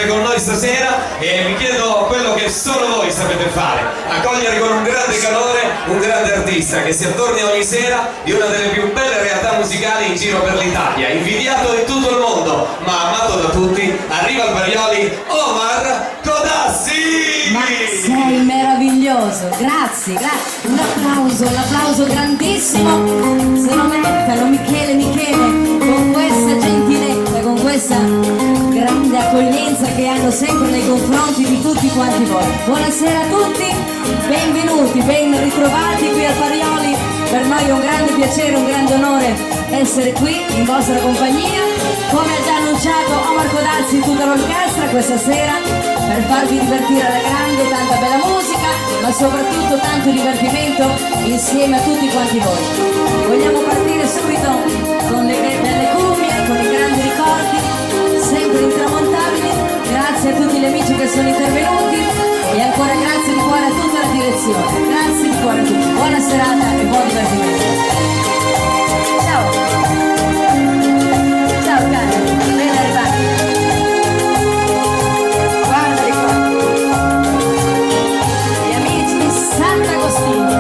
con noi stasera e vi chiedo quello che solo voi sapete fare: accogliere con un grande calore un grande artista che si attorni ogni sera di una delle più belle realtà musicali in giro per l'Italia, invidiato in tutto il mondo ma amato da tutti. Arriva al Parioli Omar Codassi! Ma sei meraviglioso, grazie, grazie. Un applauso grandissimo. Se lo mettano Michele, con questa gentilezza, con questa grande accoglienza che hanno sempre nei confronti di tutti quanti voi. Buonasera a tutti, benvenuti, ben ritrovati qui al Parioli. Per noi è un grande piacere, un grande onore essere qui in vostra compagnia. Come ha già annunciato Omar Codassi, tutta l'orchestra questa sera per farvi divertire alla grande, tanta bella musica, ma soprattutto tanto divertimento insieme a tutti quanti voi. Vogliamo partire subito con le belle cuffie, con i grandi ricordi, sempre intramontabili. Grazie a tutti gli amici che sono intervenuti e ancora grazie di cuore a tutta la direzione. Grazie di cuore a tutti. Buona serata e buon divertimento. Ciao. Ciao cari, ben arrivati. Guardali qua. Gli amici di Sant'Agostino.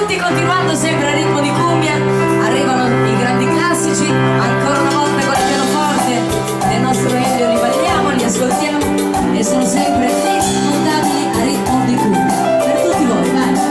tutti, continuando sempre a ritmo di cumbia, arrivano i grandi classici, ancora una volta con il pianoforte del nostro Elio, li balliamo, li ascoltiamo e sono sempre inesmontabili a ritmo di cumbia. Per tutti voi, dai!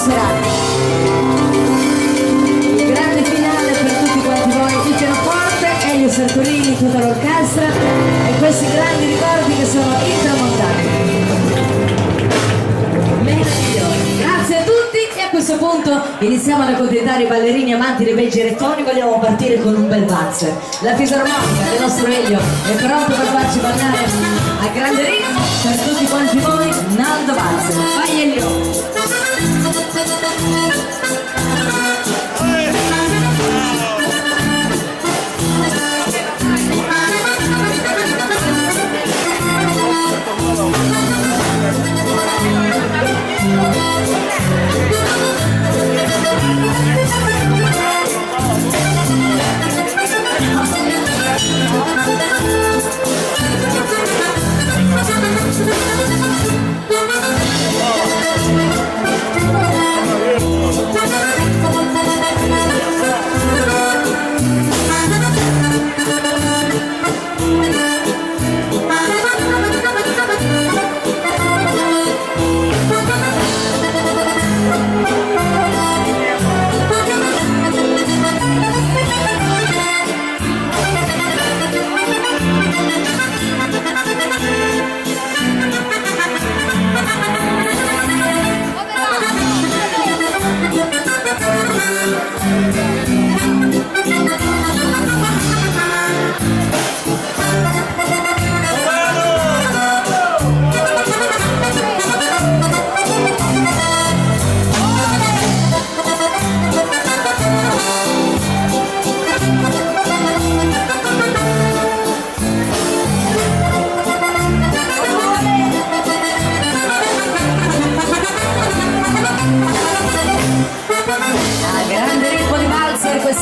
serata. Il grande finale per tutti quanti voi, il pianoforte, Elio Sartorini, tutta l'orchestra e questi grandi ricordi che sono intramontabili. Meravigliosi. Grazie a tutti e a questo punto iniziamo ad accontentare i ballerini amanti dei bei girettoni. Vogliamo partire con un bel valzer. La fisarmonica del nostro Elio è pronto per farci ballare a grande ritmo per tutti quanti voi. Naldo Valzer, vai Elio!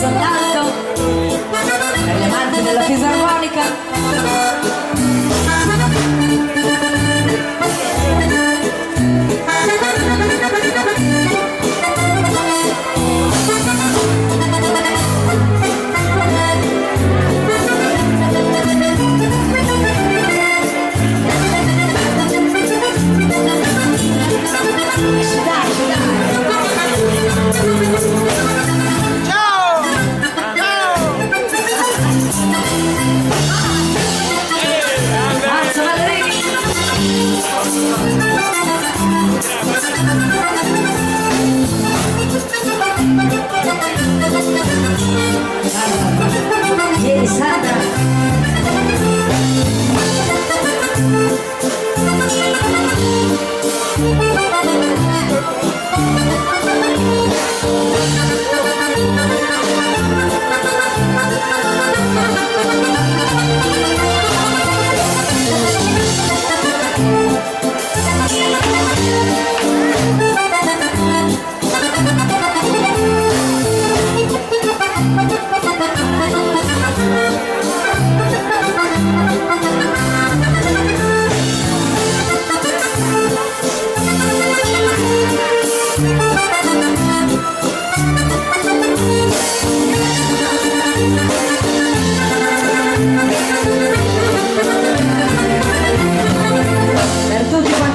soltanto per gli amanti della fisarmonica. Ieri Sandra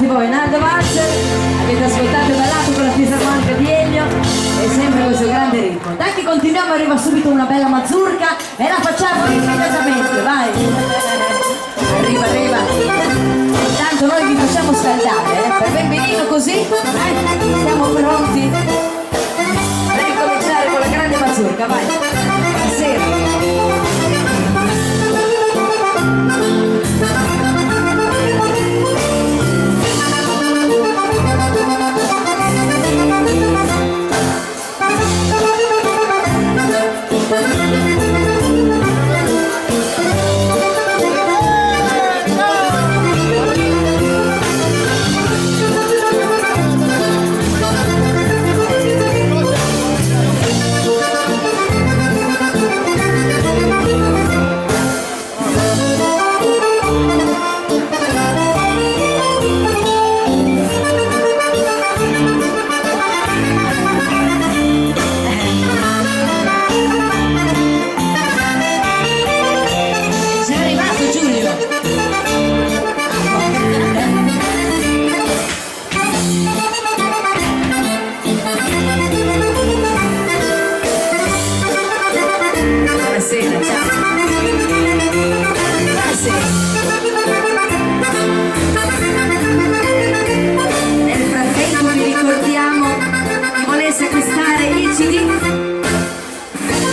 voi, Naldo Valzer, avete ascoltato e ballato con la fisarmonica di Elio e sempre questo grande ritmo. Dai che continuiamo, arriva subito una bella mazurka e la facciamo immediatamente, vai! Arriva! Intanto noi vi facciamo scaldare, per benvenuto così, siamo pronti per ricominciare con la grande mazurka, vai! Buonasera!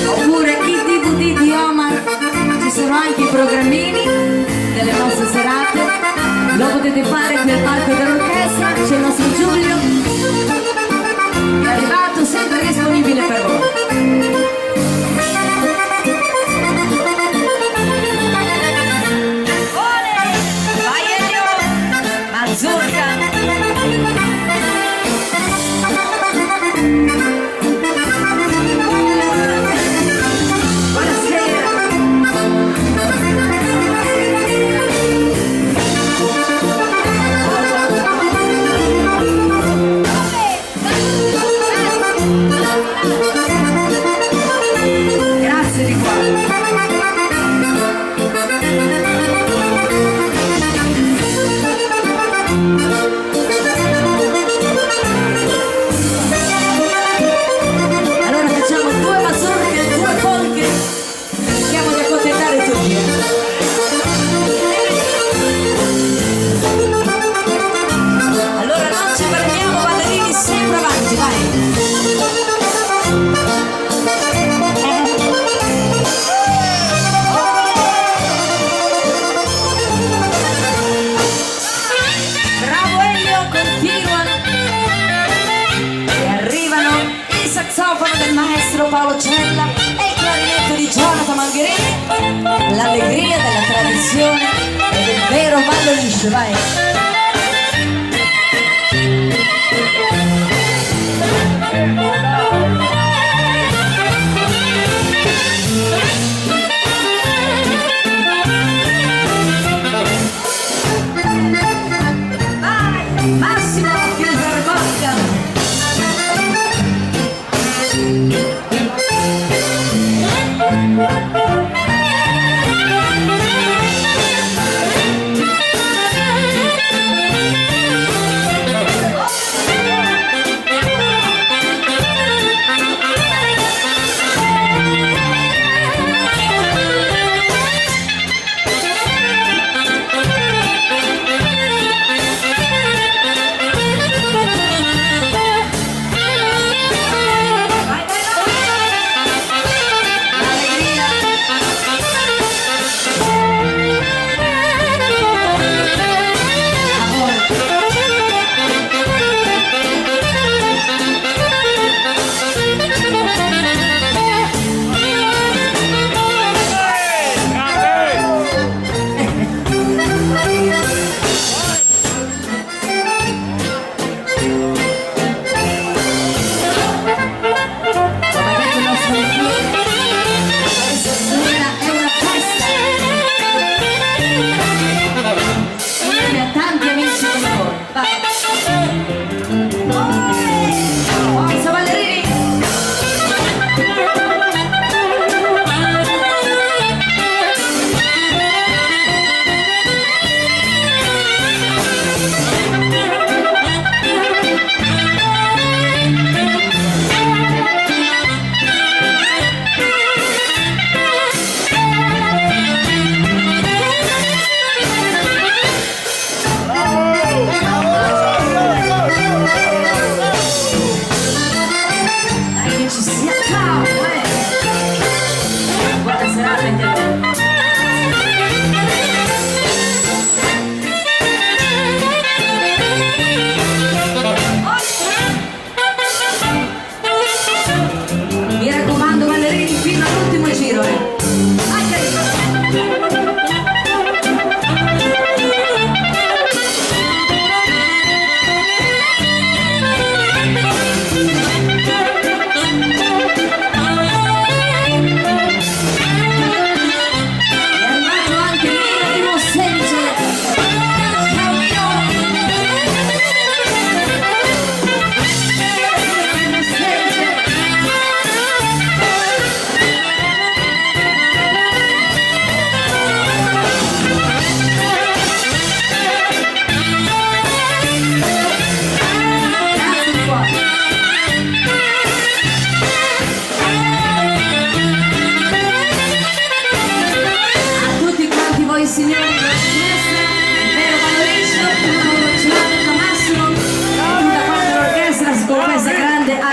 Oppure i DVD di Omar, ci sono anche i programmini delle nostre serate, lo potete fare qui al palco dell'orchestra, c'è il nostro Giulio, è arrivato sempre disponibile per voi. Vai Elio, mazurka! Grazie di cuore. Allora facciamo due mazurke e due polche, cerchiamo di accontentare tutti. Allora non ci fermiamo, ballerini sempre avanti, vai! Saxofono del maestro Paolo Cella e il clarinetto di Jonathan Malgherini, l'allegria della tradizione e del vero ballo liscio, vai!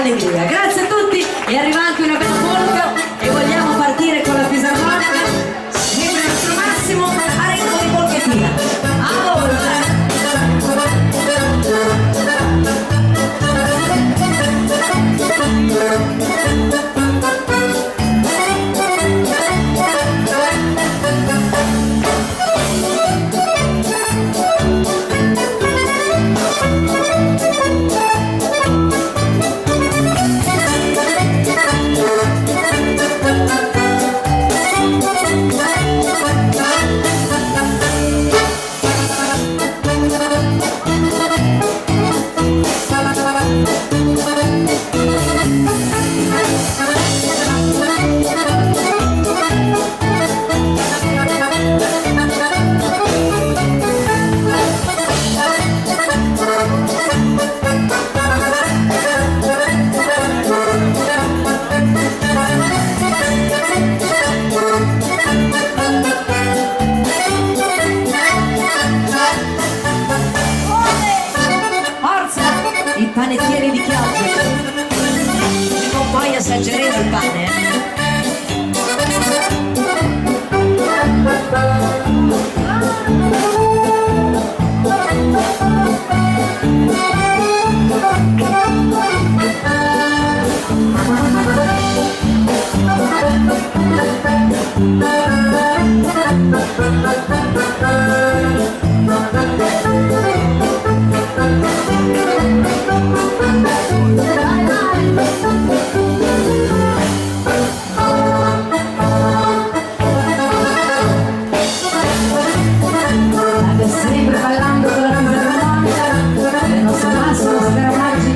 allegria. Grazie a tutti, è arrivata una bella polka e vogliamo partire con la fisarmonica. Sempre il nostro massimo a ritmo di polchettina. Il panettiere di Chioggia, non poi assaggeremo il pane. Sempre ballando con la fisarmonica, il nostro massimo Scarabaggi.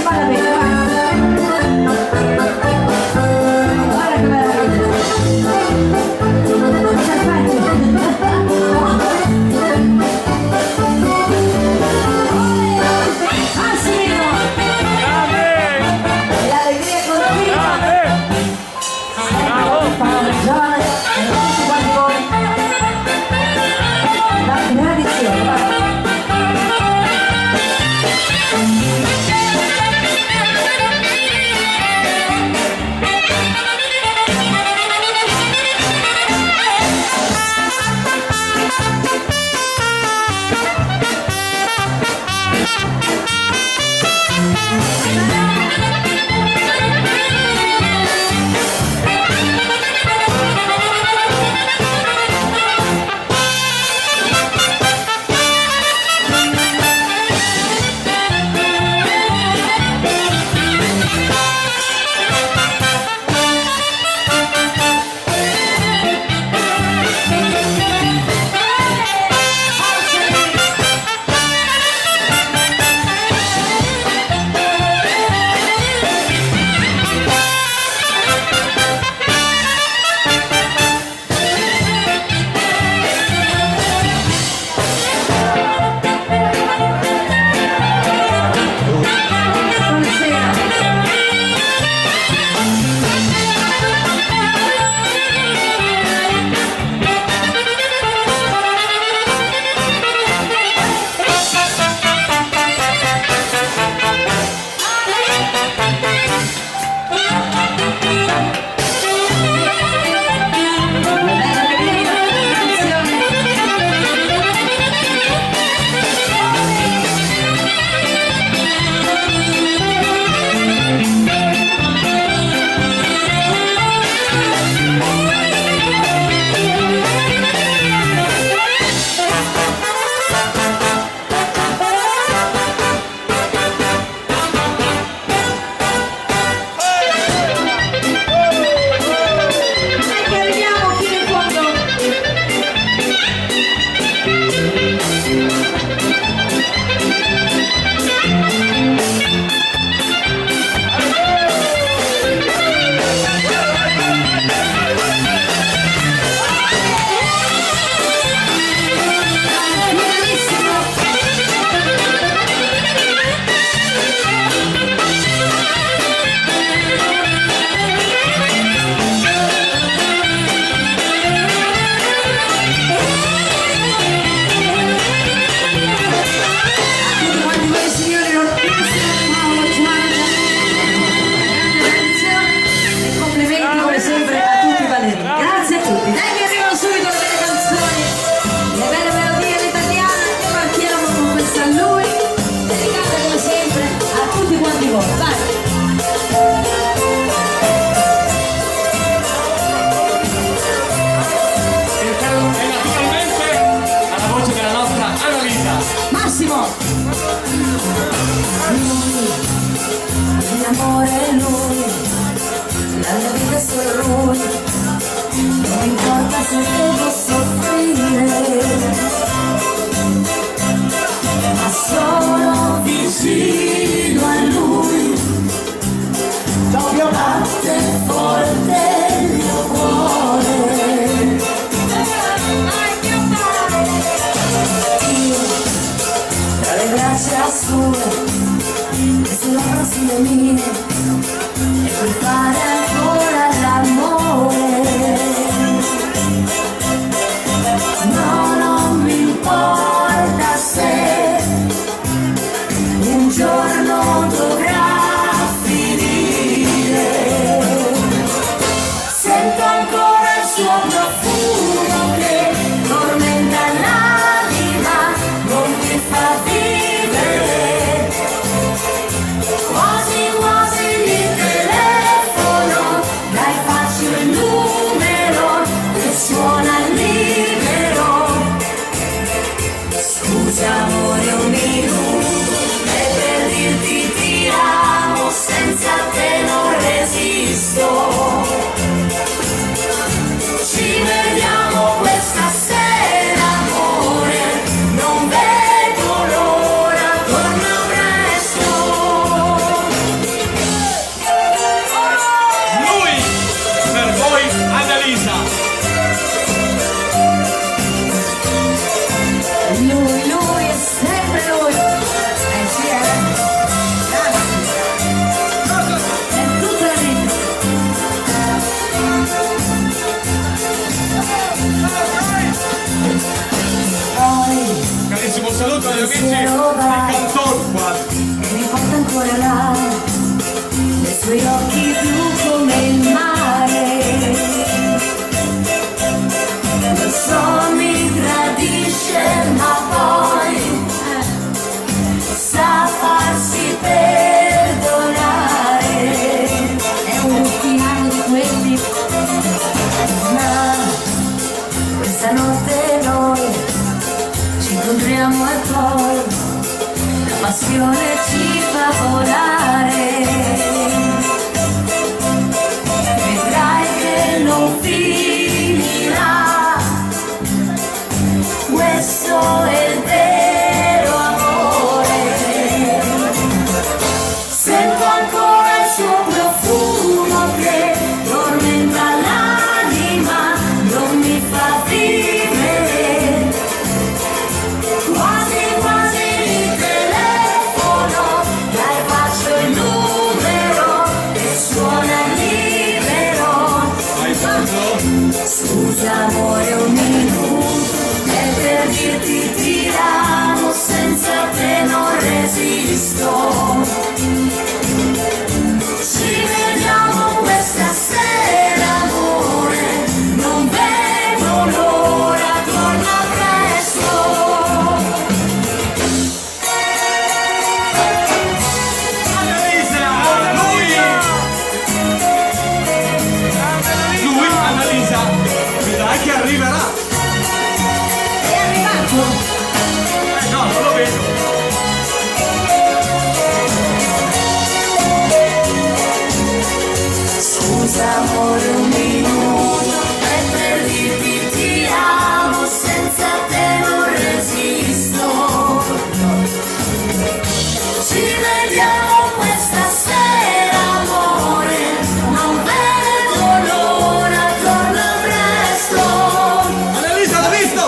Guarda che meraviglia! Il mio amore è lui, la mia vita è solo lui, non mi importa se devo soffrire, ma sono vicino a lui, batte forte il mio cuore. Io, tra le braccia sue, e sulla prossima mia, e puoi fare ancora l'amore. No, non mi importa se un giorno dovrà finire. Sento ancora il suo profumo che tormenta l'anima, non mi fa vivere. Quasi quasi mi telefono, dai faccio il numero che suona libero. Scusa amore un minuto, è per dirti ti amo, senza te non resisto. Ci vediamo questa sera amore, non vedo l'ora, torna presto. Lui, per voi Annalisa. Lui è sempre lui. Sì, è tutta la vita. Poi Carissimo saluto agli amici di Canton qua. mi porta ancora là, nei suoi occhi blu come il mare. Lo so mi tradisce ma poi sa farsi perdonare. È un ruffiano di quelli, ma questa notte noi ci incontriamo e poi la passione ci fa volare. Vedrai che non finirà, questo è il vero amore. Sento ancora il suo profumo che tormenta l'anima, non mi fa vivere. Quasi quasi mi telefono, dai faccio il numero che suona libero. Scusa amore un minuto, è per dirti ti amo, senza te non resisto. Ci vediamo questa sera amore, non vedo l'ora, torna presto. Annalisa, lui Annalisa, vedrai che arriverà. È arrivato. No, non lo vedo. Scusa amore un minuto, è per dirti ti amo, senza te non resisto. Ci vediamo questa sera amore, non vedo l'ora, torna presto. Annalisa, l'ho visto!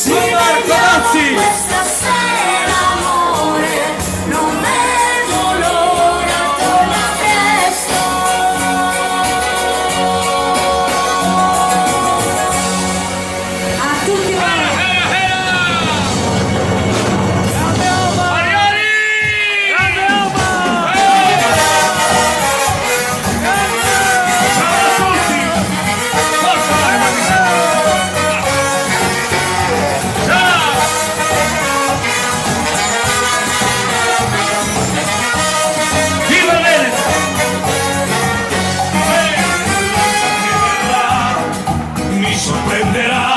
Ci Marco vediamo Razzi! questa sera amore, non vedo l'ora, torna presto. A tutti voi. Mi sorprenderà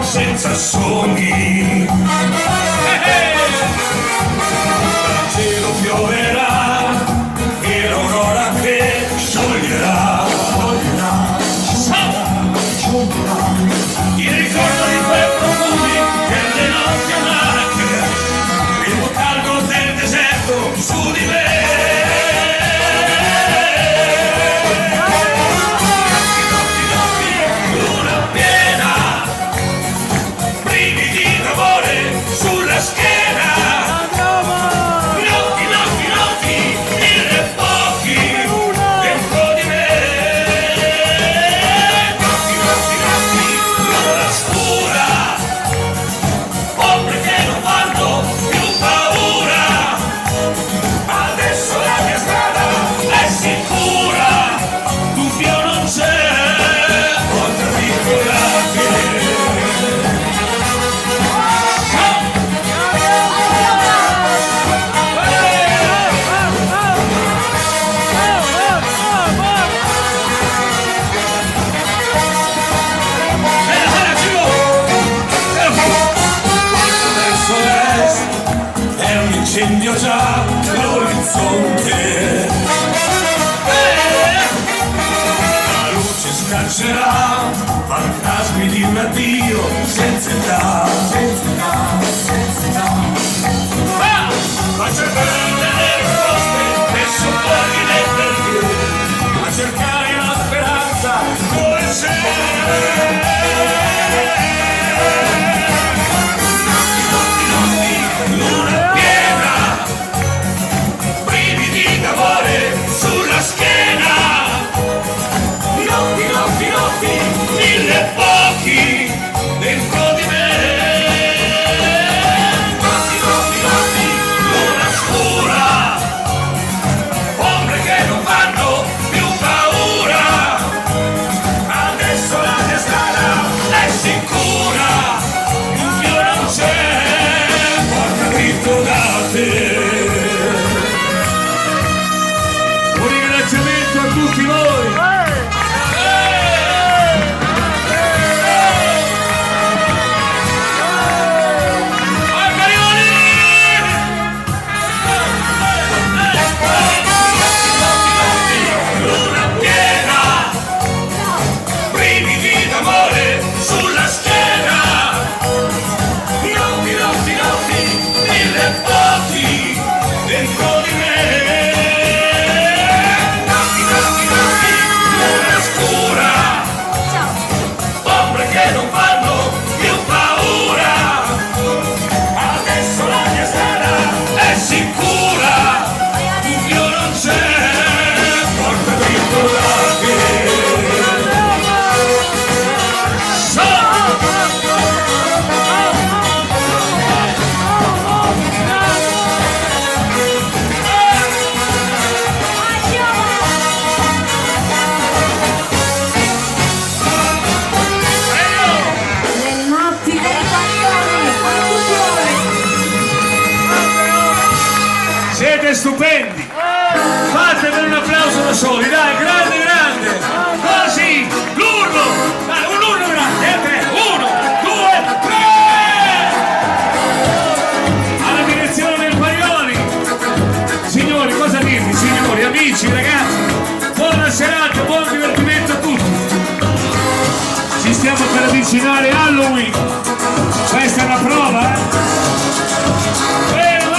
senza sogni. addio senza età, senza età, senza età. A cercare le risposte e supporre per più, a cercare la speranza dove c'è. Luna piena, brividi d'amore sulla schiena, notti, notti, notti, mille pochi dentro di me. Notti, notti, notti, luna scura, ombre che non fanno più paura. Adesso la mia strada è sicura, Dio non c'è, porta dritto da te. Un ringraziamento a tutti voi. Luna piena, brividi d'amore sulla schiena, notti, notti, notti, mille pochi dentro di me. Notti, notti, notti, luna scura, ombre che non fanno più paura. Adesso la mia strada è sicura, Dio non c'è, porta dritto da te. Le notti dei baglioni, a tutti voi. Siete stupendi! Fatemi un applauso da soli, dai, grande, grande! Così, l'urlo! Dai, un urlo grande, e tre! 1, 2, 3! Alla direzione del Parioli! Signori, cosa dirvi, signori, amici, ragazzi? Buona serata, buon divertimento a tutti! Ci stiamo per avvicinare a Halloween! Questa è una prova, eh?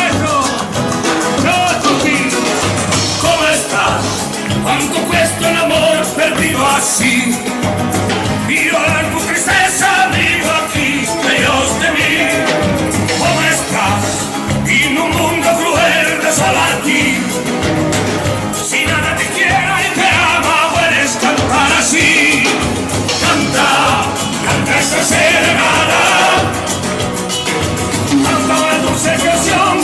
Ecco! Ciao a tutti! Come sta? Quanto questo è l'amore perdido así. Io la tu tristeza digo aquí, Dios de mí. Come sta? In un mundo cruel desolado. Si nada te quiera y te ama, puedes cantar así. Canta, canta esta serenata. Canta una dulce canción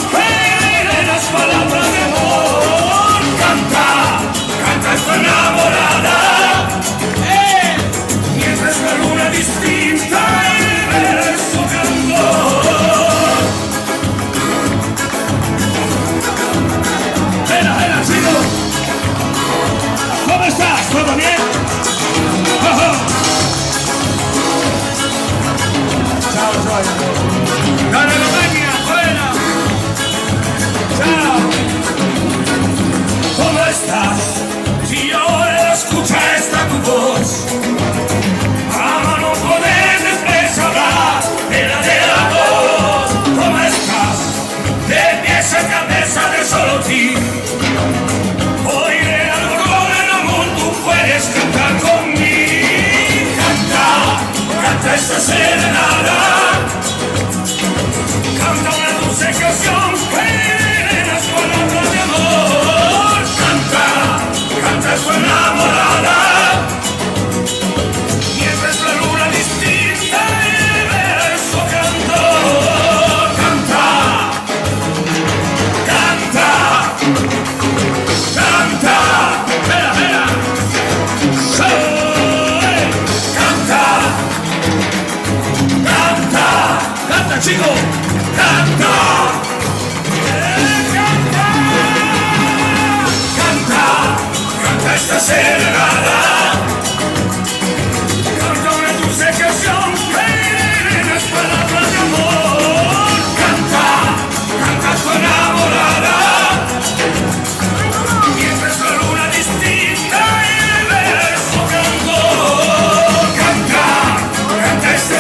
en las palabras de amor. Canta, canta esta enamorada. Mientras la luna distinta en su candor. Ven, chico. ¿Cómo estás? ¿Todo bien? Ciao, Dale Romagna, buena. Ciao. ¿Cómo estás? Si ahora escucha esta tu voz, ama no poder después hablar de la del amor. ¿Cómo estás? De pies a cabeza de solo ti. Hoy de algo en el mundo puedes cantar conmigo. Canta, canta esta serenata. Canta una dulce canción en las palabras de amor. Canta, canta tu enamorada. Mientras la luna distinta en su candor. Canta, canta, canta. Espera, espera. Canta, canta, canta, chico. Canta, canta, canta, canta esta serenata. Canta una dulce canción en las palabras de amor. Canta, canta tu enamorada. Mientras la luna distinta en su candor. Canta, canta esta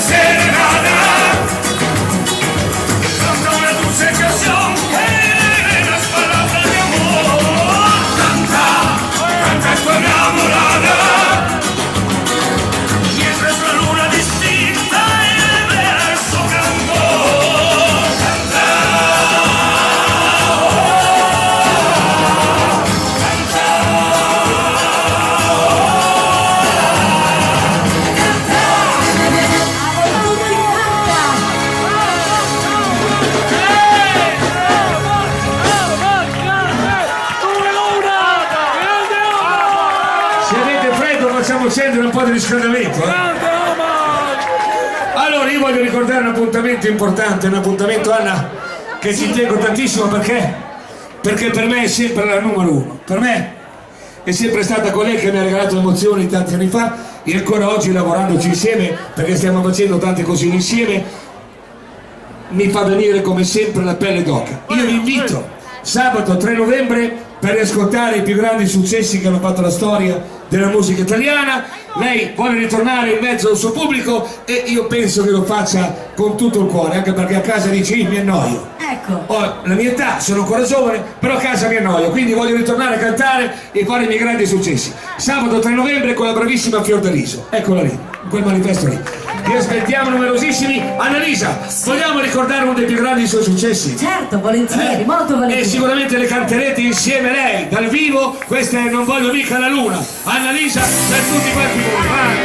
po' di riscaldamento. Allora io voglio ricordare un appuntamento importante, un appuntamento, Anna, che ci tengo tantissimo perché per me è sempre la numero uno. Per me è sempre stata colei che mi ha regalato emozioni tanti anni fa e ancora oggi lavorandoci insieme, perché stiamo facendo tante cose insieme, mi fa venire come sempre la pelle d'oca. Io vi invito sabato 3 novembre per ascoltare i più grandi successi che hanno fatto la storia della musica italiana. Lei vuole ritornare in mezzo al suo pubblico e io penso che lo faccia con tutto il cuore, anche perché a casa dice mi annoio. Ecco. Ho la mia età, sono ancora giovane, però a casa mi annoio, quindi voglio ritornare a cantare e fare i miei grandi successi. Sabato 3 novembre con la bravissima Fiordaliso, eccola lì, in quel manifesto lì. Vi aspettiamo numerosissimi. Annalisa, vogliamo ricordare uno dei più grandi suoi successi? Certo, volentieri, molto volentieri. E sicuramente le canterete insieme a lei, dal vivo. Questa è Non voglio mica la luna. Annalisa, per tutti quanti voi, vai!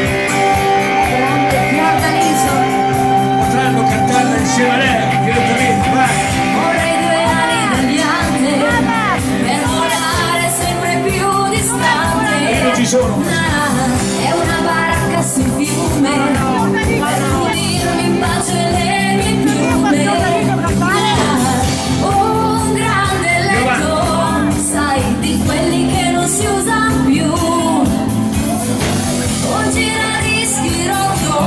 Grande Fiordaliso. Potranno cantarla insieme a lei, direttamente, vai! Vorrei 2 ali tagliate per volare sempre più distante. Non ci sono. È una baracca sul fiume per pulirmi in pace le mie piume. Un grande letto, sai, di quelli che non si usa più. Un giradischi rotto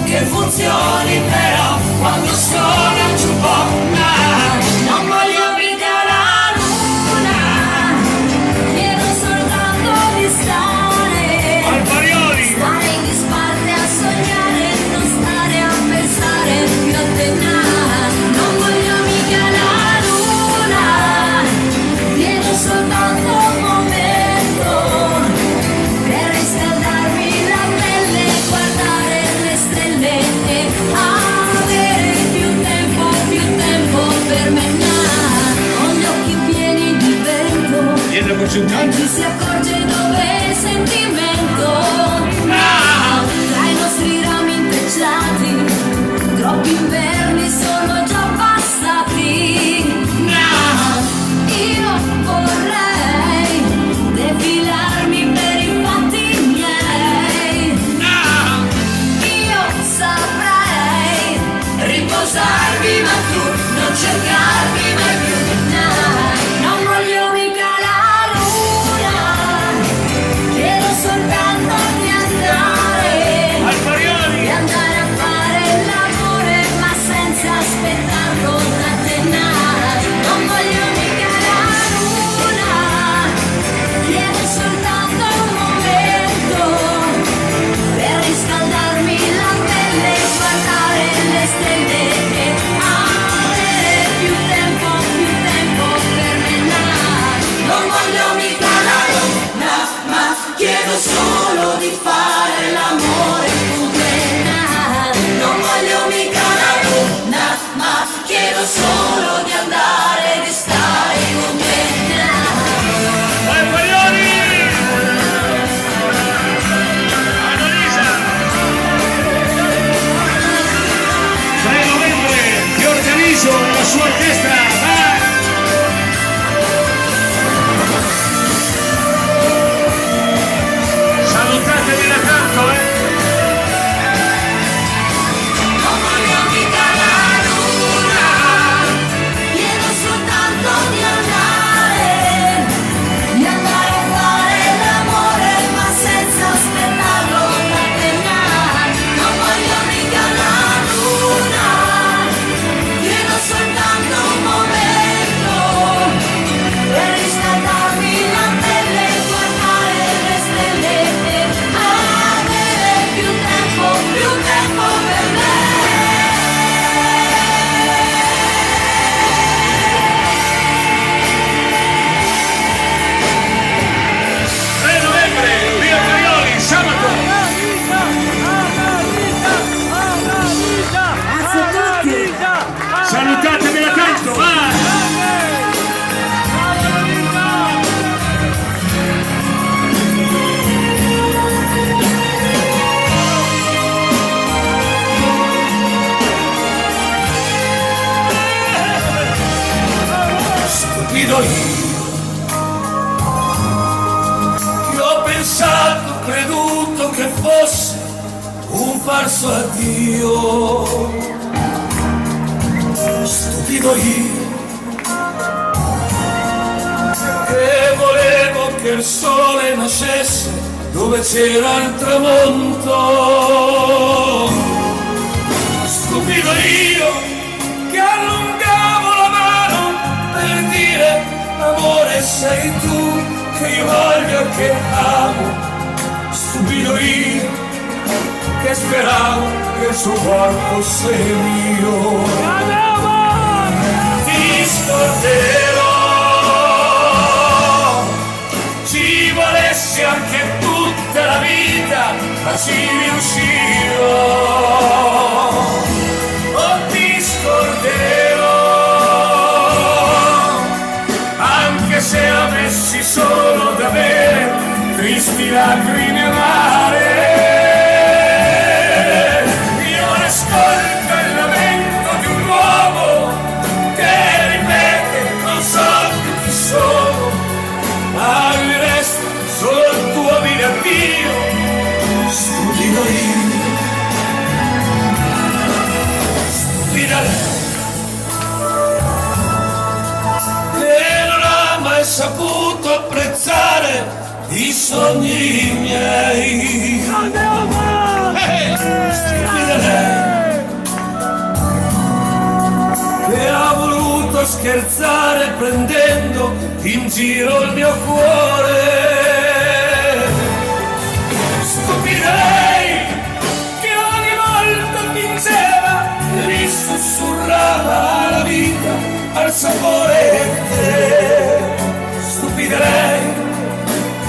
che funzioni però quando suona il giubbotto. Non voglio mica la luna, chiedo soltanto di stare. Alparioli! Stare in disparte a sognare, non stare a pensare più a te. Non voglio mica la luna, chiedo soltanto un momento per riscaldarmi la pelle, guardare le stelle e avere più tempo per me. Ho gli occhi pieni di vento e chi si accorge dove è il sentimento. Tra i nostri rami intrecciati, troppi inverni sono già passati. Io vorrei defilarmi per i fatti miei. Io saprei riposarmi ma tu non cercarmi mai più. Non voglio mica la luna, chiedo soltanto di andare a fare l'amore ma senza aspettarlo da te. Non voglio mica la luna, chiedo soltanto un momento per riscaldarmi la pelle, guardare le stelle e avere più tempo per me. Non voglio mica la luna, ma chiedo solo di fare l'amore con te. Non voglio mica la luna, ma chiedo solo di andare e di stare con te. Alparioli! Annalisa! 3 novembre, Fiordaliso, la sua orchestra, vai! Salutatemi da tanto, Non voglio mica la luna, chiedo soltanto di andare a fare l'amore ma senza aspettarlo da te. Non voglio mica la luna, chiedo soltanto un momento per riscaldarmi la pelle, guardare le stelle e avere più tempo per me. 3 novembre, via Alparioli, sabato! Grazie a tutti. Salutatemi da tanto, vai! Stupido io, che ho pensato, creduto che scomparso a Dio. Stupido io che volevo che il sole nascesse dove c'era il tramonto. Stupido io che allungavo la mano per dire amore sei tu che io voglio e che amo. Stupido io che speravo che il suo cuore fosse mio. Ti scorderò, ci volessi anche tutta la vita, ma ci riuscirò. Oh, ti scorderò, anche se avessi solo da bere tristi lacrime amare. Io ascolto il lamento di un uomo che ripete non so più chi sono, ma mi resta solo il tuo dire addio. Stupido io, stupida lei, che non ha mai saputo apprezzare i sogni miei. Stupida lei, che ha voluto scherzare prendendo in giro il mio cuore. Stupida lei, che ogni volta fingeva e mi sussurrava la vita al sapore di te. Stupida lei,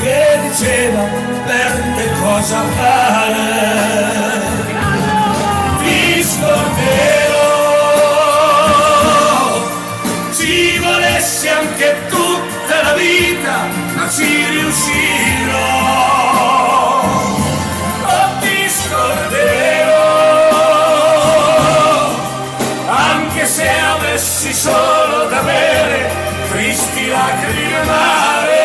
che diceva per te cosa fare. Ti scorderò, ci volessi anche tutta la vita, ma ci riuscirò. Oh, ti scorderò, anche se avessi solo da bere tristi lacrime amare.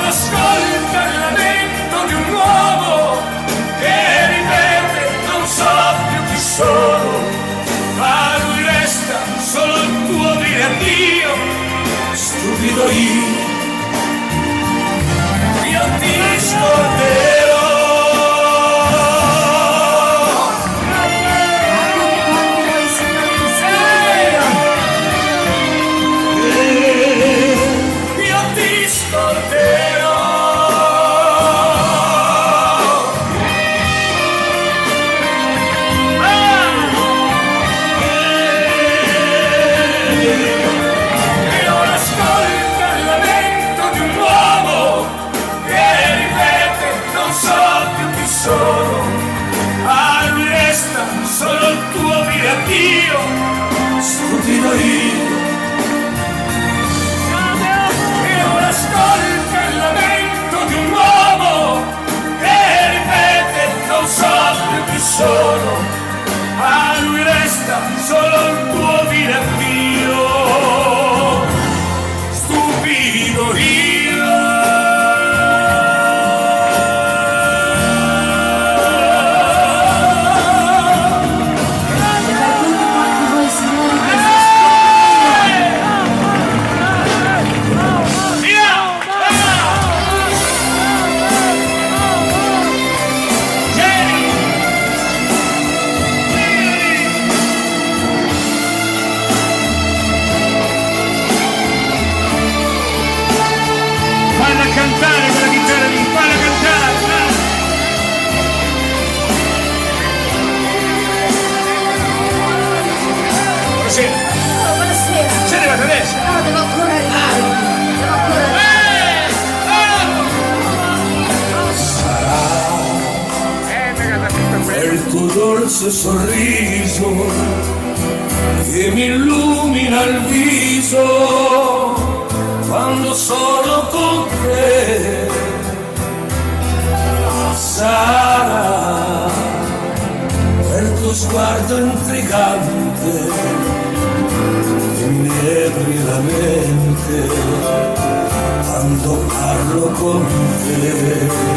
Ascolta il lamento di un uomo che ripete non so più chi sono, ma lui resta solo il tuo dire addio. Stupido io ti scorderò. Io ti scorderò. A lui resta solo il tuo dire addio. Stupido io, e ora ascolta il lamento di un uomo che ripete non so più chi sono. A lui resta solo il tuo dire addio. Stupido io. Cantare con la chitarra, impara a cantare, dai. Buonasera. Oh, buonasera. Sei arrivata adesso? No, devo ancora arrivare. Devo ancora arrivare. È il tuo dolce sorriso che mi illumina il viso quando sono con te. Sarà quel tuo sguardo intrigante che mi nebri la mente quando parlo con te.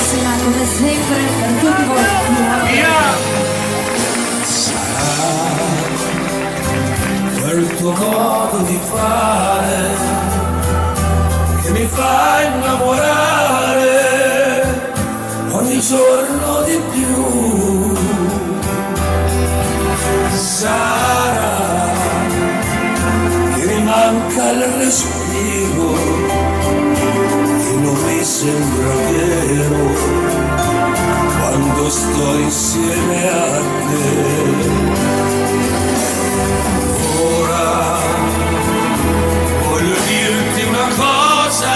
bellissima come sempre per tutti voi. Quel tuo modo di fare che mi fa innamorare ogni giorno di più. Sarà che mi manca il respiro, che non mi sembra vero quando sto insieme a te. Ora voglio dirti una cosa,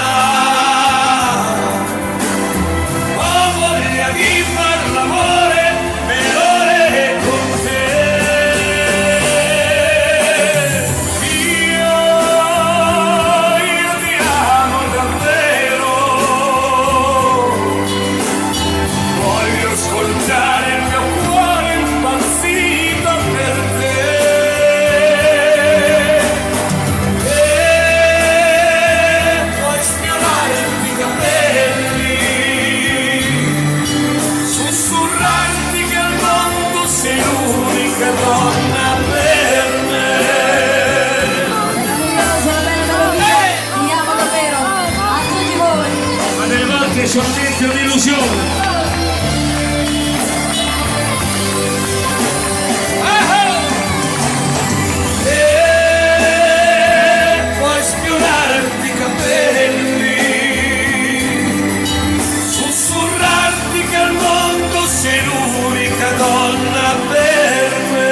ho voglia di far l'amore per ore con te. Io ti amo davvero, voglio ascoltare il mio cuore impazzito per te. Donna per me. Meravigliosa la bella melodia, ti amo davvero, a tutti voi. Ma delle volte sono dentro un'illusione. E puoi spionarti i capelli, sussurrarti che al mondo sei l'unica donna per me.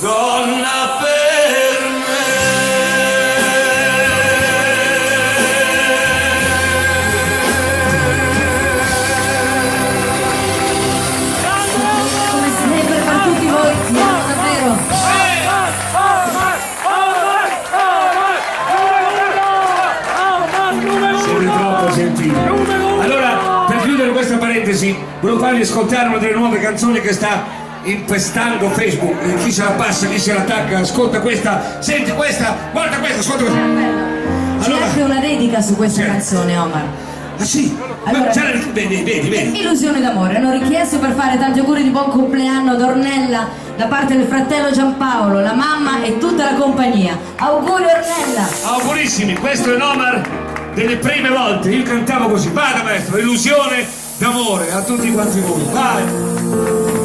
Donna per me. Come sempre per tutti voi, ti amo davvero. Siete troppo gentili. Allora, per chiudere questa parentesi, volevo farvi ascoltare una delle nuove canzoni che sta impestando Facebook. Chi se la passa, chi se la attacca, ascolta questa, senti questa, guarda questa, ascolta questa. C'è Allora, anche una dedica su questa canzone, Omar. ah sì? Allora, Vedi. Illusioni d'amore, hanno richiesto per fare tanti auguri di buon compleanno ad Ornella da parte del fratello Giampaolo, la mamma e tutta la compagnia. Auguri Ornella! Augurissimi, questo è l'Omar delle prime volte, io cantavo così, vada maestro, illusione d'amore a tutti quanti voi, vai!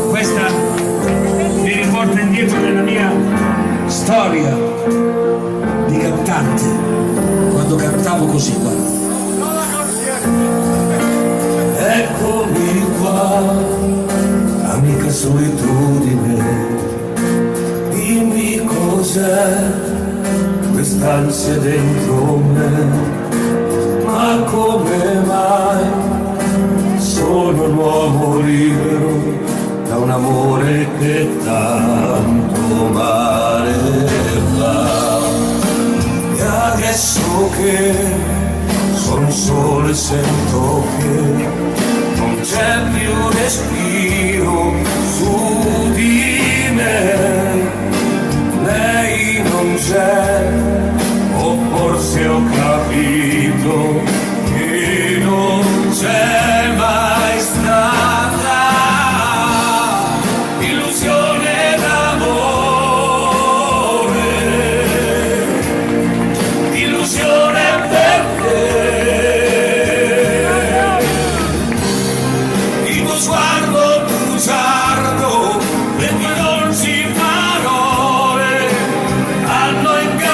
Questa mi riporta indietro nella mia storia di cantante, quando cantavo così, guarda. Eccomi qua, amica solitudine, dimmi cos'è quest'ansia dentro me, ma come mai sono un uomo libero da un amore che tanto male fa. E adesso che sono solo e sento che non c'è più respiro su di me, lei non c'è, o forse ho capito che non c'è mai stata illusione d'amore, illusione per te, il tuo sguardo bugiardo, le tue dolci parole hanno ingannato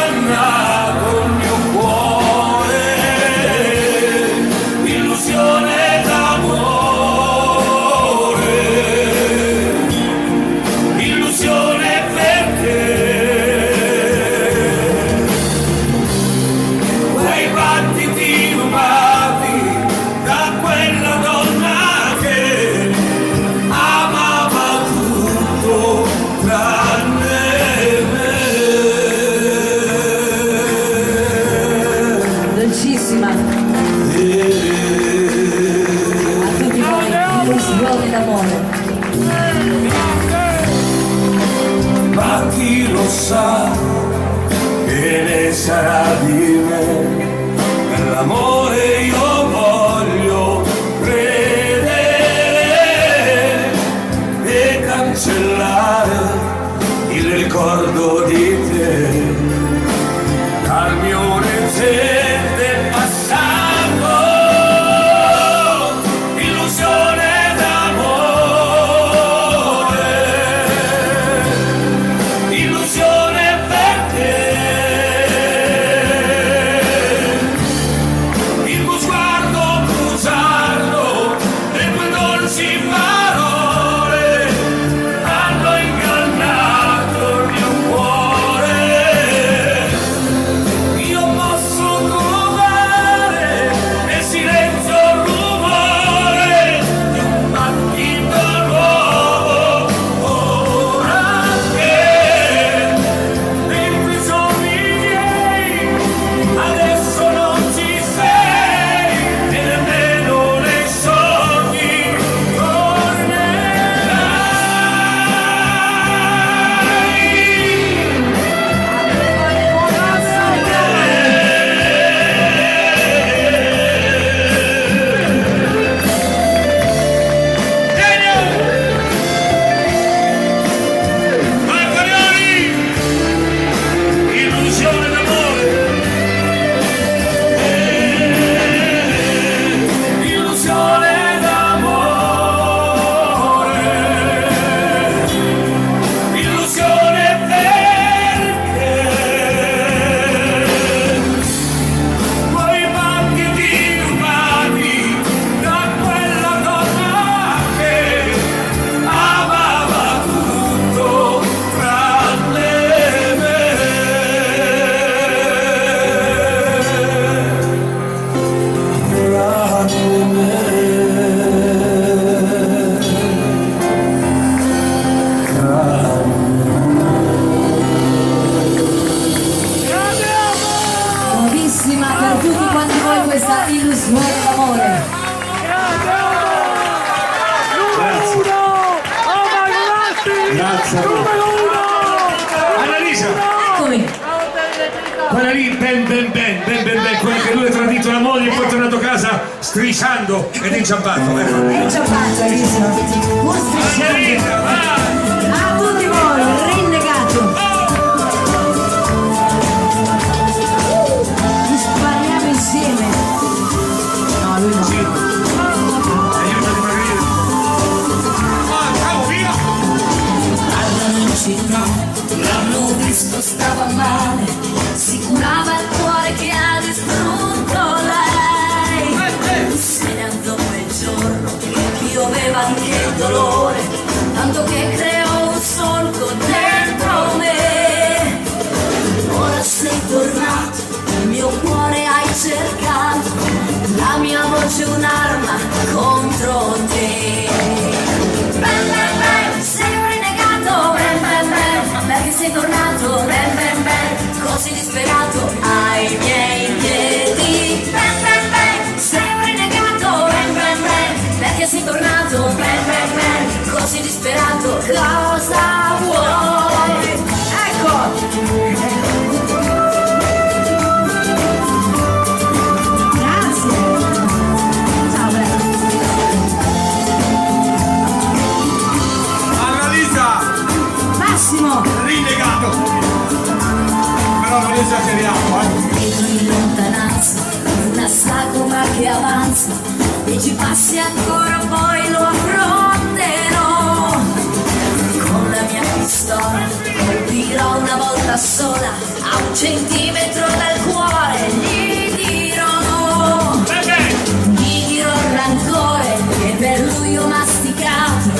che sarà di me. Nell'amore io voglio credere e cancellare il ricordo di te dal mio recente passato. Illusione d'amore, illusione perché il tuo sguardo bugiardo e tue dolci parole hanno ingannato il mio cuore. Io posso trovare nel silenzio il rumore di un battito nuovo, ora che dentro i sogni miei adesso non ci sei e nemmeno nei sogni tornerai. Marconioni, illusione d'amore, illusione d'amore, illusione perché quei battiti umani da quella donna che amava tutto tranne me. Nuovissima per tutti quanti voi questa illusione d'amore. Grazie a voi. Annalisa, Eccomi. quella lì, ben, quella che lui ha tradito la moglie e poi è tornato a casa strisciando ed è inciampato. È ciampato, bellissimo. Buon strisciando. Annalisa, vai! A tutti voi, rinnegato. Ci spariamo insieme. No, lui no. Sì. Aiuta a dimagrire. Ciao, via! Parlano in città, l'hanno visto, stava male, si curava il cuore che ha distrutto lei. Se ne andò quel giorno, pioveva anche il dolore, tanto che creò un solco dentro me. Ora sei tornato, il mio cuore hai cercato, la mia voce è un'arma contro te. Ben ben ben, sei un rinnegato, ben ben ben, perché sei tornato, ben ben ben, così disperato ai miei piedi. Ben ben ben, sei un rinnegato, ben ben ben, perché sei tornato, ben ben ben, così disperato, cosa vuoi? Ecco! Grazie. Ciao, bello. Annalisa, Massimo. rinnegato, però non esageriamo, Vedo in lontananza una sagoma che avanza e ci passi ancora, poi lo affronterò. Con la mia pistola colpirò una volta sola, a 1 centimetro dal cuore gli dirò no. Gli dirò il rancore che per lui ho masticato,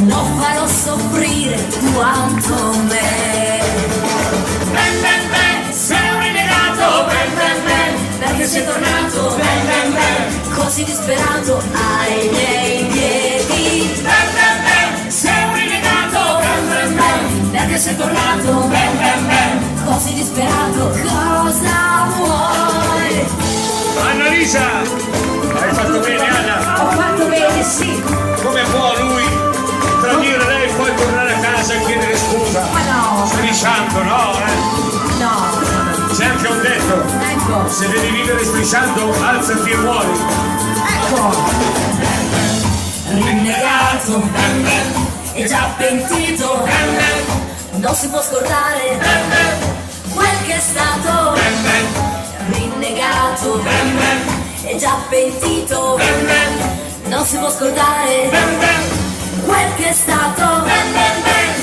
lo farò soffrire quanto me. Ben ben ben, sei un rinnegato, ben ben ben, perché sei tornato, ben ben ben, così disperato ai miei piedi. Ben ben ben, sei un rinnegato, ben ben ben, perché sei tornato, ben ben ben, così disperato, cosa vuoi? Annalisa, hai fatto bene, Anna. Ho fatto bene, sì. Come può lui tradire lei e poi tornare a casa e chiedere scusa? Ma no. Strisciando, no? No. Sempre Se devi vivere strisciando, alzati e muori. Rinnegato e già pentito, non si può scordare quel che è stato. Rinnegato e già pentito, non si può scordare quel che è stato.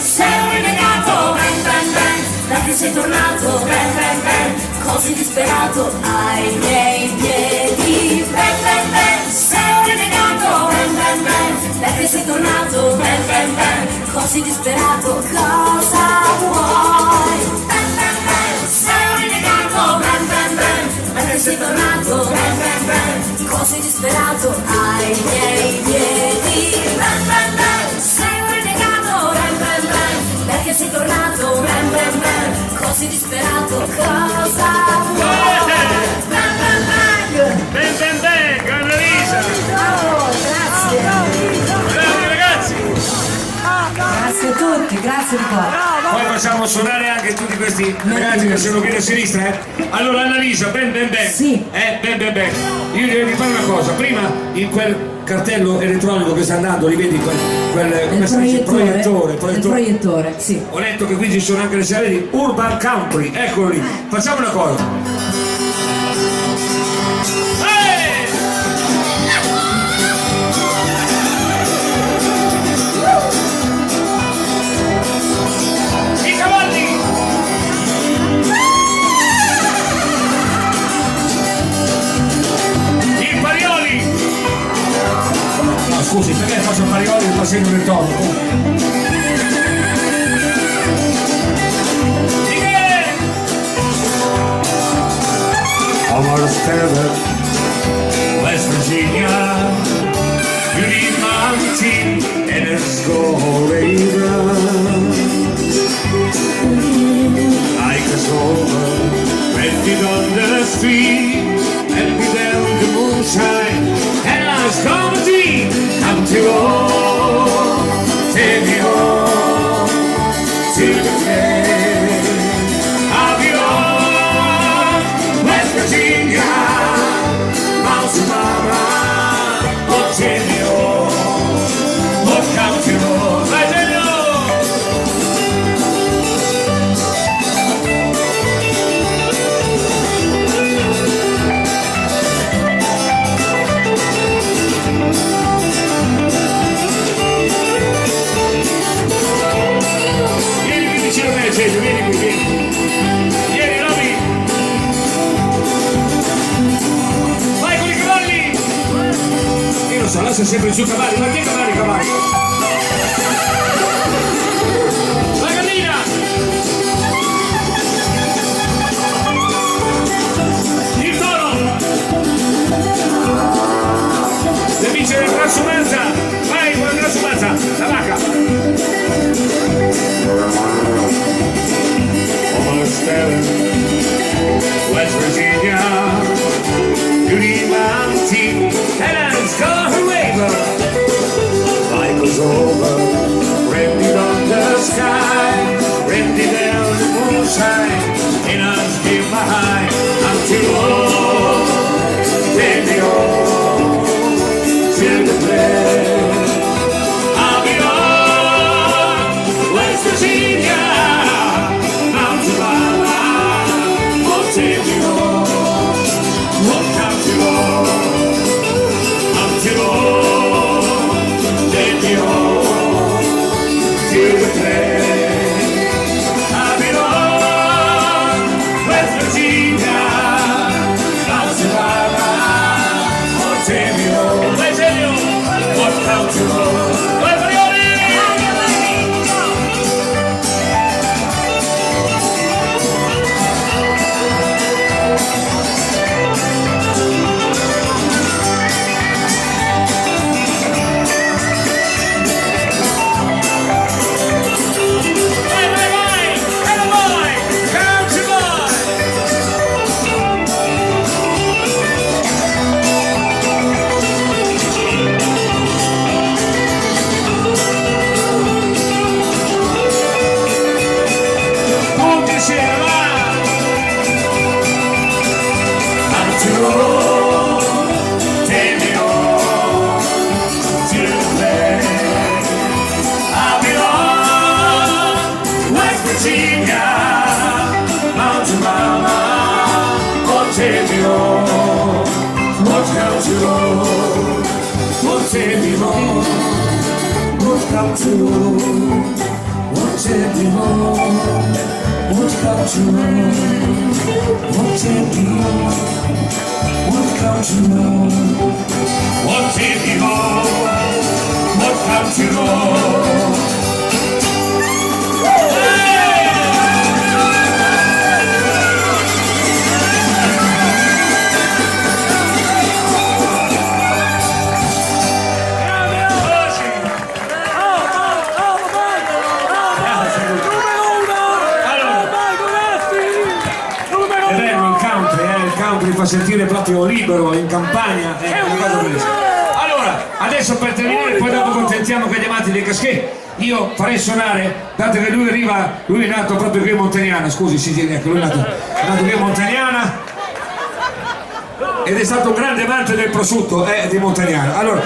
Sei un rinnegato perché sei tornato così disperato ai miei piedi. Sei un rinnegato perché sei tornato così disperato. Cosa vuoi? Sei un rinnegato perché sei tornato così disperato ai miei piedi. Sei un rinnegato perché sei tornato così disperato. Cosa vuoi? Ben, Annalisa! Grazie. Bravi ragazzi! Grazie a tutti, grazie di cuore. Poi facciamo suonare anche tutti questi ragazzi che sono qui da sinistra, Allora Annalisa, ben. Sì. Ben. Io devo fare una cosa, prima in quel cartello elettronico che sta andando, li vedi come si dice? Proiettore, sì. Ho letto che qui ci sono anche le serie di Urban Country, eccolo lì. Facciamo una cosa. I cavalli! I parioli! No, scusi, perché faccio parioli e passino del tono? Amor Stella, West Virginia, Beauty Mountain, and let's go like a soul, rented on the street, and be there with the moonshine, and ask come a dream, come to all, take me home, to the day of your West Virginia, Mountain Mama, oh take me home, oh come to home, I tell you. Vieni qui vicino a me, Cesio, vieni qui, vieni, Roby. Vai con i cavalli! Io lo so, lascia sempre giù i cavalli, ma che cavalli? La gallina! Il toro! Le bici della transumanza! Vai con la transumanza! La vacca! West Virginia, Beauty Mountain, and let's go her waiver. Michael's more? What comes to more? Won't take me more? What comes to more? Won't take me more? What comes to more? Won't take me more? What comes to more? Won't take me more? What comes to more? Mi fa sentire proprio libero in campagna, allora adesso per terminare, poi dopo contentiamo con gli amanti dei Casquet, io farei suonare, dato che lui arriva, lui è nato proprio qui a Montagnana, scusi, sì, ecco, lui è nato qui a Montagnana ed è stato un grande amante del prosciutto di Montagnana. Allora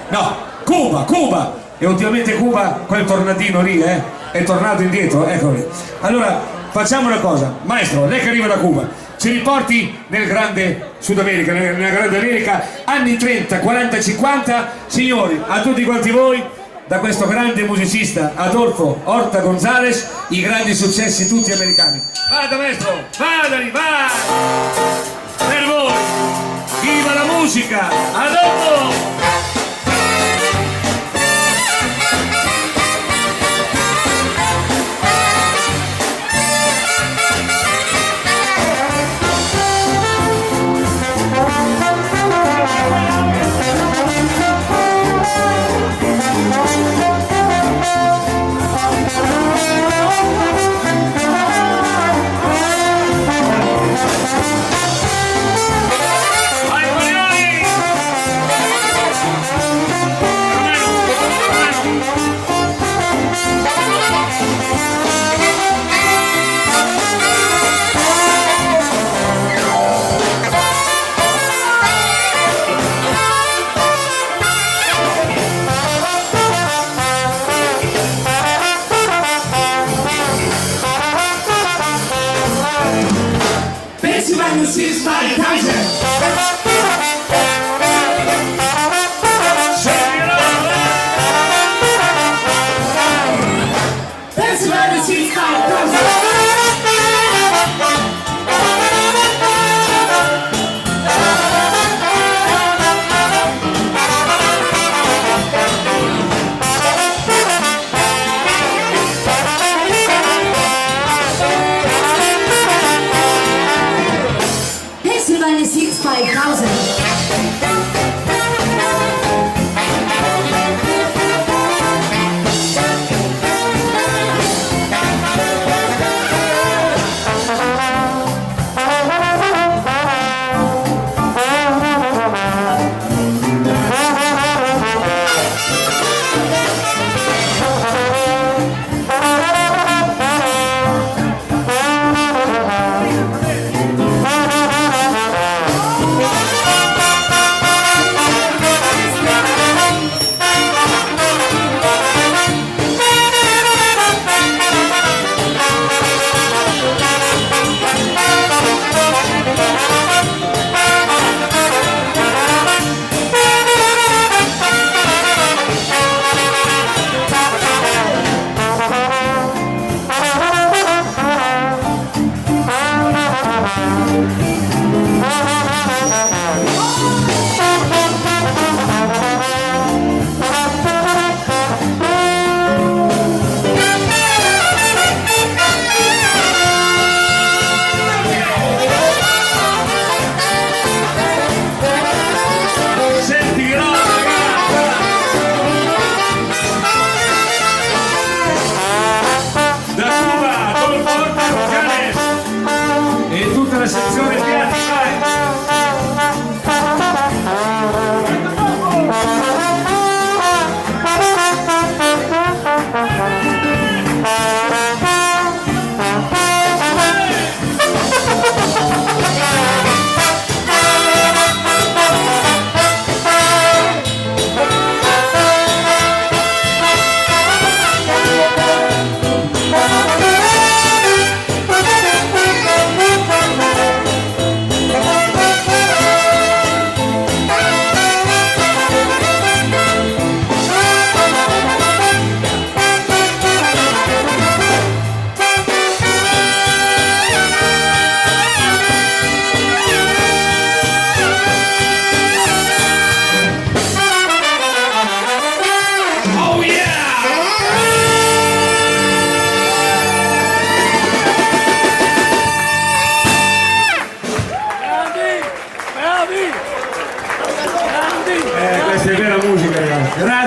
no, Cuba, e ultimamente Cuba, quel tornadino lì è tornato indietro, eccolo lì. Allora facciamo una cosa, maestro, lei che arriva da Cuba ci riporti nel grande Sud America, nella grande America, anni 30, 40, 50, signori, a tutti quanti voi, da questo grande musicista Adolfo Horta González, i grandi successi tutti americani. Vada maestro, vadali, vai! Per voi, viva la musica, a dopo! Pennsylvania 65,000. Pennsylvania 65,000. Pennsylvania 65,000.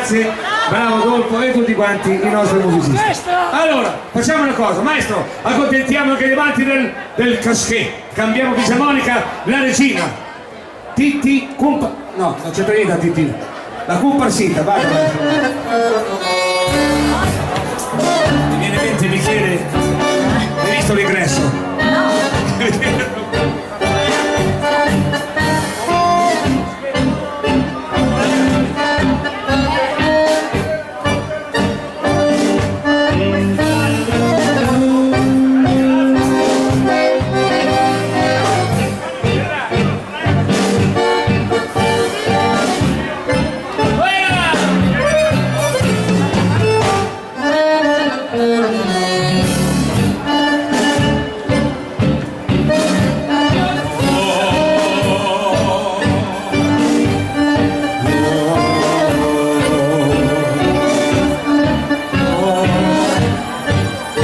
grazie, bravo Adolfo e tutti quanti i nostri musicisti. Allora, facciamo una cosa, maestro, accontentiamo anche gli amanti del casquet, cambiamo fisarmonica, la regina, Titti, no, non c'entra niente a Titti, la comparsita, vai maestro. Mi viene in mente Michele, hai visto l'ingresso? No.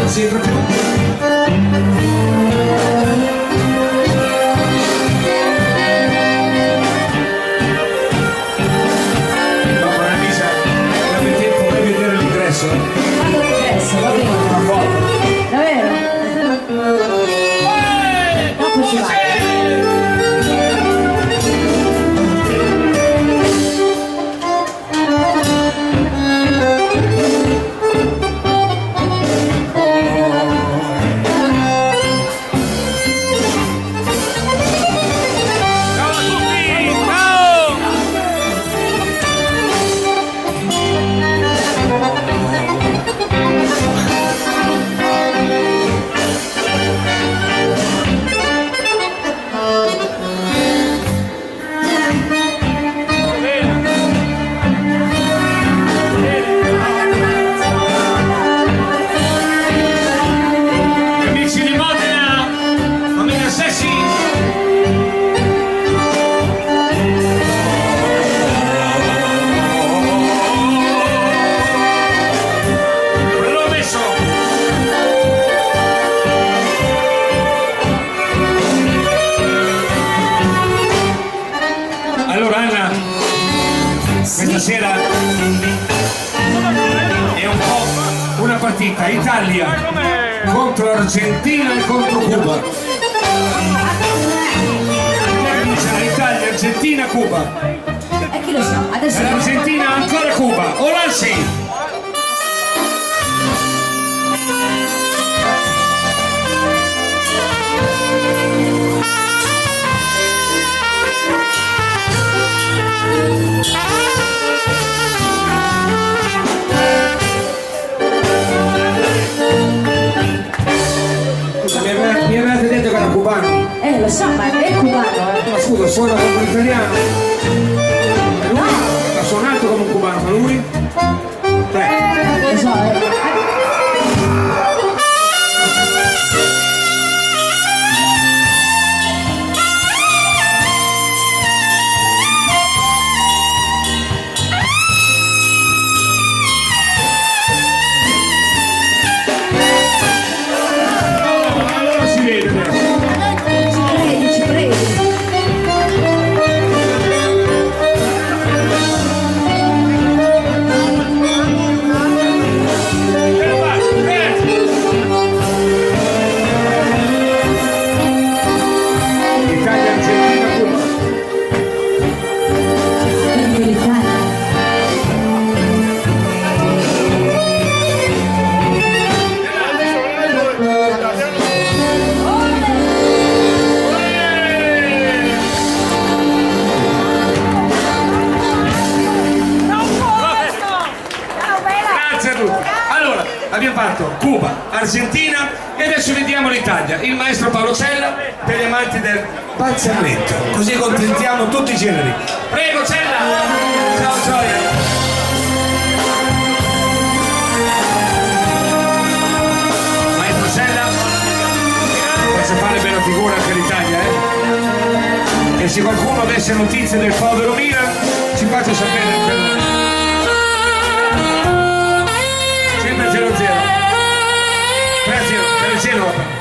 Sì, proprio. Dopo la misa, vorrei vedere l'ingresso. Quando l'ingresso, va bene. Davvero? Dopo ci vai. Allora Anna, questa sera è un po' una partita Italia contro Argentina e contro Cuba. Italia, Argentina, Cuba. E chi lo sa? Adesso L'Argentina ancora Cuba. Ora sì. Mi avevate detto che era cubano. lo so, ma è cubano, Ma scusa, suona come un italiano. E lui ha suonato come un cubano, ma lui? Lo so, abbiamo fatto Cuba, Argentina e adesso vediamo l'Italia, il maestro Paolo Cella per gli amanti del balsamento, così contentiamo tutti i generi. Prego Cella! Ciao Gioia! Maestro Cella, faccia fare bella figura anche l'Italia, eh? E se qualcuno avesse notizie del povero Milan ci faccia sapere per... sempre 0-0 3-0 per il Genova.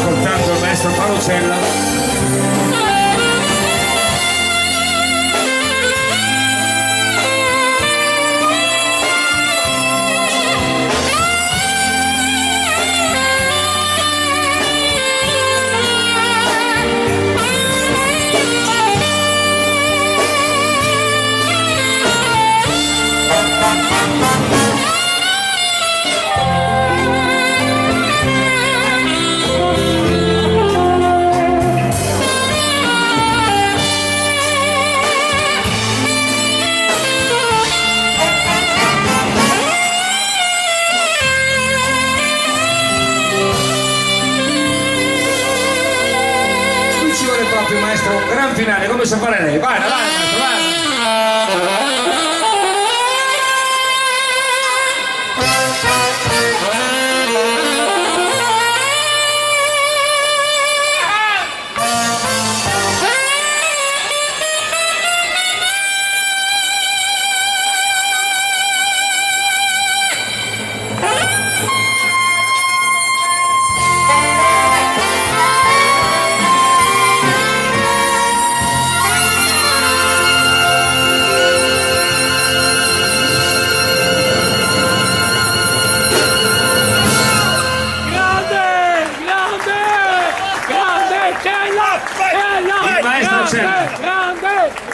ascoltando il maestro Paolo Cella. Proprio maestro, un gran finale, come sa fare lei? Vai, maestro, vai.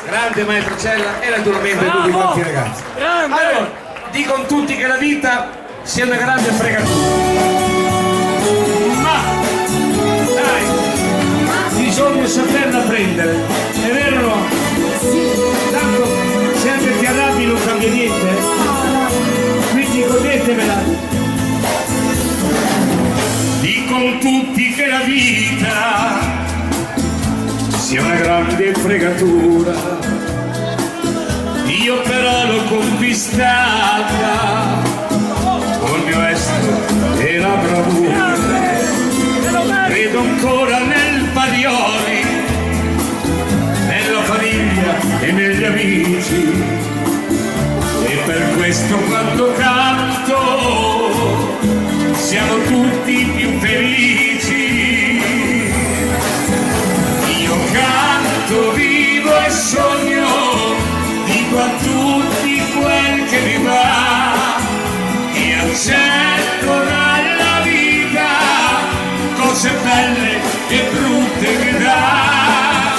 Grande maestro Cella e naturalmente tutti quanti i ragazzi. Allora, dicono tutti che la vita sia una grande fregatura. Ma dai, bisogna saperla prendere, è vero o no? Tanto se anche ti arrabbi non cambia niente, quindi godetevela. Dicono tutti che la vita sia una grande fregatura, io però l'ho conquistata col mio estro e la bravura. Credo ancora nel Parioli, nella famiglia e negli amici, e per questo quando canto siamo tutti più felici. Io canto, vivo e sogno, dico a tutti quel che mi va, e accetto dalla vita cose belle e brutte che dà.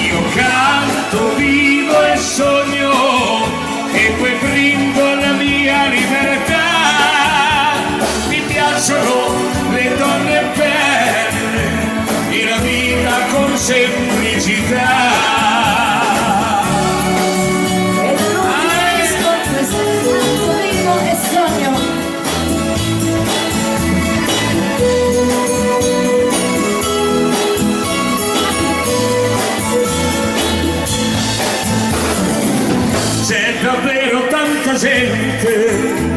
Io canto, vivo e sogno, e poi brindo la mia libertà. Mi piacciono le donne belle e la vita con semplicità. C'è davvero tanta gente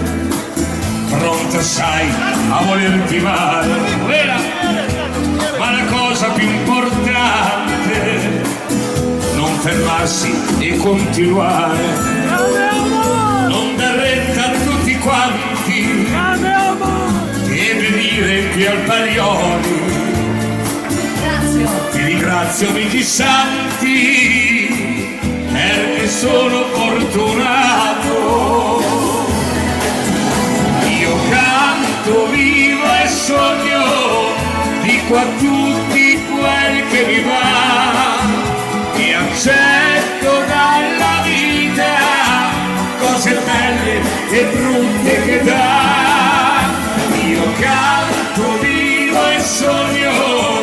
pronta, sai, a volerti male, ma la cosa più importante non fermarsi e continuare, non dar retta a tutti quanti e venire qui al Parioli. Ti ringrazio amici santi perché sono fortunato. Io canto, vivo e sogno, dico a tutti quel che mi va, e accetto dalla vita cose belle e brutte che dà. Io canto, vivo e sogno,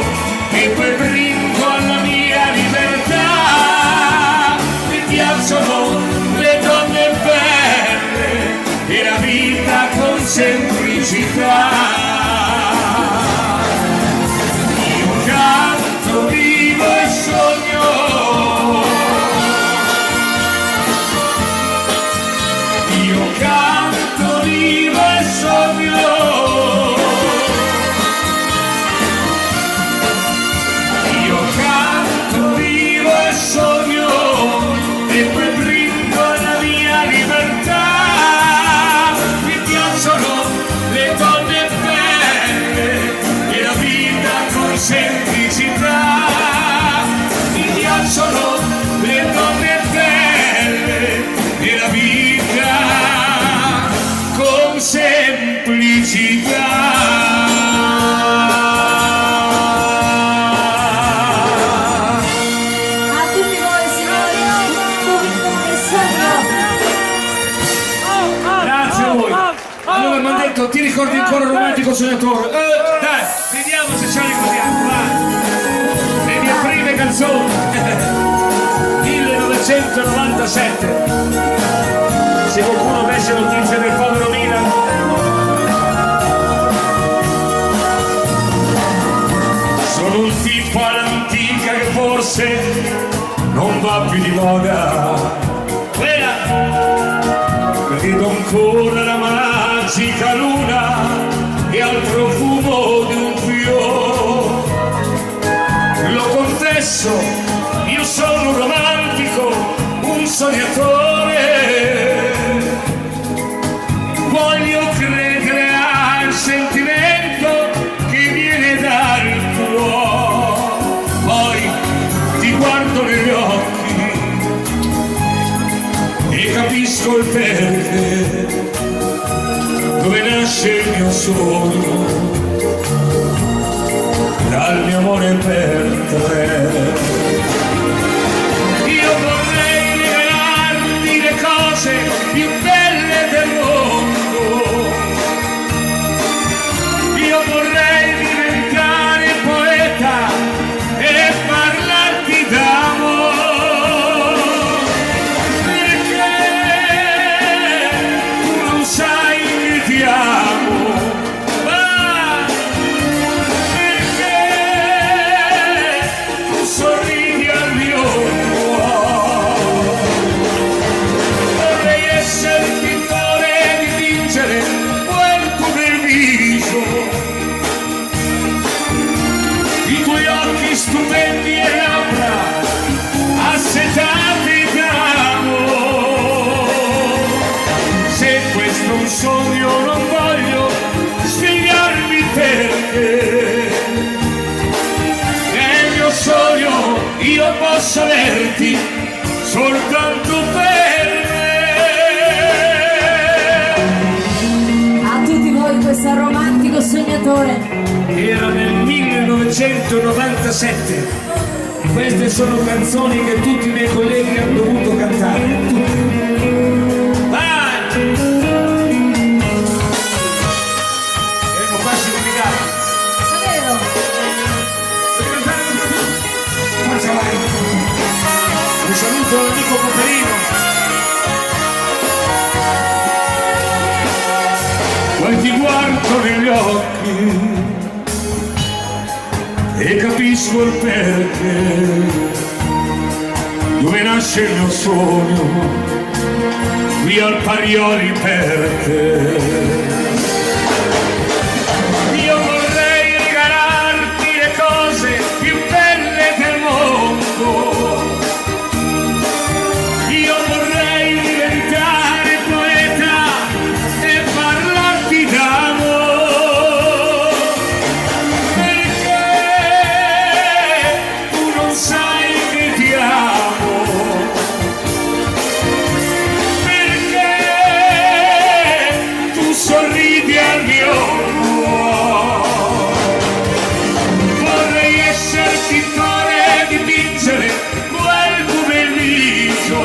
e poi brindo alla mia libertà. Mi piacciono le donne belle e la vita con semplicità. Io canto, vivo e sogno, io canto, vivo e sogno, semplicità mi piacciono le donne belle e la vita con semplicità. Allora mi hanno detto, ti ricordi ancora il romantico sognatore? Dai, vediamo se ce la ricordiamo, vai! Le mie prime canzoni 1997. Se qualcuno avesse notizie del povero Milan. Sono un tipo all'antica che forse non va più di moda. Vedo ancora la magica luna e al profumo di un fiore. Lo confesso, io sono un romantico, un sognatore. Voglio credere al sentimento che viene dal cuore. Poi ti guardo negli occhi e capisco il perché, dove nasce il mio sogno, dal mio amore per te. Io vorrei regalarti le cose più belle del mondo, io vorrei diventare poeta e parlarti d'amore. Stupendi e labbra assetati d'amore. Se questo è un sogno non voglio spiegarmi perché. Nel mio sogno io posso averti soltanto per me. A tutti voi questo romantico sognatore. Era nel 1997. Queste sono canzoni che tutti i miei colleghi hanno dovuto cantare. Vai! Erano quasi litigati. Davvero? Forza vai! Un saluto all'amico Coperino. Poi ti guardo negli occhi e capisco il perché, dove nasce il mio sogno, qui al Parioli per te. Io vorrei regalarti le cose più belle del mondo, io vorrei diventare poeta e parlarti d'amore. Sorridi al mio cuore. Vorrei essere pittore e dipingere quel tuo bel viso,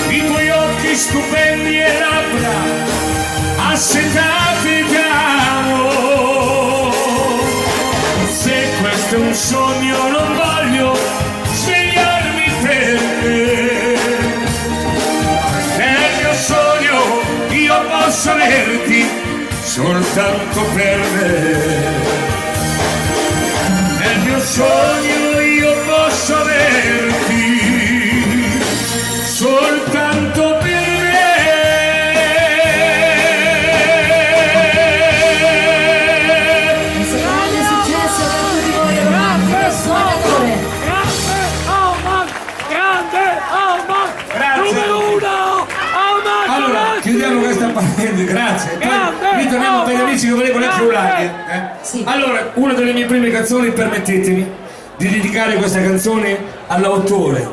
i tuoi occhi stupendi e labbra assetati d'amore. Se questo è un sogno non voglio svegliarmi per te. Io posso averti soltanto per me. Nel mio sogno io posso averti soltanto per me. Grande successo per tutti voi, romantico sognatore. Grande Alman! Numero uno! Alman! Allora, chiudiamo questa parentesi, grazie. Grande! Ritorniamo per gli amici che volevo neanche urlarli. Sì. Allora, una delle mie prime canzoni, permettetemi di dedicare questa canzone all'autore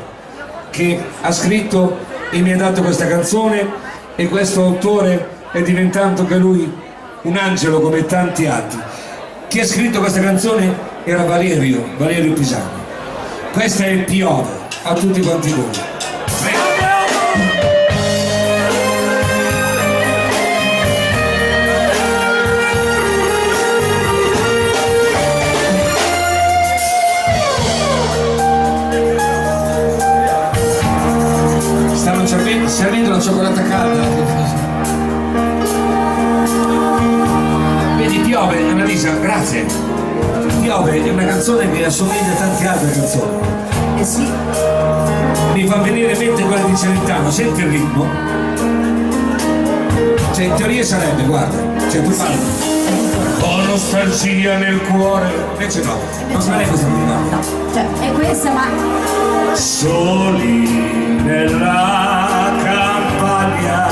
che ha scritto e mi ha dato questa canzone, e questo autore è diventato anche lui un angelo come tanti altri. Chi ha scritto questa canzone era Valerio Pisano. Questa è Piove, a tutti quanti voi. Stanno servendo la cioccolata calda. Vedi, Piove, Annalisa, grazie. Piove è una canzone che assomiglia a tante altre canzoni. Eh sì. Mi fa venire in mente quella di Celentano, senti il ritmo? Cioè in teoria sarebbe, guarda, cioè tu parli. Ho nostalgia nel cuore. Invece no, non sarei questa qui, no. No, cioè è questa, ma Soli nella campagna,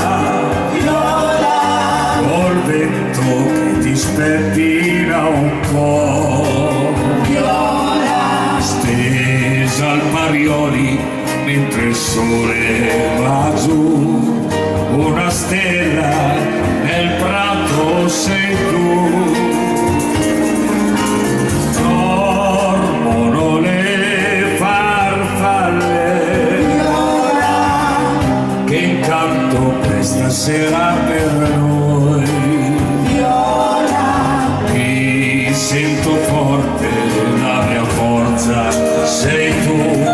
col vento che ti spettina un po', stesa al Marioli mentre il sole va giù, una stella nel prato sei tu. Dormono le farfalle che incanto questa sera per noi. Ti sento forte, la mia forza sei tu,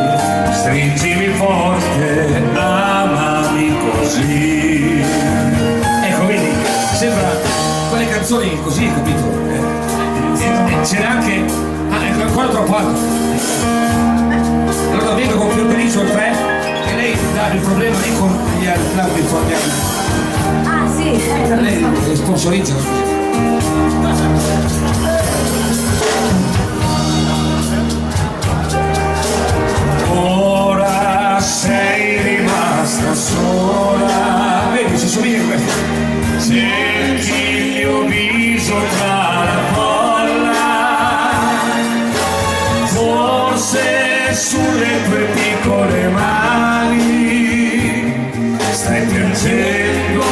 stringimi forte, amami così. Ecco, vedi, sembra quelle canzoni così, capito? C'era anche, ecco, ancora troppo alto. Allora vengo con Fiordaliso al 3 e lei dà il problema lì con gli altri forniati. ah sì, Lei sponsorizza così. Ora sei rimasta sola. Vedi, si somiglia a questo. Senti il mio viso tra la folla, forse sulle tue piccole mani stai piangendo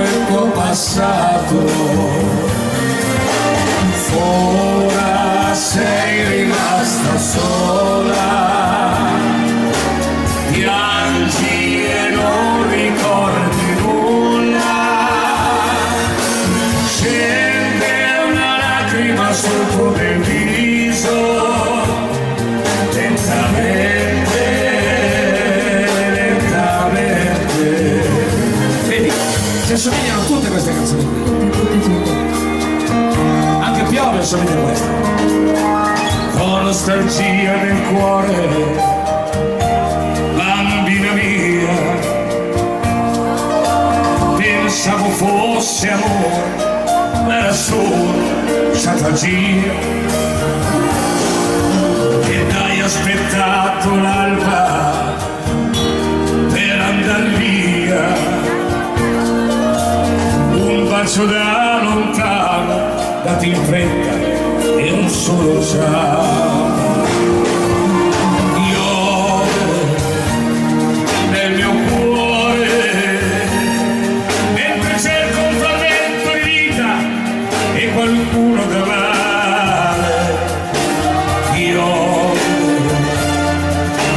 il tuo passato. Ora sei rimasta sola, piangi e non ricordi nulla, scende una lacrima sul tuo bel viso, lentamente, lentamente. Vedi, si assomigliano tutte queste canzoni qui. Anche Piove assomiglia a questa. Ho nostalgia nel cuore, bambina mia, pensavo fosse amore, ma era solo strategia. Ed hai aspettato l'alba per andar via, un bacio da lontano dato in fretta e un solo ciao. Piove nel mio cuore mentre cerco un frammento di vita e qualcuno da amare. Piove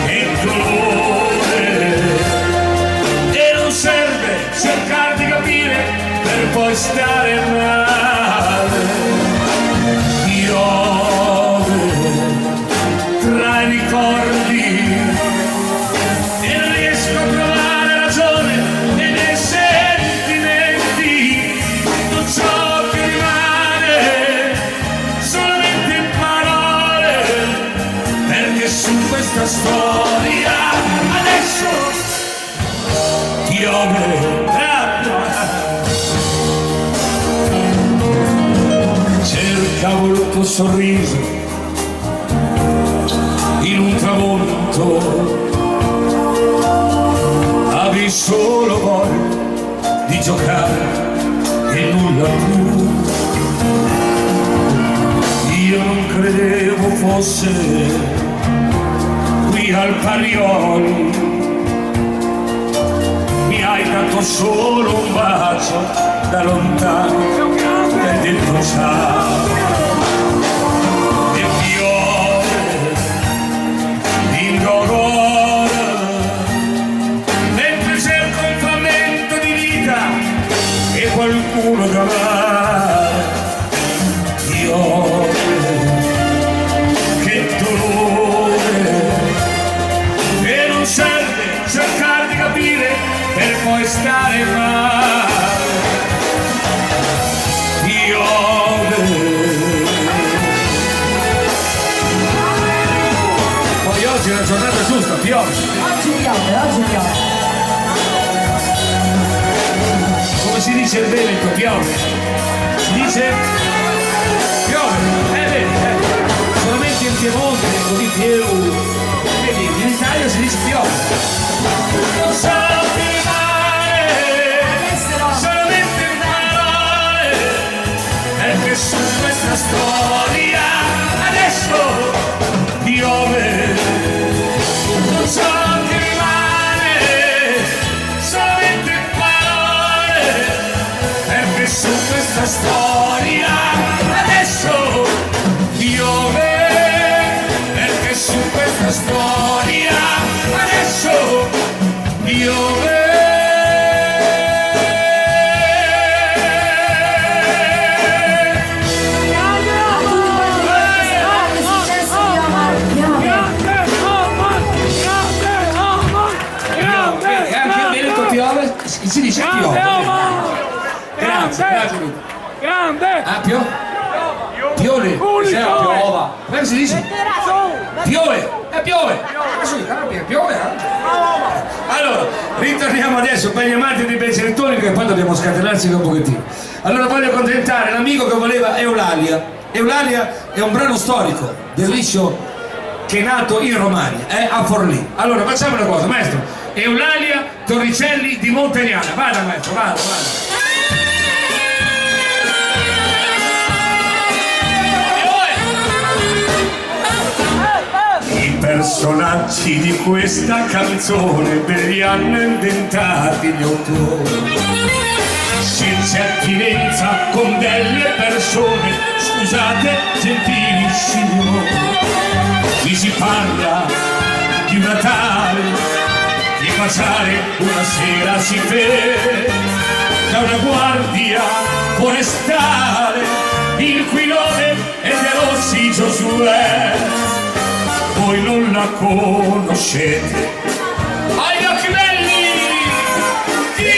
e dolore e non serve cercare di capire per poi stare male. Piove tra i ricordi e non riesco a trovare ragione nei sentimenti. Tutto ciò che rimane solamente parole, perché su questa storia adesso piove. Cercavo il tuo sorriso in un tramonto, avevi solo voglia di giocare e nulla più. Io non credevo fosse qui al Parioli, mi hai dato solo un bacio da lontano e hai detto ciao. E viole indolore, mentre cerco un frammento di vita e qualcuno da amare. Viole, che dolore, e non serve cercare di capire per poi stare male. Poi oggi è la giornata giusta, piove. Oggi piove. Come si dice il Veneto, piove. Si dice piove, vedi, solamente in Piemonte, così più. Vedi, in Italia si dice piove. Non so che solamente parole, perché su questa storia adesso piove. Non so che rimane, solamente parole, perché su questa storia adesso piove. Perché su questa storia adesso piove. Si dice piove. Grazie. Grande! Ah, piove? Piova. Come si dice? Piove! Piove! Piove anche. Allora, ritorniamo adesso per gli amanti dei bei genitori, che poi dobbiamo scatenarci un pochettino. Allora voglio accontentare l'amico che voleva Eulalia. Eulalia è un brano storico del liscio che è nato in Romagna, a Forlì. Allora facciamo una cosa, maestro. Eulalia Torricelli di Montagnana. Vada maestro, vada. I personaggi di questa canzone per gli hanno inventati gli autori, senza attinenza con delle persone, scusate gentili signori. Qui si parla di un Natale di passare una sera si vede da una guardia forestale, il Quilone e De Rossi Giosuè. Voi non la conoscete, agli occhi belli di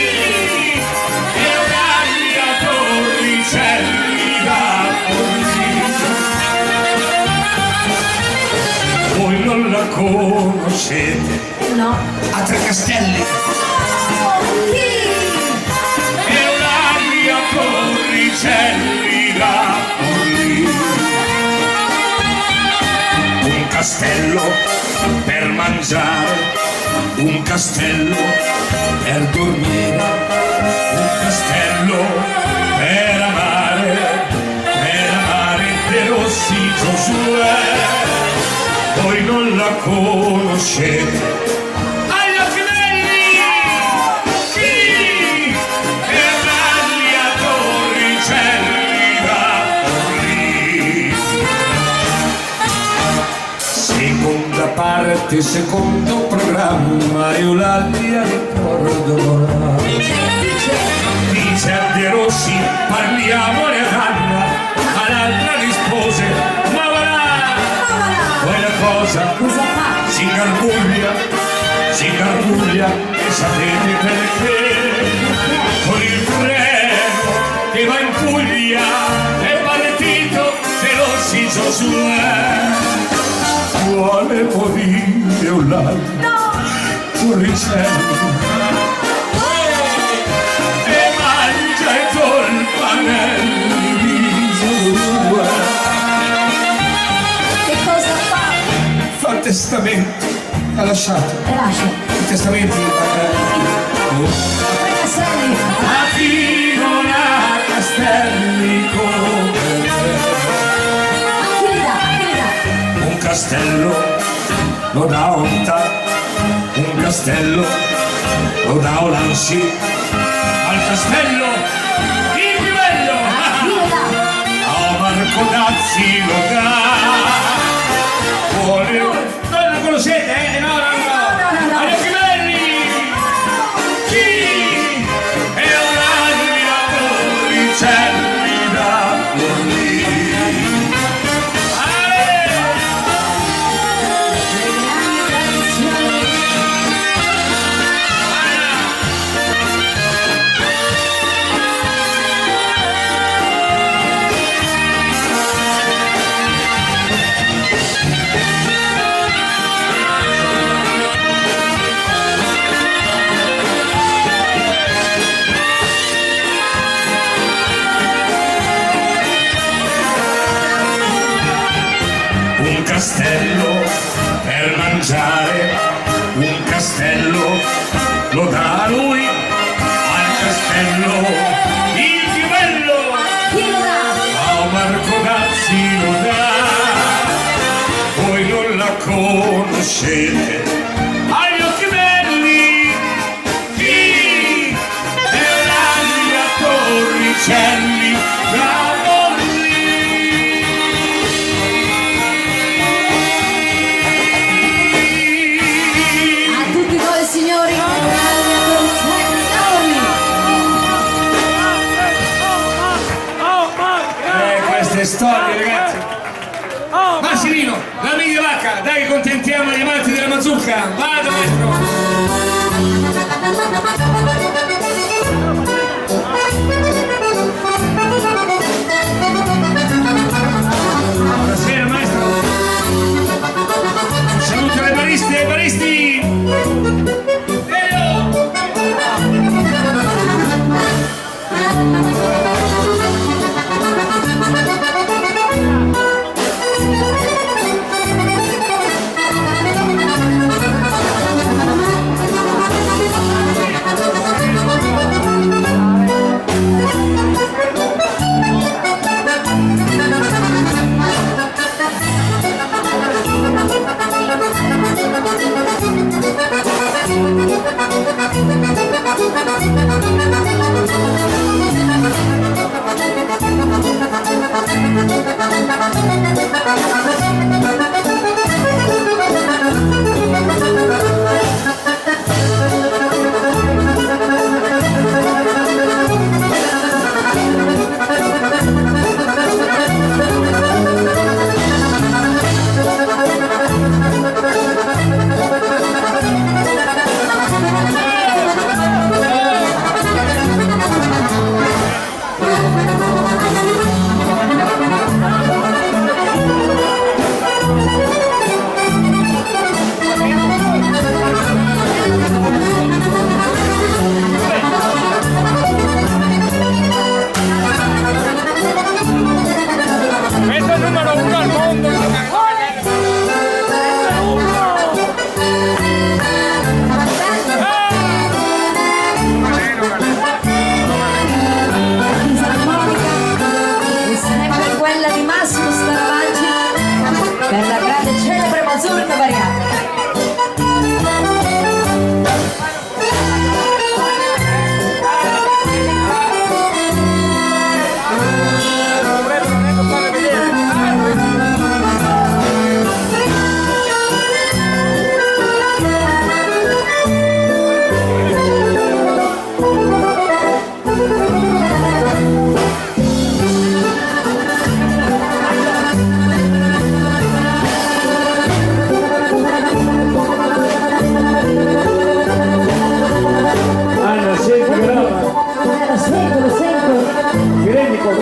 Eulalia Torricelli da Forlì. Voi non la conoscete, No. a Tre Castelli. Eulalia Torricelli da Forlì. Un castello per mangiare, un castello per dormire, un castello per amare De Rossi Giosuè. Voi non la conoscete, parte, secondo programma, Eulalia ricordo. Dice a De Rossi, parliamone ad Anna, all'altra rispose, ma va là. Poi la cosa si ingarbuglia, e sapete perché? Con il treno che va in Puglia è partito De Rossi Giosuè. Vuole morire Eulalia Torricelli e mangia i colpanelli di Giosuè. Che cosa fa? Fa testamento, ha lasciato E lascia. i testamenti Castelli. a chi non ha castelli come te. Un castello lo dà onta, un castello lo dà Olanzi, al castello il più bello a Marco Dazzi lo dà. Vuole... Non la conoscete, eh? No. Agli occhi belli! Chi? E Olanzi a Torricelli da Forlì. Un castello per mangiare, un castello lo dà a lui, al castello il più bello, a Marco Dazzi lo dà. Voi non la conoscete, agli occhi belli, chi è Olanzi a Torricelli da Signori, queste storie, ragazzi. Marcellino, la mia vacca, dai che contentiamo gli amanti della mazurka. Vado, maestro. Buonasera, maestro. Saluto alle bariste e ai baristi.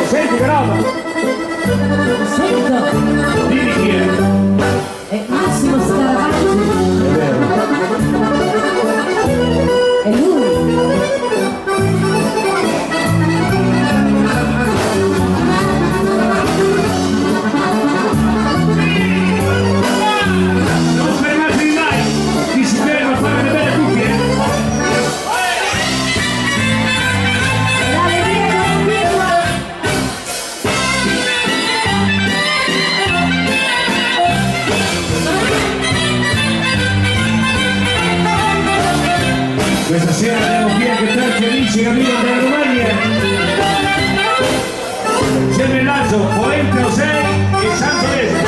Senti che roba! Sento! Dimmi chi è! È Massimo Scaravaggi! È vero! È lui! Non fermatevi mai! Chi si ferma a fare le belle cuffie! L'allegria continua! amici che arrivano dalla Romagna, gemellaggio Polente Osei e Santorese.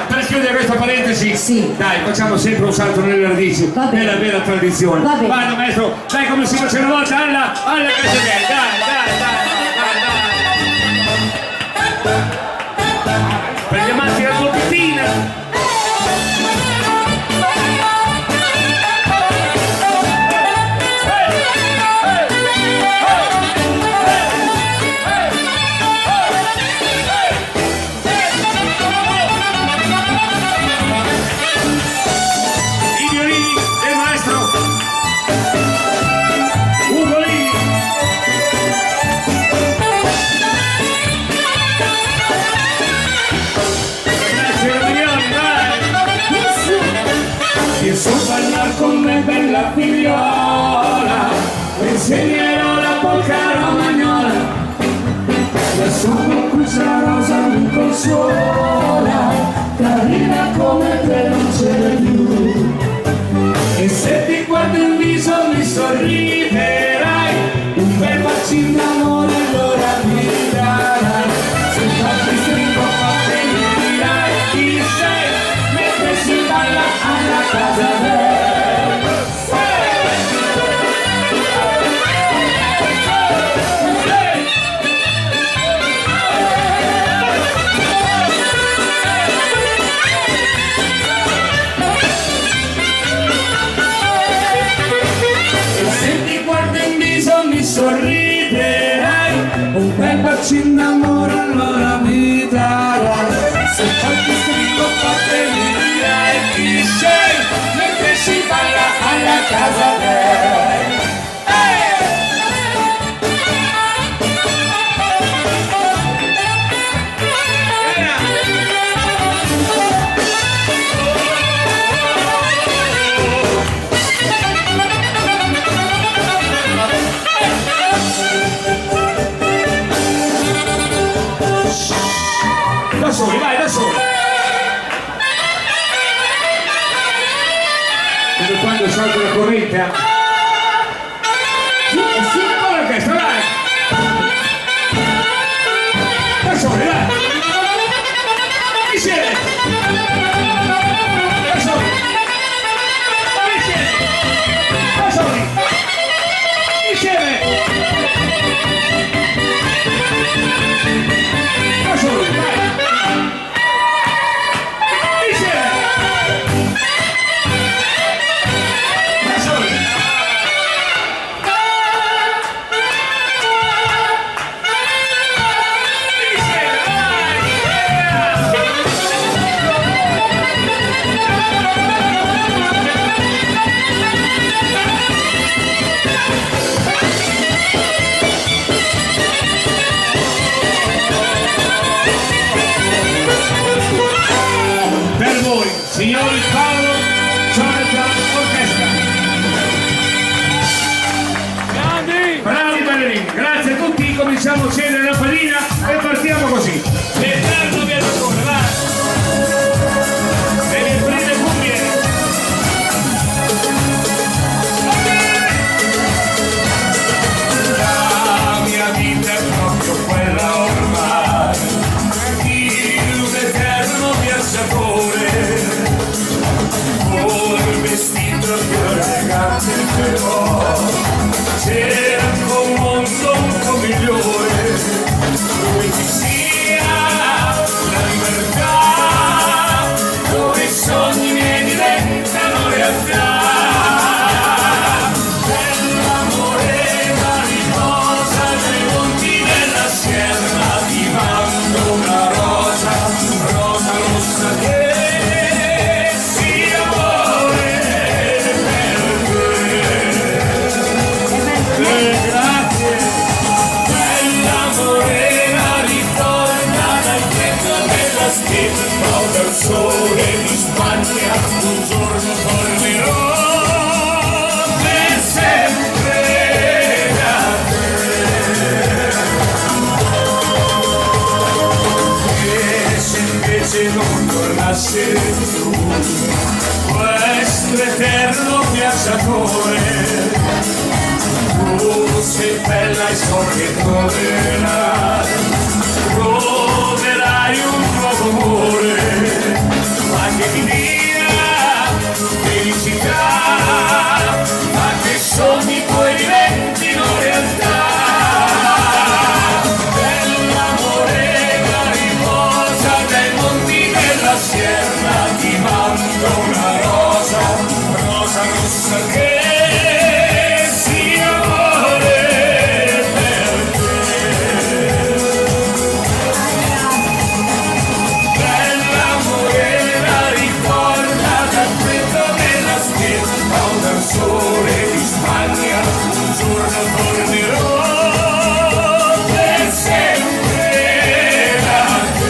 Per chiudere questa parentesi, sì, dai, facciamo sempre un salto nelle radici, nella vera tradizione. Va bene. Vai maestro, dai come si faceva una volta, alla precedente, dai. Per gli amanti della colpettina. Con me bella figliola, insegnerò la polca romagnola, adesso con questa rosa mi consola, carina come te non ce n'è più, e se ti guardo in viso mi sorriderai, un bel bacino d'amore allora mi darai, se fatti stringo forte mi dirai chi sei, mentre si balla alla casa vera. Guarda vinta? Sì, con l'orchestra, vai! Da soli, vai! Insieme! Da soli! Insieme! Da soli! Insieme! Da soli, vai! Signori Paolo Jonathan Orchestra. Grandi! Bravi ballerini, grazie a tutti, cominciamo a cedere la pallina e partiamo così. L'Eterno viene ancora, va! E le prime cuffie. La mia vita è proprio quella ormai, il eterno viaggiatore. Vestito più elegante però cerco un mondo un po' migliore dove ci sia la libertà, dove i sogni miei diventano realtà. Nell'amore la riposa dei monti della sierra ti mando una rosa, rosa rossa che dal sole di Spagna un giorno tornerò per sempre da te. E se invece non tornasse più questo eterno viaggiatore, tu sei bella e so che troverai un nuovo amore, ma che mi dia felicità, ma che sogni poi diventino realtà. Nell'amore la riposa dai monti della sierra ti mando una rosa, rosa rossa che sia amore per te. Dal sole di Spagna un giorno tornerò per sempre da te.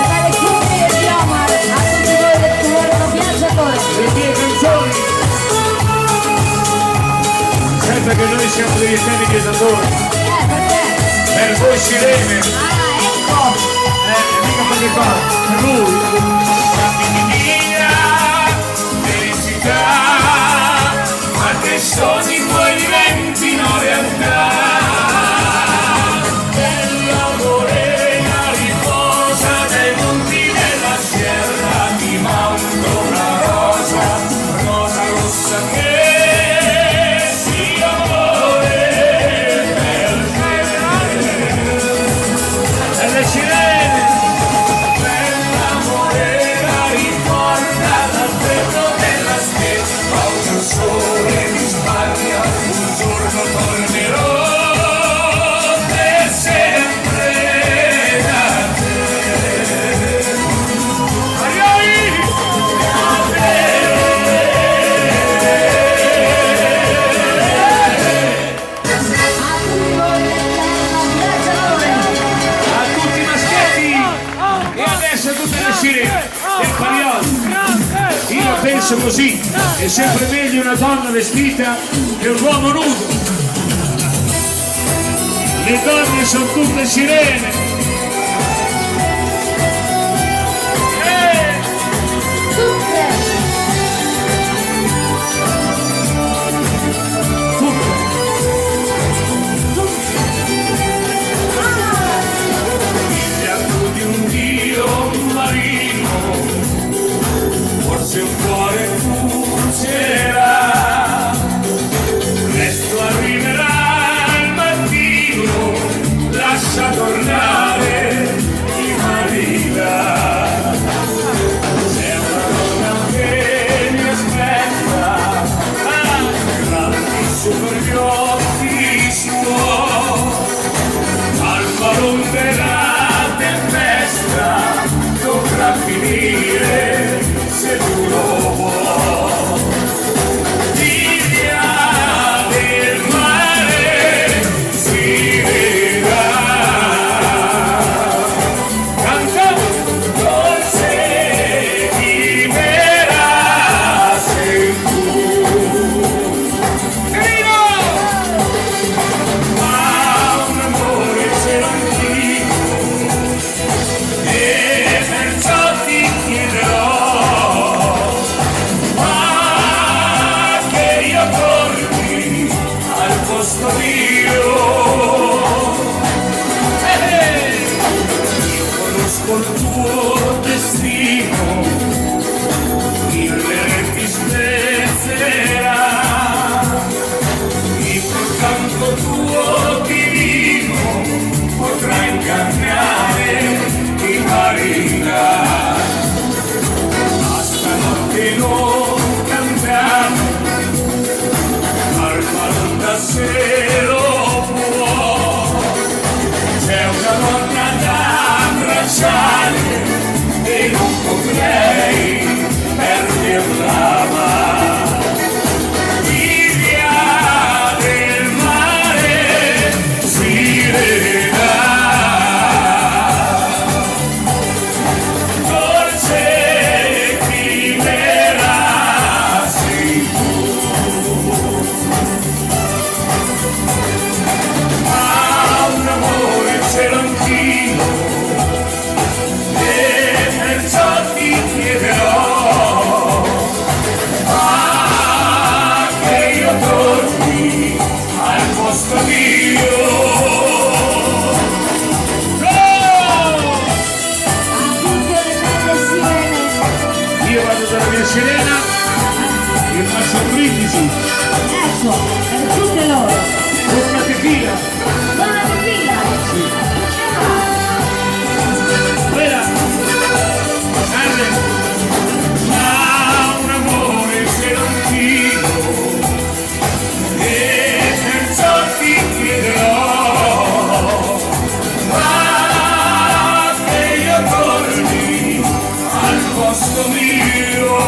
Le cuffie di Omar a tutti voi l'Eterno viaggiatore. Le mie canzoni, sempre che noi siamo degli eterni viaggiatori, Perché? per voi sirene, Ah, ecco! mica perché fa, per lui. Mia felicità, ma che sogni poi diventino realtà. Nell'amore la riposa dei monti della sierra ti mando una rosa, rosa rossa che sia amore per te. E le sirene! Sole di Spagna un giorno tornerò per sempre da te. A tutti i maschietti! E adesso a tutte le sirene del Parioli! Io penso così, è sempre meglio una donna vestita che un uomo nudo. Le donne sono tutte sirene. dire se tu lo vuoi. Via del mare si vedrà. Cantiamo dolce chimera sei tu. Carino! Ma un amore c'era anch'io e perciò ti chiederò, ma che io torni al posto mio. Io conosco il tuo destino, il re ti spezzerà, il canto tuo divino potrà ingannare i marina. Ma stanotte non cantiamo, l'arma non da sé lo può. C'è una donna da abbracciare e non potrei perderla mai. Via del mare si vedrà. Dolce chimera sei tu. Ma un amore c'ero anch'io e perciò ti chiederò, ma che io torni al posto mio. A tutte le belle sirene. Io vado dalla mia sirena e faccio un brindisi Ecco, per tutte loro. con una tequila. Buona tequila. Quella! Salve! Ma un amore c'ero anch'io e perciò ti chiederò, ma che io torni al posto mio.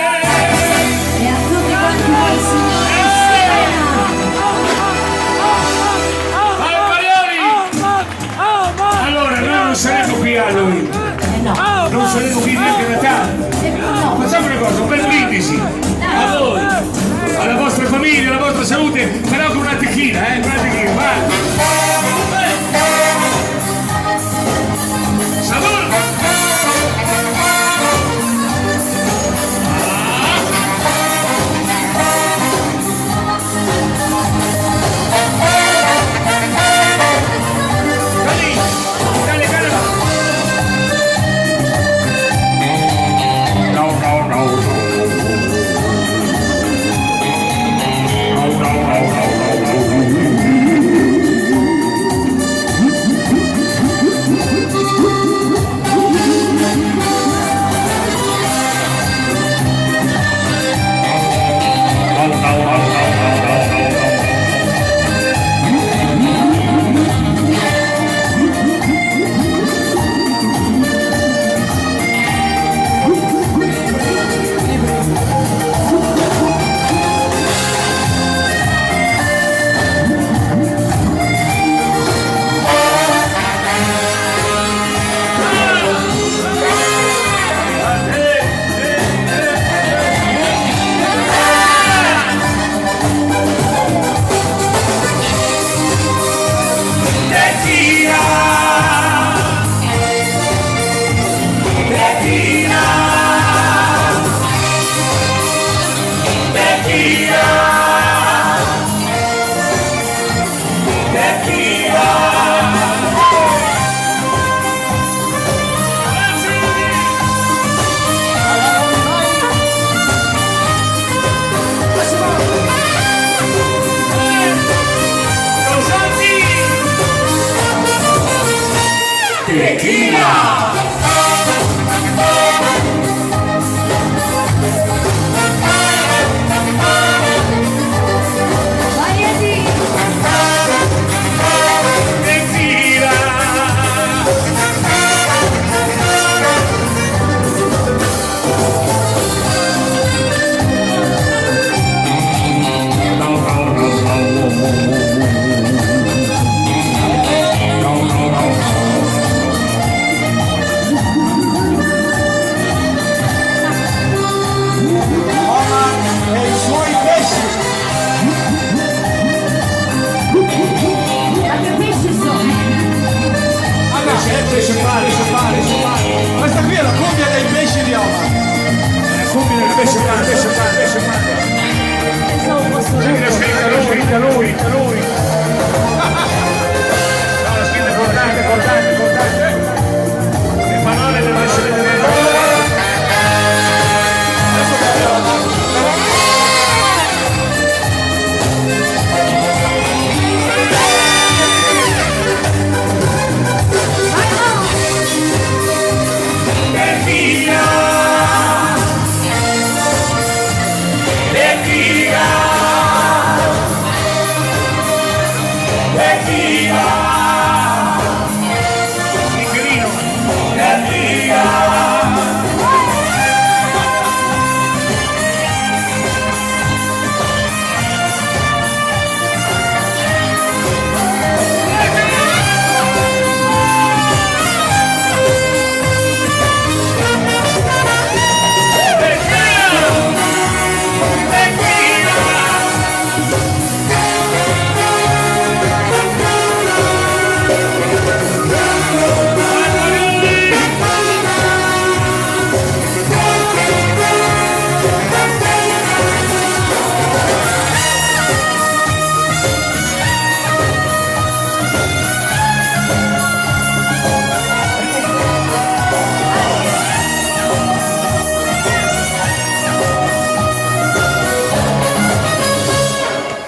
E a tutti quanti voi signori Sirena. Allora, noi non saremo qui a Halloween, No, non saremo qui neanche a Natale. no. Facciamo una cosa, un bel brindisi a voi, alla vostra famiglia, alla vostra salute, però con una tequila, una tequila, vai! Salud! Dale, dale, no, no, no, no. No, no, no, no, no, no.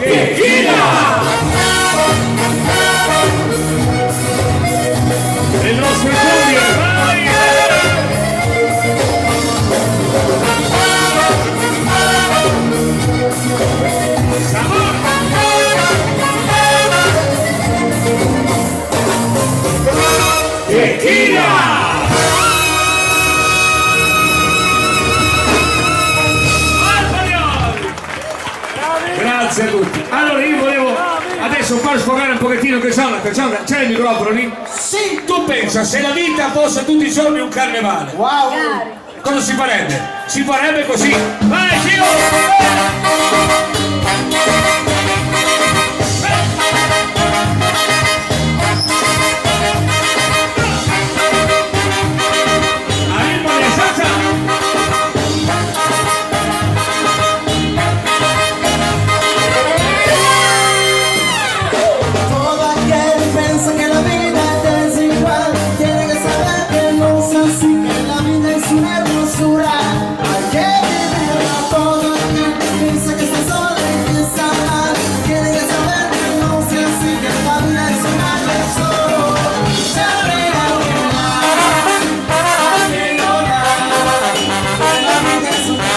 Le nostre cumbie, vai! Sabor! Tequila! Grazie a tutti. Allora io volevo adesso far sfogare un pochettino che c'è il microfono lì? Sì! Tu pensa, se la vita fosse tutti i giorni un carnevale, Wow! cosa si farebbe? Si farebbe così. Vai, Gio! Todo aquel piensa que la vida es desigual, tiene que saber que no es así, que la vida es una hermosura. Hay que vivirla. Todo aquel piensa que está sola y que está mal, tiene que saber que no es así, que la vida es una hermosura. Siempre hay que llorar, que la vida es una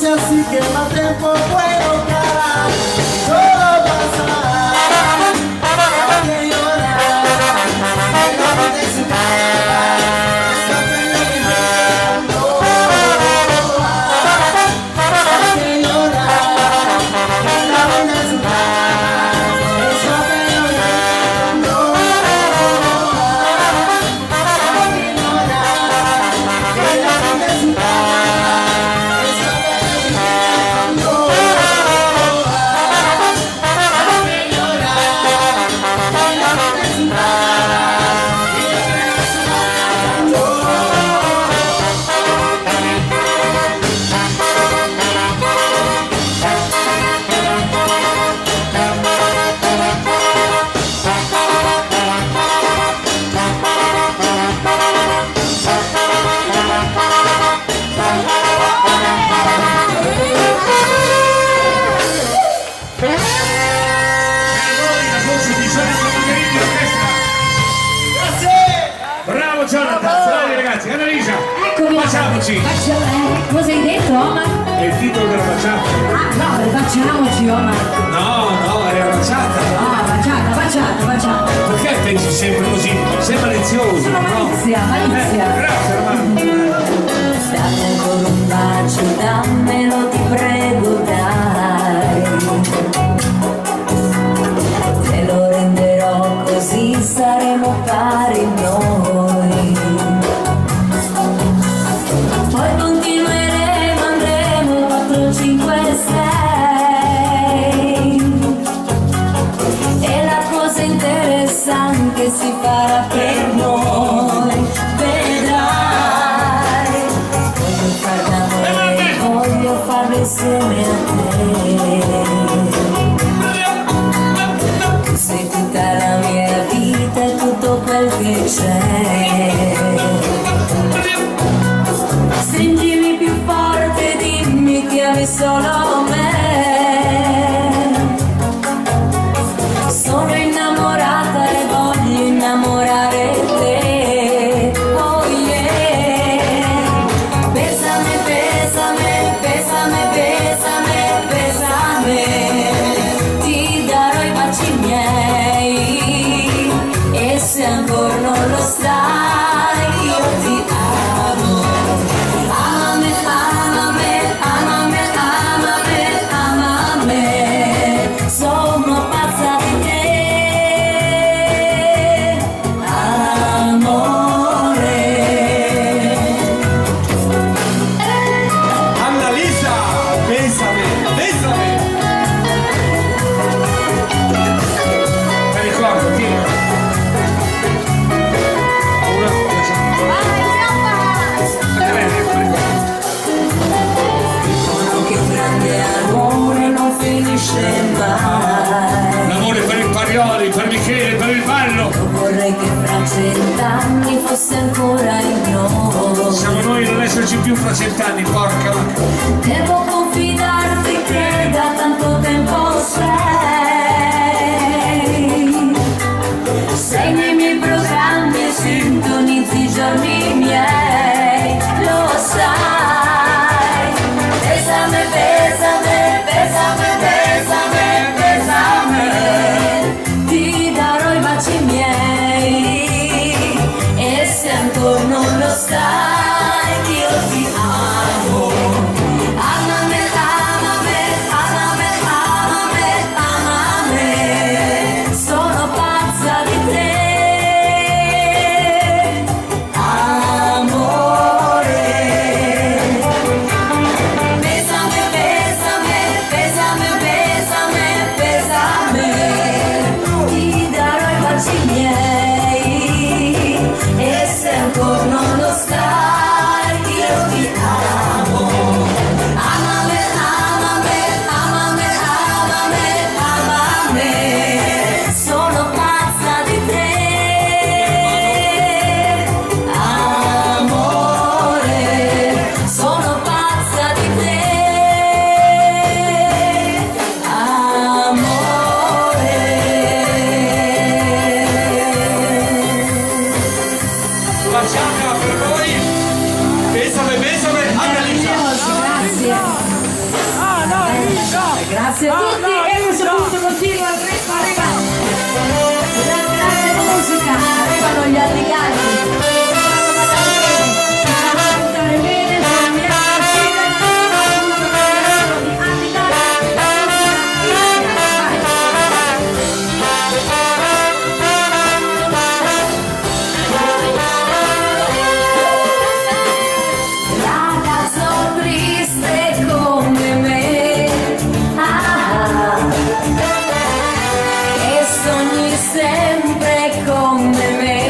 así que más tiempo puedo parar. Todo pasa, hay que llorar, que la vida es una está peleando. Hay que llorar, que la vida es una está peleando. Hay que llorar, que la vida es una Bravo Jonathan, bravi ragazzi, Annalisa, facciamoci! Cosa hai detto, Omar? È il titolo della baciata. Ah no, rifacciamoci, Omar. No, è la baciata. No, baciata. Perché pensi sempre così? Sei malizioso, Sono no? malizia. Grazie, Romano. Dammi ancora un bacio, dammelo ti prego, dai. Te lo renderò così saremo pari noi. Poi continueremo, andremo 4, 5, 6. E la cosa interessante si farà per noi, vedrai. Voglio far noi non esserci più fra 100 anni, porca. Devo confidarti che da tanto tempo sei nei miei programmi e sintonizzi i giorni miei, lo sai. Besame, besame, besame, besame, besame, ti darò i baci miei e se ancora non lo sai io ti amo. Amame, amame, amame, amame, amame, sono pazza di te. Amore, besame, besame, besame, besame, besame, ti darò i baci miei e se ancora non lo sai io ti amo. Amame, amame, amame, amame, amame, sono pazza di te. Amore, sono pazza di te. Amore. Facciamo per voi. Besame, besame, Annalisa. Grazie. Grazie a tutti e a questo punto continua il ritmo, arriva la grande musica, arrivano gli alligati. Ragazzo triste come me, che sogni sempre come me,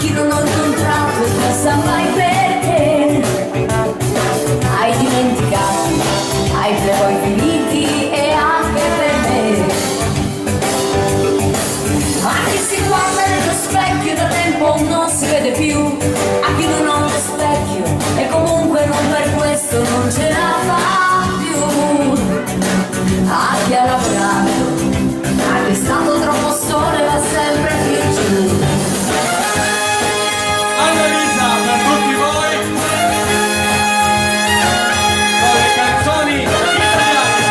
chi non ho incontrato e chissà mai perché. Hai dimenticato, hai poi finiti e anche per me. Ma chi si guarda nello specchio da tempo non si vede più. A chi non ha uno specchio e comunque non per questo non ce la fa più. A chi ha lavorato, a chi è stato troppo sole va sempre più giù. Annalisa, per tutti voi, con le canzoni italiane.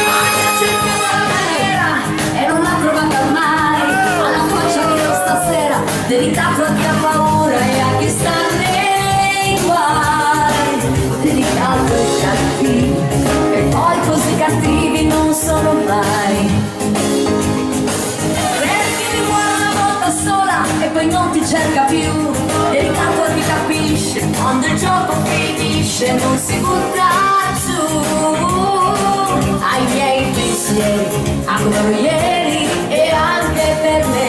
Ha cercato la maniera e non l'ha trovata mai. Alla faccia mia stasera, dedicato a chi ha paura e a chi sta nei guai. Dedicato ai cattivi, e poi così cattivi non sono mai. Perché ti guarda una volta sola e poi non ti cerca più. Dedicato a chi capisce, quando il gioco finisce non si butta giù. Ai miei pensieri, a come ero ieri e anche per me.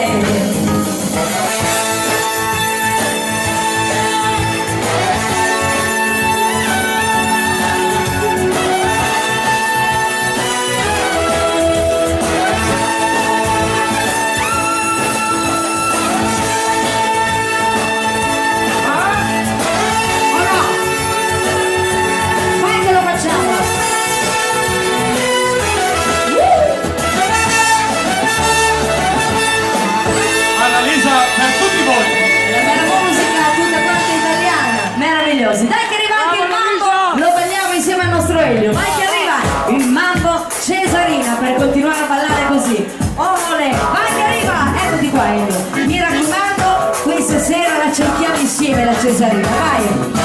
Annalisa, per tutti voi. La bella musica tutta quanta italiana, meravigliosi. Dai che arriva anche il mambo, lo balliamo insieme al nostro Elio. Vai che arriva il mambo Cesarina per continuare a ballare così. Ole, vai che arriva, eccoti qua Elio. Mi raccomando, questa sera la cerchiamo insieme la Cesarina, vai.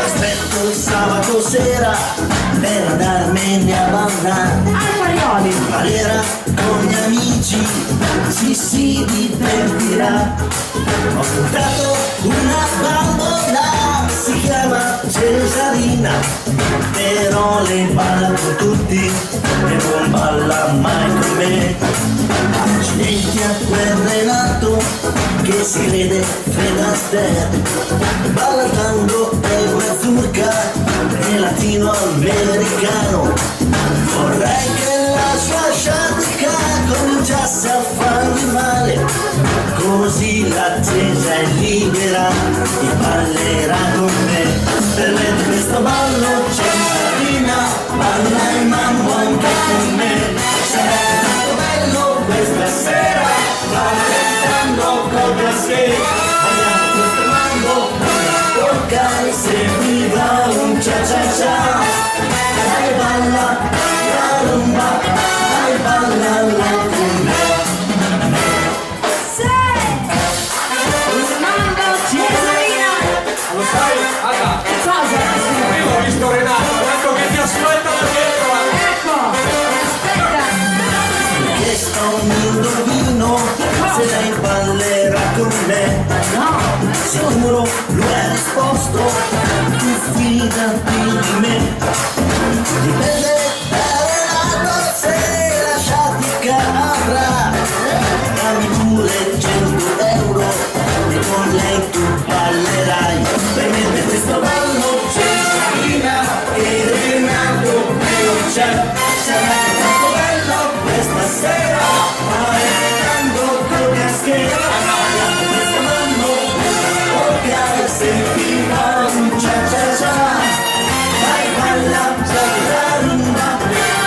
Aspetto il sabato sera per andarmene a ballare. Alfarioli. Valera con gli amici si divertirà. Ho comprato una bambola, si chiama Cesarina, però lei balla con tutti e non balla mai con me. Accidenti a quel Renato che si crede Fred Astaire, balla tango e mazurka e latinoamericano. Vorrei che la sua sciatica cominciasse a farmi male, così l'attesa è libera e ballerà con me. Per me questo ballo Cesarina, balla il mambo anche con me. Sarà tanto bello questa sera, ballando con la sera. Balliamo questo mambo, tocca e se mi va un cia cia cia. Dai balla la rumba, dai balla la rumba. Il mambo Cesarina. Lo sai, Anna, Che cosa? io ho visto Renato, ecco che ti aspetta da dietro. Ecco, aspetta. Chiesto un indovino se lei ballerà con me. No, Sicuro lui ha risposto, tu fidati di me. Dipende da Renato se la sciatica avrà. Dammi pure 100 euro e con lei tu ballerai. Per me per questo ballo Cesarina e Renato qui non c'è. Sarà troppo bello questa sera, ballando con la scheda. Ballando questo mambo, tocca se ti va un cia cia cia. Dai balla la rumba,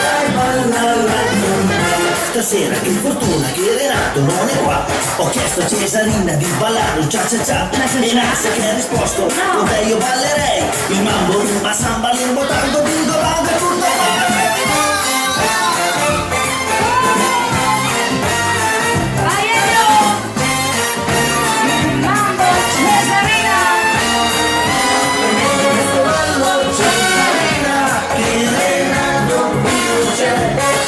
dai balla la rumba. Stasera che fortuna che Renato non è qua. Ho chiesto a Cesarina di ballare un cia cia cia e Nazia che ha risposto con te io ballerei il mambo, rumba, samba, limbo, tango, bingo, bango e tutto. vai Elio. Il mambo Cesarina. Questo ballo Cesarina che Renato qui non c'è.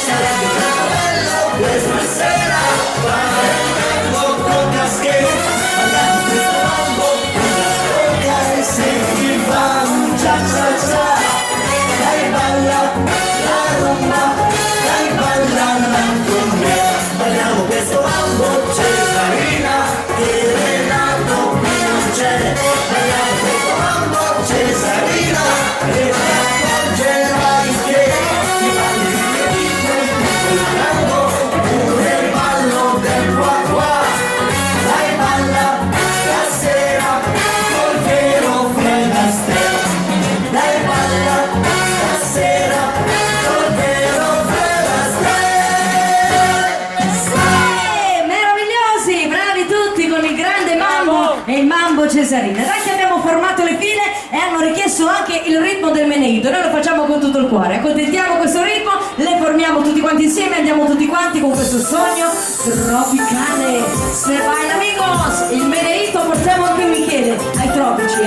Sarebbe troppo bello questa sera, ballando con caschetto. Cesarina. Dai che abbiamo formato le file e hanno richiesto anche il ritmo del Meneito. Noi lo facciamo con tutto il cuore. Accontentiamo questo ritmo, le formiamo tutti quanti insieme, andiamo tutti quanti con questo sogno tropicale. Se vai amigos, il Meneito, portiamo anche Michele ai tropici,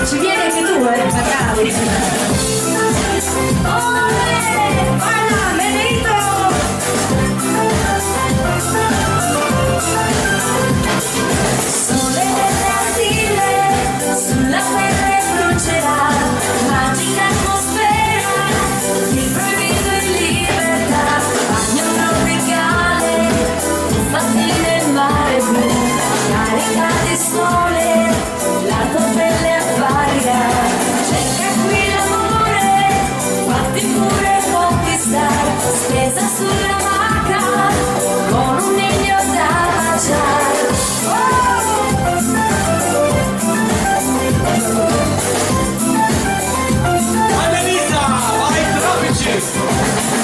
Ci vieni anche tu, magari. Balla, Meneito! Sole delle Antille, sulla terra brucerà, magica atmosfera, il proibito in libertà, bagno tropicale, fatti nel mare blu, carica di sole, la tua pelle apparirà, cerca qui l'amore, fatti pure conquistare, stesa sulla maca, con un niño da baciare.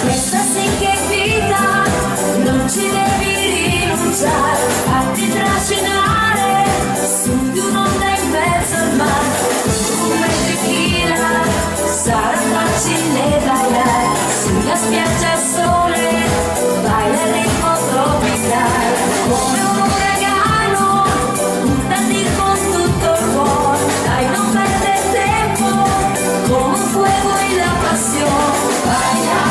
Questa sì che vita, non ci devi rinunciare, fatti trascinare su di un'onda in mezzo al mare, come tequila, sarà facile ballare, sulla spiaggia al sole, baila il ritmo tropicale, come un uragano, buttati con tutto il cuore, dai non perdere tempo, come un fuoco e la passione, baila.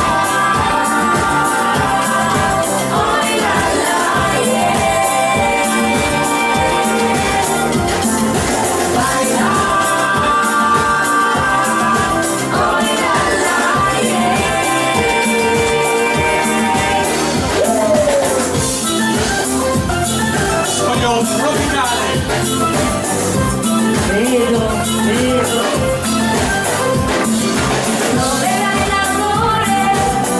Vedo. Troverai l'amore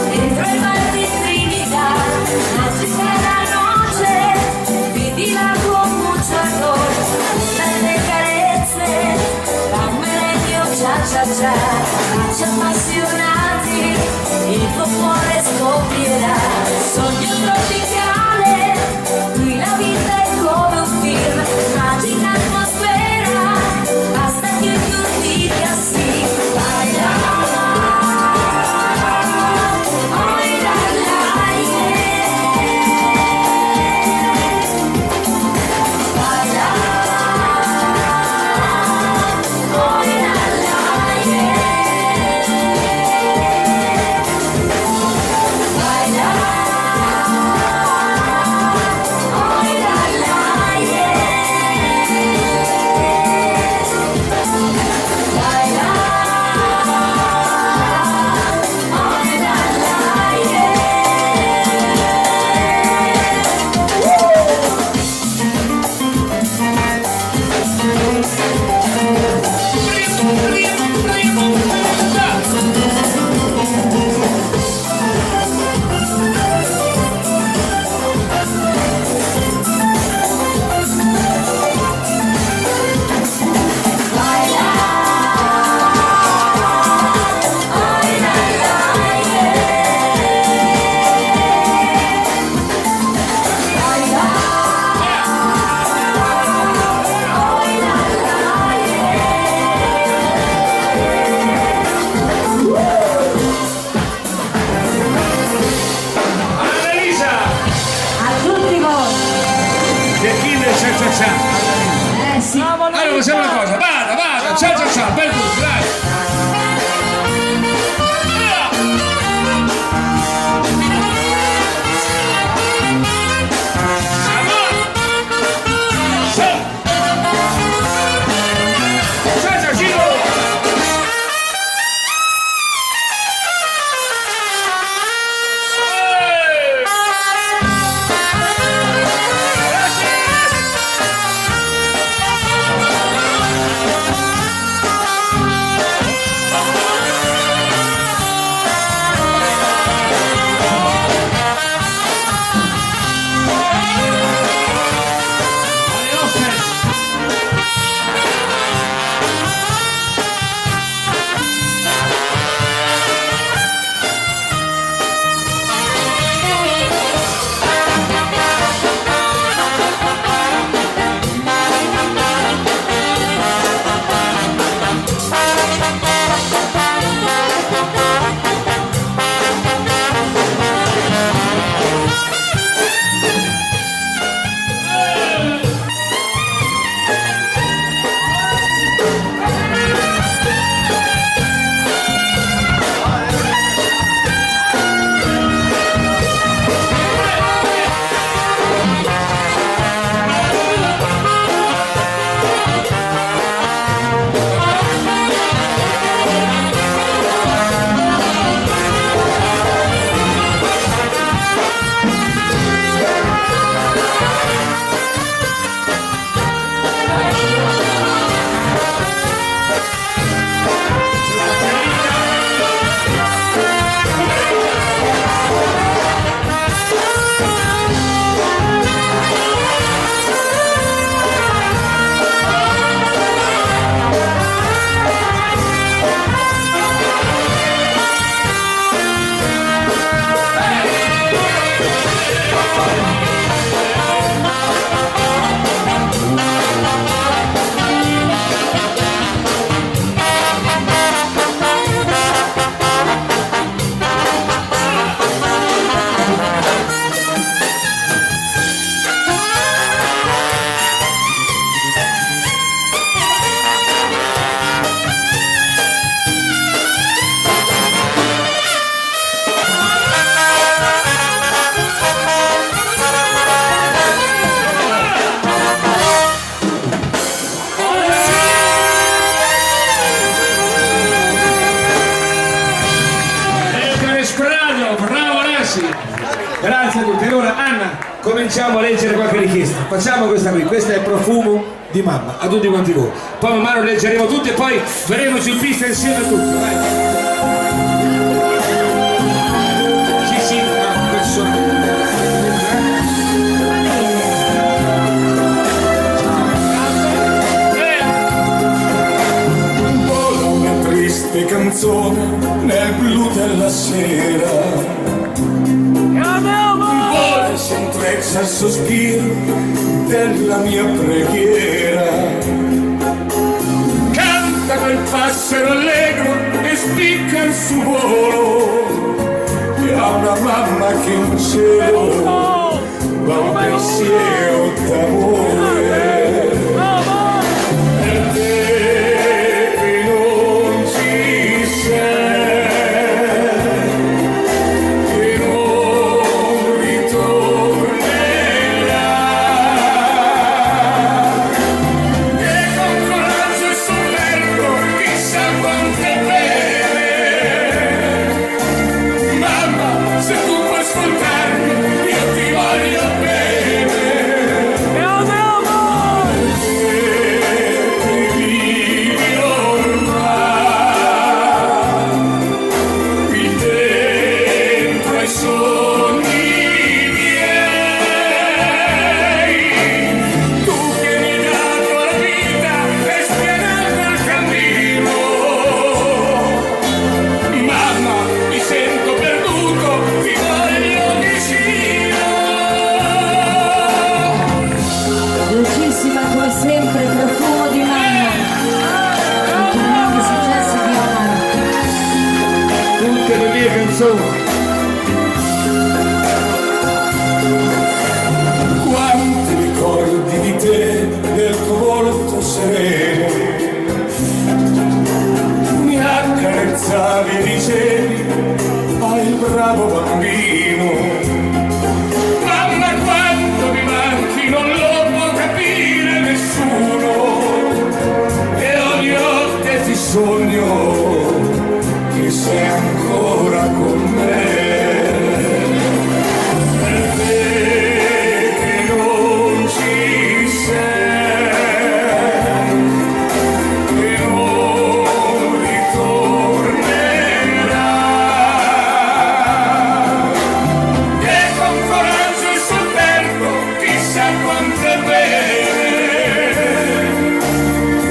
dentro i bar di Trinità, magica la noce, vivila con mucho ardor, le carezze, un merenio cia cia cia, baci appassionati, il tuo cuore scoprirà, sogno tropicale, qui la vita è come un film, magica atmosfera, basta che tu dica sì, baila. Sì. Allora facciamo una cosa, vada, ciao, per tutti, dai. cominciamo a leggere qualche richiesta. Facciamo questa qui, questa è Profumo di mamma, a tutti quanti voi. Poi man mano leggeremo tutti e poi verremo su pista insieme a tutti. Vai. Sì, una persona. Vola una triste canzone nel blu della sera. Si intreccia il sospiro della mia preghiera. Canta quel passero allegro e spicca il suo volo, e ha una mamma che in cielo va un pensiero d'amore. Per te che non ci sei, che non ritornerà, e con coraggio e sollevo chissà quanto è bene. Mamma, se tu puoi ascoltarmi, io ti voglio bene. Che vivi ormai qui dentro ai sogni miei, tu che mi hai dato la vita e spianato il cammino. Mamma, mi sento perduto, ti voglio vicino. Dolcissima come sempre, Profumo di mamma. I grandi successi di Omar. Tutte le mie canzoni. Quanti ricordi di te, del tuo volto sereno, mi accarezzavi e dicevi, fai il bravo bambino. Mamma, quanto mi manchi, non lo può capire nessuno, e ogni notte ti sogno che sei ancora con me. Per te che non ci sei, che non ritornerà, e con coraggio e sollevo chissà quanto è bene.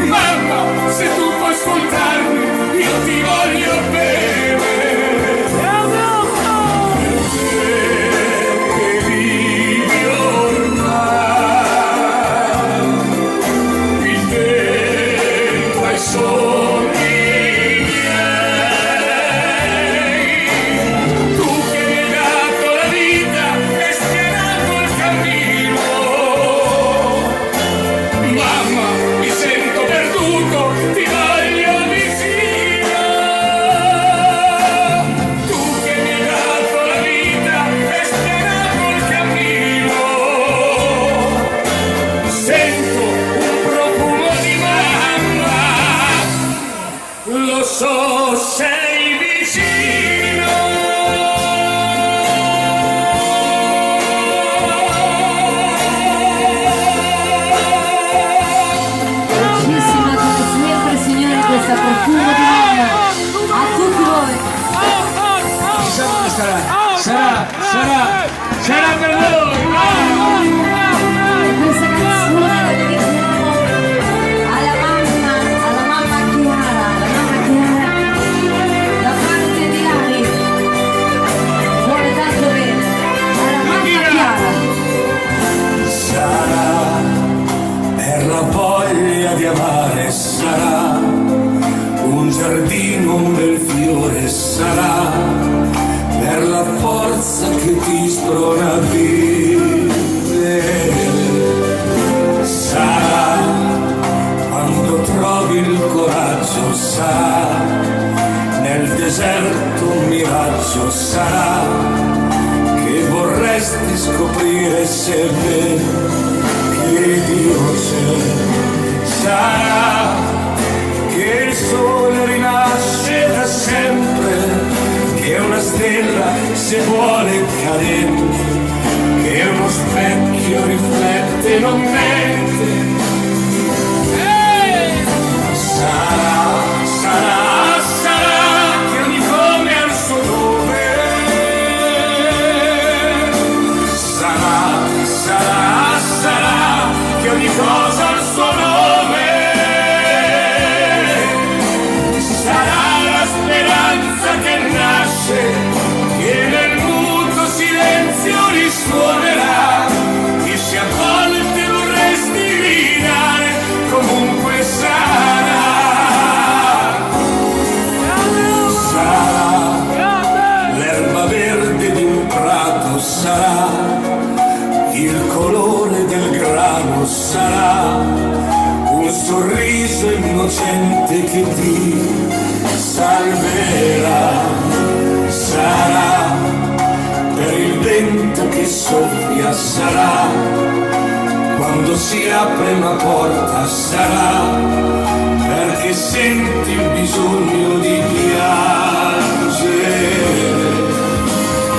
Mamma, se tu puoi ascoltarmi, io ti voglio bene. Che vivi ormai qui dentro ai sogni miei, tu che mi hai dato la vita e spianato il cammino. Mamma, mi sento perduto, ti voglio vicino. Tu che mi hai dato la vita e spianato il cammino. Sento un profumo di mamma, lo so, sei vicino. Dolcissima come sempre, signori, questa Profumo di mamma. A tutti voi. Chissà dove sarà. Sarà per voi. E questa canzone la dedichiamo alla mamma Chiara, da parte di Lani. Vuole tanto bene. Alla mamma Chiara. Sarà per la voglia di amare, sarà un giardino, un bel fiore, sarà per la forza che ti sprona a vivere, sarà quando trovi il coraggio, sarà nel deserto un miraggio, sarà che vorresti scoprire se è vero che Dio c'è, sarà che il sole rinasce da sempre, che una stella se vuole cadere, che uno specchio che non mente. Sarà che ogni fome ha il suo nome. Sarà che ogni cosa ha il suo nome. Sarà la speranza che nasce, che nel muto silenzio risuonerà, che se a volte vorresti gridare, comunque sarà. L'erba verde di un prato sarà, il colore del grano sarà, un sorriso innocente che ti salverà. Sarà per il vento che soffia, sarà quando si apre una porta, sarà perché senti il bisogno di piangere.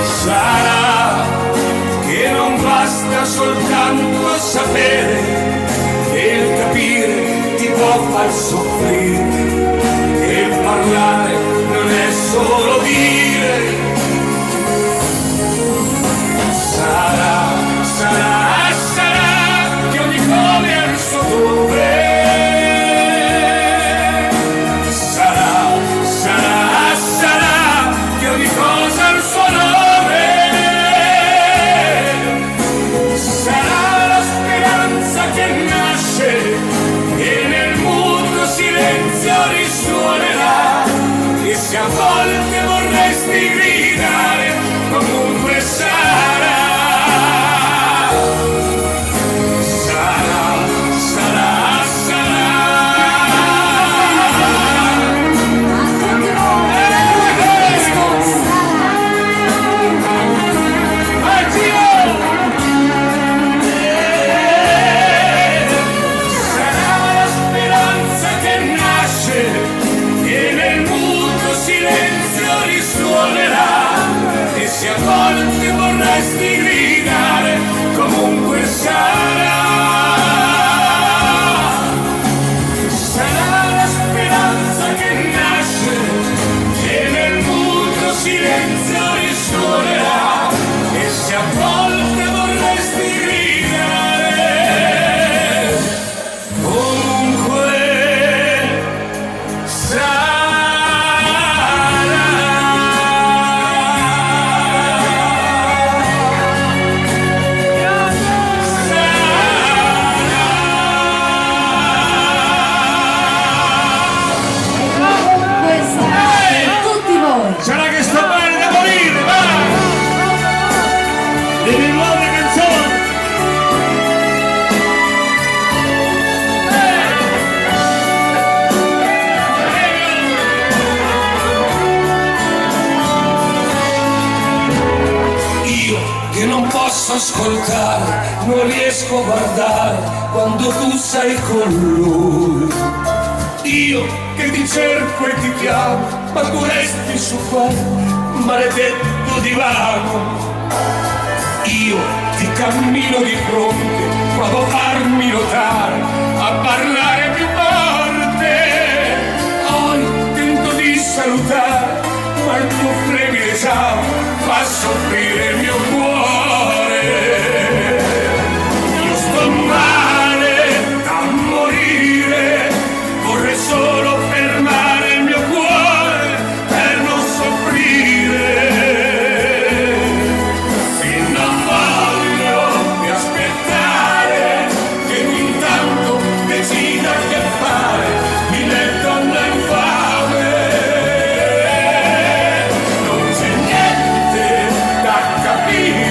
Sarà che non basta soltanto sapere, che il capire ti può far soffrire, che il parlare non è solo dire. Sarà che ogni fome ha il suo dove. Sarà che ogni cosa ha il suo nome. Sarà la speranza che nasce, che nel muto silenzio risuonerà, che se a volte vorresti gridare, comunque sarà. Se a volte vorresti gridare, comunque sarà. Sarà la speranza che nasce, che nel muto silenzio risuonerà. E se a volte vorresti gridare, comunque sarà. Sarà che sto male da morire, va! Delle nuove canzoni! Io che non posso ascoltare, non riesco a guardare quando tu sei con lui. Io che ti cerco e ti chiamo, ma tu resti su quel maledetto divano. Io ti cammino di fronte, provo a farmi notare, a parlare più forte. Poi tento di salutare, ma il tuo fremere ciao fa soffrire il mio cuore. Io sto male da morire, vorrei solo fermare il mio cuore per non soffrire. E non voglio più aspettare che tu intanto decida che fare, mi metto donna infame. Non c'è niente da capire.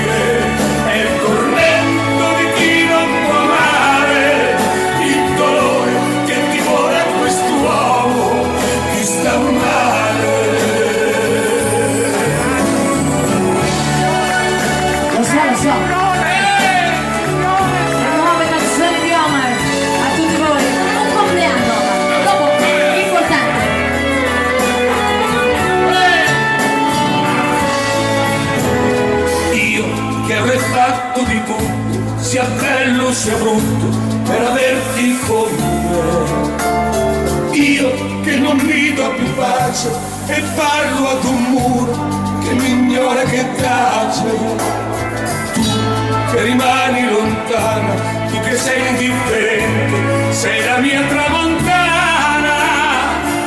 sia bello sia brutto, per averti con me. Io che non mi do più pace e parlo ad un muro che mi ignora e che tace. Tu che rimani lontana, tu che sei indifferente, sei la mia tramontana.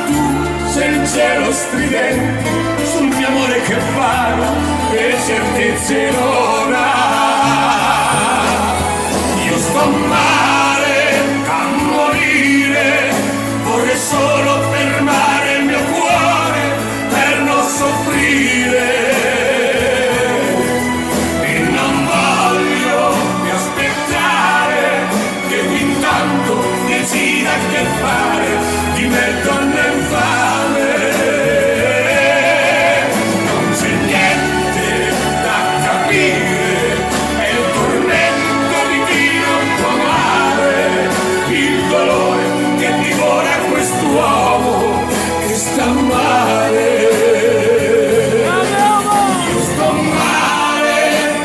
Tu sei il cielo stridente sul mio amore che parla e certezze non ha. Io sto male a morire, vorrei solo fermare il mio cuore per non soffrire. E non voglio più aspettare che intanto decida che fare di me donna infame. Non c'è niente da capire, è il tormento di chi non può amare, il dolore che divora quest'uomo che sta male. Io sto male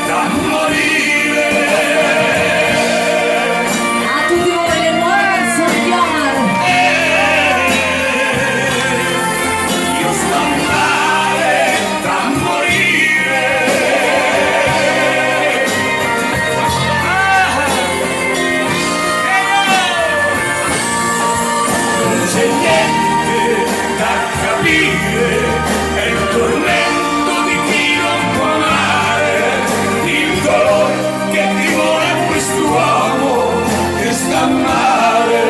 da morire. A tutti voi le nuove canzoni di Omar. Io sto male da morire. Non c'è niente da capire, è il tormento di chi non può amare, il dolore che divora quest'uomo che sta male.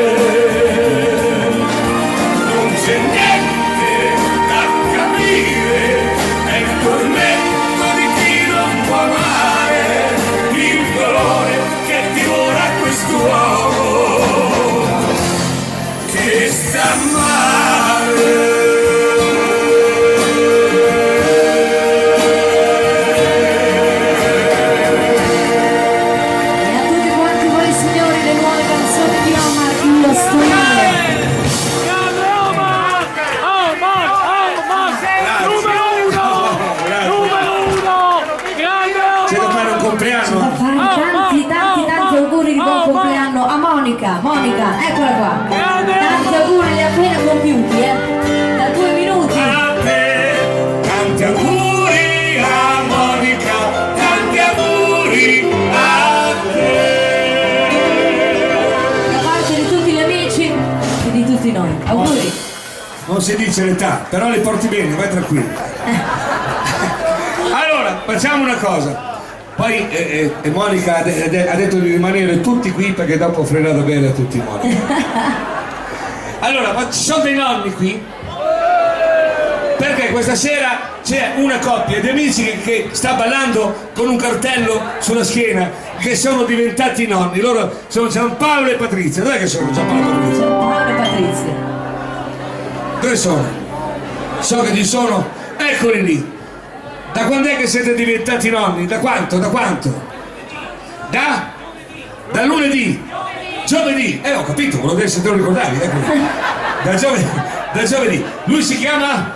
Non c'è niente da capire, è il tormento di chi non può amare, il dolore che divora quest'uomo che sta male. E a tutti quanti voi signori le nuove canzoni di Omar, io sto male. Grande Omar! Numero uno! Grande C'è da fare un compleanno? Da fare tanti auguri di buon compleanno a Monica, eccola qua. Tanti auguri, li ha appena compiuti, da 2 minuti. A te, tanti auguri a Monica, tanti auguri a te. Da parte di tutti gli amici e di tutti noi. Auguri. Non si dice l'età, però li porti bene, vai tranquillo. Allora, facciamo una cosa. Poi Monica ha detto di rimanere tutti qui perché dopo frenata bene a tutti Monica. Allora, ma ci sono dei nonni qui? Perché questa sera c'è una coppia di amici che sta ballando con un cartello sulla schiena, che sono diventati nonni. Loro sono Giampaolo e Patrizia. Dov'è che sono Giampaolo e Patrizia? Paolo e Patrizia. Dove sono? So che ci sono. Eccoli lì. Da quando è che siete diventati nonni? Da quanto? Da quanto? Da lunedì? Giovedì? Ho capito, volevo se te lo ricordavi. Da giovedì. Lui si chiama?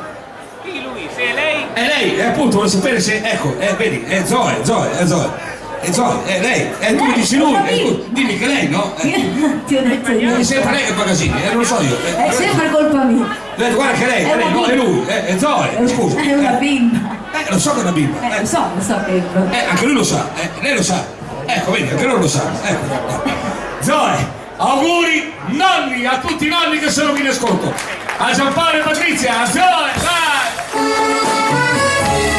Chi lui? Se è lei? È lei, appunto, volevo sapere se. Ecco, vedi, è Zoe. È Zoe, è lei. Tu mi dici lui, dimmi che è lei, no? Ti ho detto io. Mi sembra lei che fa casini, non lo so io. È sempre colpa mia. Guarda che lei, no, è lui, è Zoe, scusa. È una bimba. Lo so che è una bimba. Lo so che Anche lui lo sa, lei lo sa. Ecco, vedi, anche loro lo sanno. Ecco. Zoe, auguri nonni a tutti i nonni che sono qui in ascolto. A Giampaolo e Patrizia, a Zoe, vai!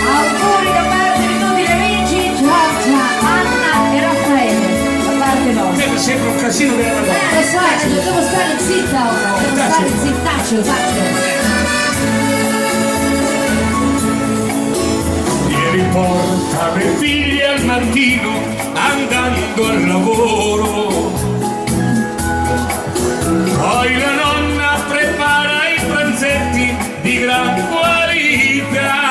auguri da parte di tutti gli amici, Giorgia, Anna e Raffaele, da parte nostra. Sempre sempre un casino della ragazza. Lo so, devo stare zitta ora, devo stare zittaccio, taccio. Ieri porta le figlie al mattino andando al lavoro, poi la nonna prepara i pranzetti di gran qualità.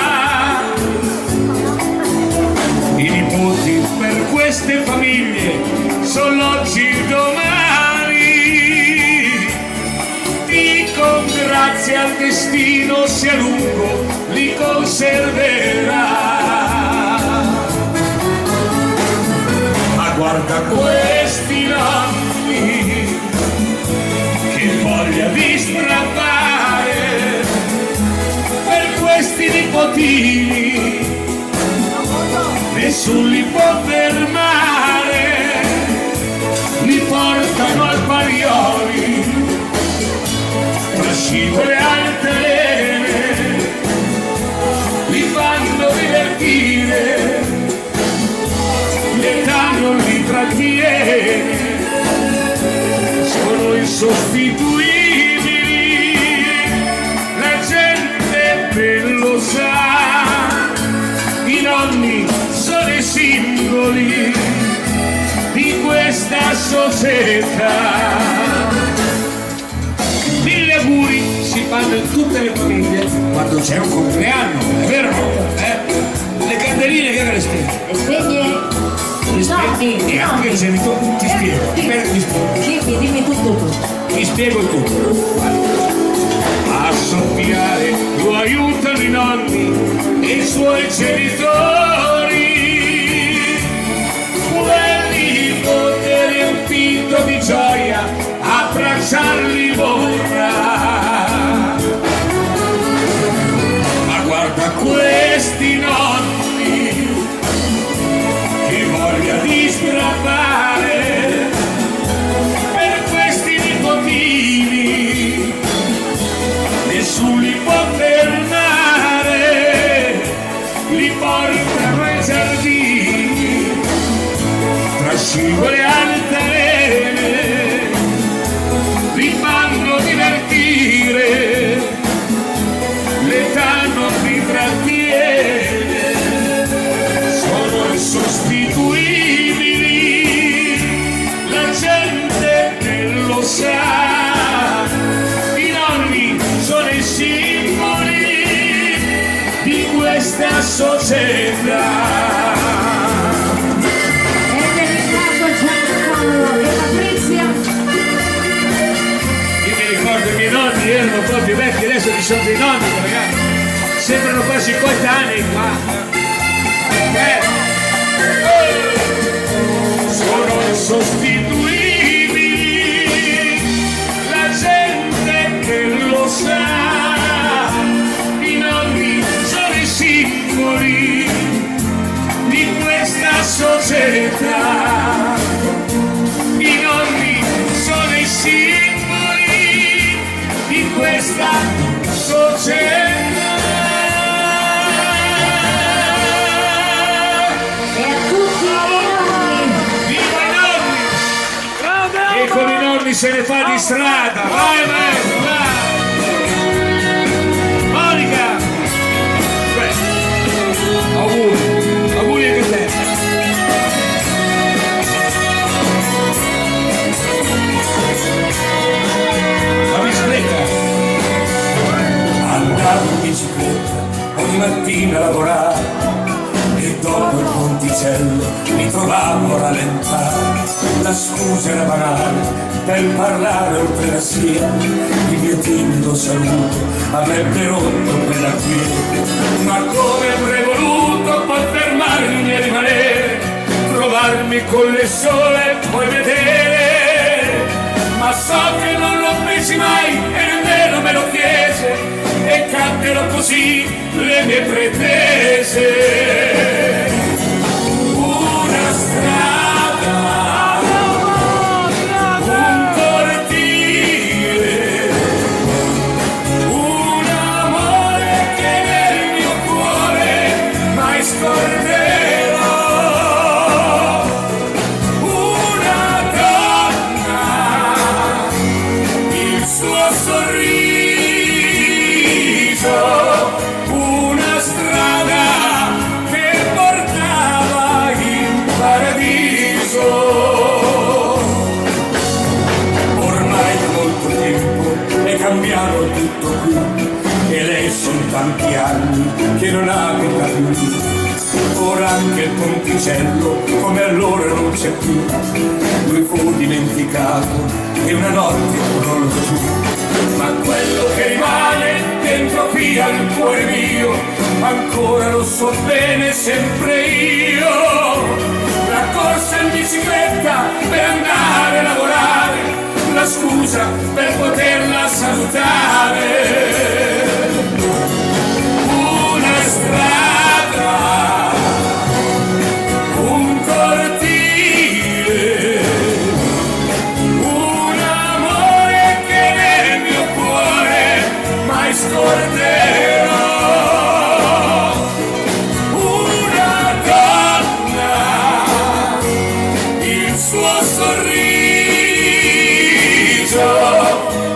I nipoti per queste famiglie sono oggi e domani. Dico grazie al destino sia lungo, li conserverà. Ma guarda questi nonni, che voglia di strappare per questi nipotini, nessun li può fermare, li portano al Parioli, tra scivole altalene, li fanno divertire, l'età non li trattiene, sono insostituibili, la gente ben lo sa, i nonni sono i simboli di questa società. Mille auguri si fanno in tutte le famiglie quando c'è un compleanno, è vero? Le candeline che le spiego? Le spegne? E anche il genitore, ti spiego. Dimmi tutto. Ti spiego il tutto. A soffiare lo aiutano i nonni e i suoi genitori. Quelli potere riempito di gioia, abbracciarli vorrà. Ma guarda questi nonni, che voglia di strappare per questi nipotini, nessun li può fermare, li portano ai giardini, tra scivoli altalene, li fanno divertire, l'età non li trattiene, sono insostituibili, la gente che lo sa, i nonni sono i simboli di questa società. I miei nonni erano proprio vecchi, adesso ci sono dei nonni, ragazzi, sembrano quasi coetanei qua. Sono insostituibili, la gente che lo sa, i nonni sono i simboli di questa società. I nonni sono i simboli di questa società. E a tutti i nonni! Viva i nonni! E con i nonni se ne fa di strada. Vai, vai, vai! Monica! Beh, auguri, auguri anche a te. La bicicletta. Andavo in bicicletta ogni mattina a lavorare e dopo il ponticello mi trovavo a rallentare. La scusa era banale per parlare oltre la scia, il mio timido saluto avrebbe rotto quella quiete. Ma come avrei voluto poi fermarmi e rimanere, trovarmi con le sole e poi vedere, ma so che non lo feci mai e nemmeno me lo chiese, e caddero così le mie pretese. Una strada, un cortile, un amore che nel mio cuore mai scorderò. Una donna, il suo sorriso, una strada che portava in paradiso. Ormai da molto tempo è cambiato tutto qui e lei sono tanti anni che non abita più. Ora anche il ponticello come allora non c'è più, lui fu dimenticato e una notte non lo giù. Ma quello che rimane dentro qui al cuore mio ancora lo so bene sempre io. La corsa in bicicletta per andare a lavorare, la scusa per poterla salutare. Una strada, un cortile, un amore che nel mio cuore mai scorderò. Una donna, il suo sorriso,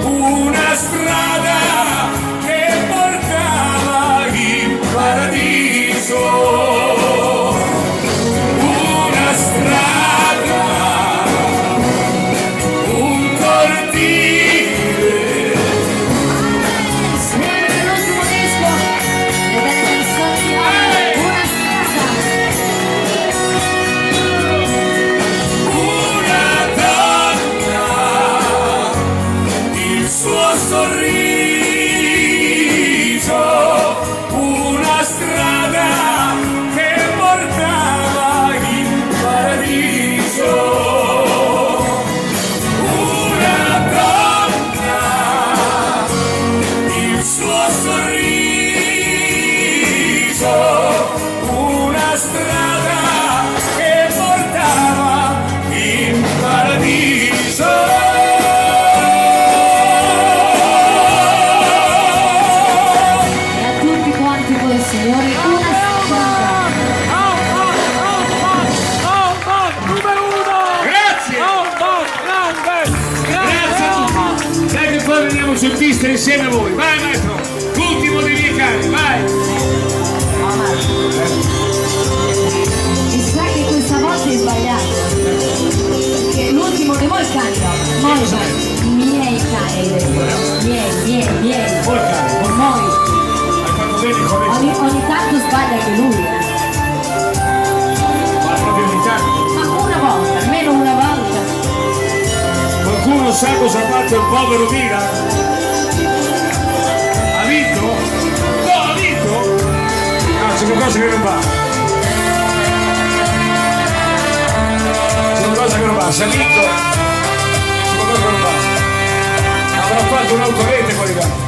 una strada che portava in paradiso. Una strada, un cortile. Signori, l'ultimo disco, le belle canzoni di oggi, una strada. Una donna, il suo sorriso, una strada che portava in paradiso. Una donna, il suo sorriso, una strada che portava in paradiso. E a tutti quanti voi, signori, una strada. Grazie! Grazie a tutti! Dai che poi veniamo sul pista insieme a voi. Vai maestro! L'ultimo dei miei cani, vai! E sa che questa volta è sbagliato. Perché l'ultimo dei voi cani, no. Moi cani. Miei cani, hai detto. Miei. Poi cani, Moi. hai fatto bene con Ogni tanto sbaglia anche lui, ma proprio ogni tanto. Ma una volta, almeno una volta. Qualcuno sa cosa ha fatto il povero Mira? Ha vinto? No, ha vinto? No, c'è qualcosa che non va. C'è qualcosa che non va, se ha vinto. C'è qualcosa che non va. Avrà fatto un'autorete con i gatti.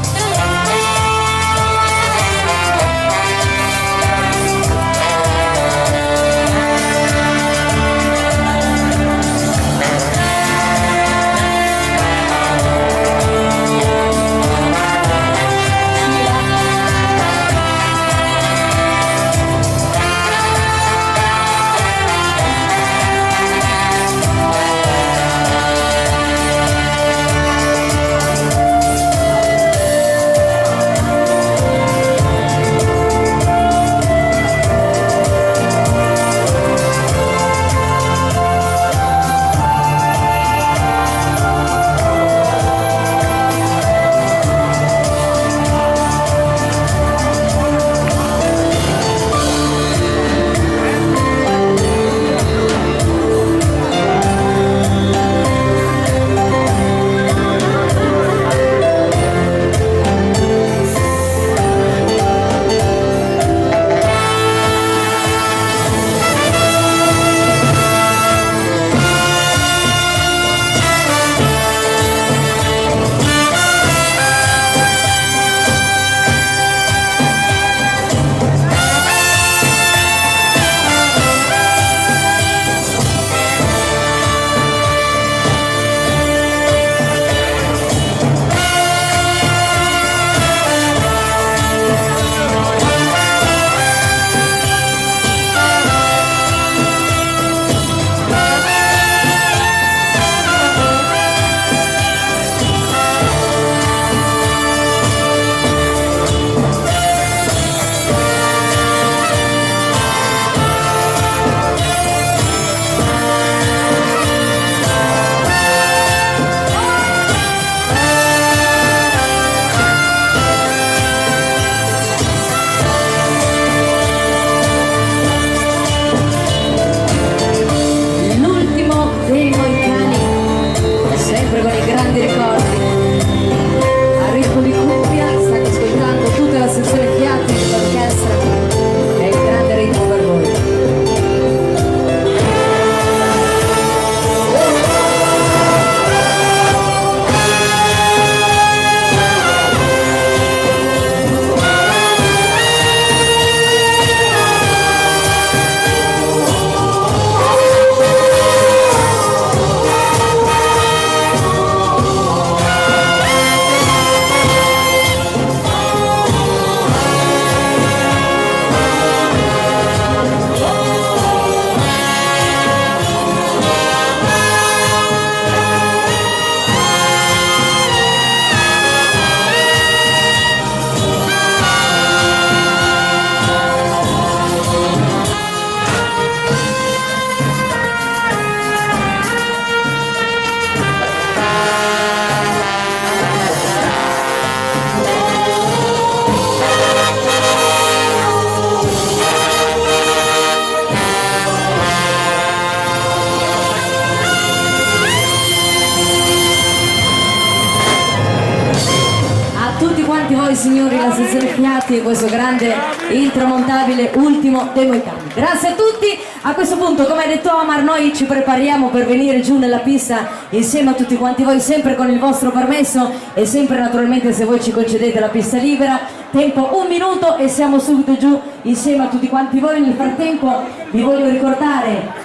voi signori la sezione Fiati e questo grande intramontabile ultimo dei Moicani. Grazie a tutti. A questo punto, come ha detto Omar, noi ci prepariamo per venire giù nella pista insieme a tutti quanti voi, sempre con il vostro permesso e sempre naturalmente se voi ci concedete la pista libera. Tempo 1 minuto e siamo subito giù insieme a tutti quanti voi. Nel frattempo vi voglio ricordare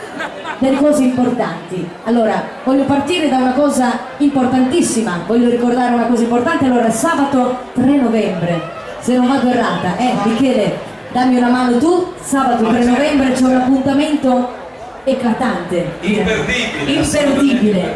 delle cose importanti. Allora, voglio partire da una cosa importantissima, voglio ricordare una cosa importante. Allora, sabato 3 novembre, se non vado errata, Michele, dammi una mano tu, sabato 3 novembre c'è un appuntamento eclatante, imperdibile,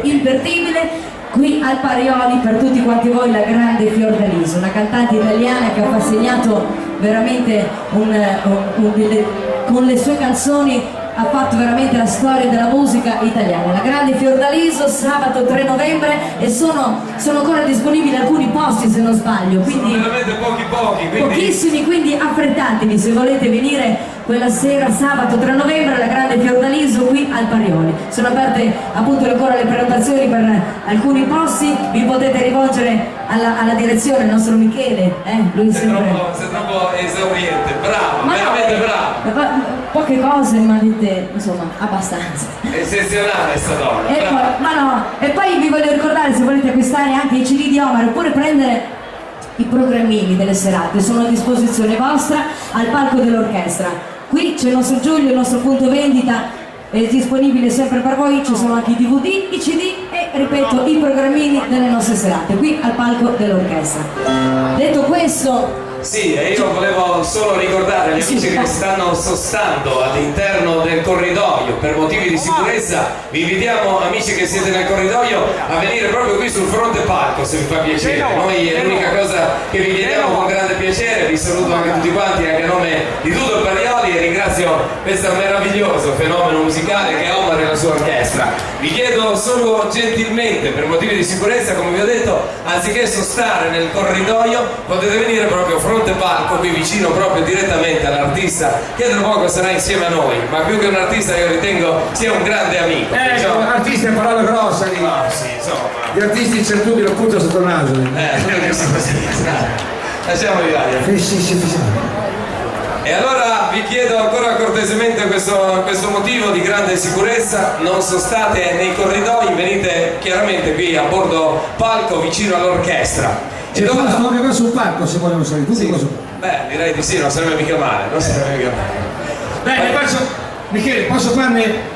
qui al Parioli per tutti quanti voi, la grande Fiordaliso, una cantante italiana che ha segnato veramente con le sue canzoni ha fatto veramente la storia della musica italiana. La grande Fiordaliso, sabato 3 novembre, e sono ancora disponibili alcuni posti se non sbaglio, quindi sono veramente pochi, quindi... pochissimi, quindi affrettatevi se volete venire quella sera, sabato 3 novembre, la grande Fiordaliso qui al Parioli. Sono aperte appunto ancora le prenotazioni per alcuni posti, vi potete rivolgere alla direzione, il nostro Michele, lui sei troppo esauriente, bravo, veramente bravo. Poche cose, ma dite, insomma, abbastanza. Eccezionale sta donna. E poi vi voglio ricordare, se volete acquistare anche i CD di Omar oppure prendere i programmini delle serate, sono a disposizione vostra al palco dell'orchestra. Qui c'è il nostro Giulio, il nostro punto vendita è disponibile sempre per voi, ci sono anche i DVD, i CD e, ripeto, i programmini delle nostre serate, qui al palco dell'orchestra. Detto questo... Sì, e io volevo solo ricordare agli amici che stanno sostando all'interno del corridoio per motivi di sicurezza, vi invitiamo, amici che siete nel corridoio, a venire proprio qui sul fronte palco se vi fa piacere. Noi è l'unica cosa che vi chiediamo con grande piacere. Vi saluto anche tutti quanti anche a nome di tutto il Parioli e ringrazio questo meraviglioso fenomeno musicale che è Omar e la sua orchestra. Vi chiedo solo gentilmente, per motivi di sicurezza, come vi ho detto, anziché sostare nel corridoio, potete venire proprio fronte palco, qui vicino proprio direttamente all'artista che tra poco sarà insieme a noi, ma più che un artista io ritengo sia un grande amico. Artista è parola grossa, sì, insomma. Gli artisti c'è tutti lo punto sotto il naso. Lasciamoli là. Sì. E allora vi chiedo ancora cortesemente questo motivo di grande sicurezza, non sostate nei corridoi, venite chiaramente qui a bordo palco vicino all'orchestra. C'è posto anche qua sul palco se vogliono salire, tutti qua sul palco. Beh, direi di sì, non sarebbe mica male, Bene, Michele, posso farne...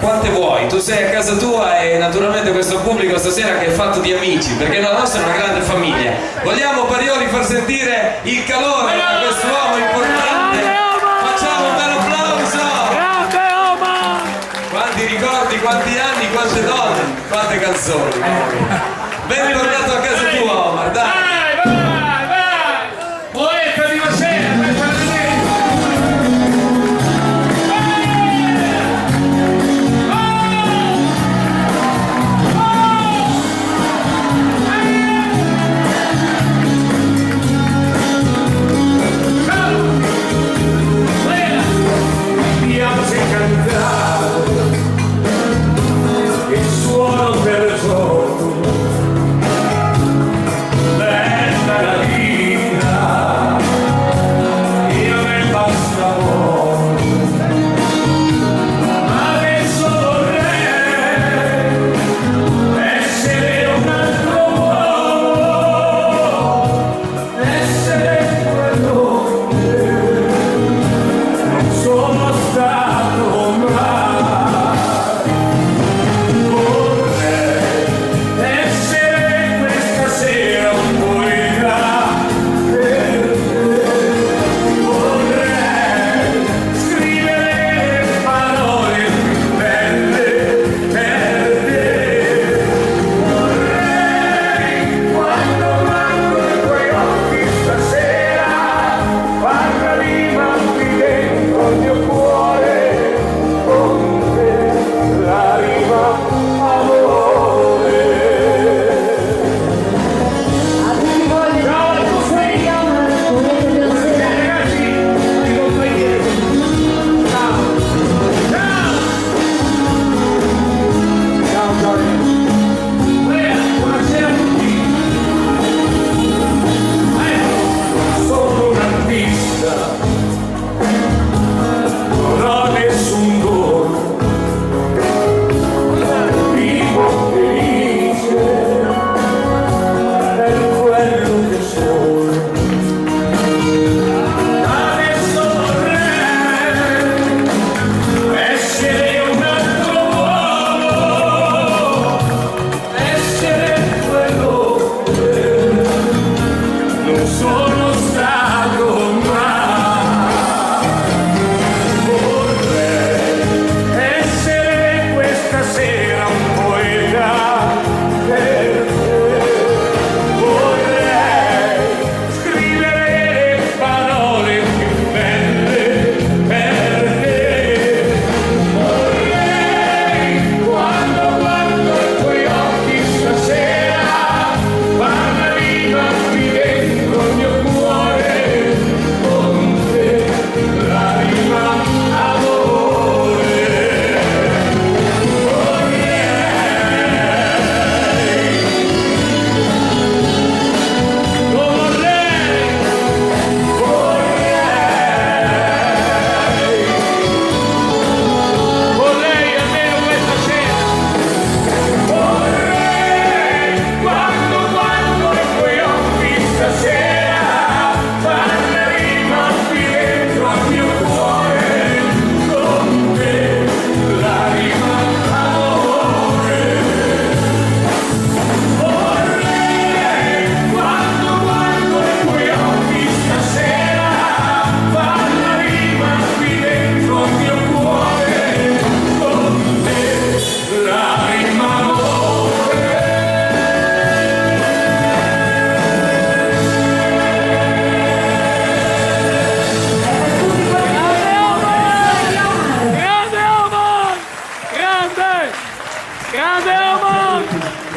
Quante vuoi? Tu sei a casa tua e naturalmente questo pubblico stasera che è fatto di amici, perché la nostra è una grande famiglia. Vogliamo Parioli far sentire il calore a quest'uomo importante? Facciamo un bel applauso! Grande Omar! Quanti ricordi, quanti anni, quante donne, quante canzoni! Bentornato a casa tua, Omar, dai! Vai! Poeta di Masera, questa è la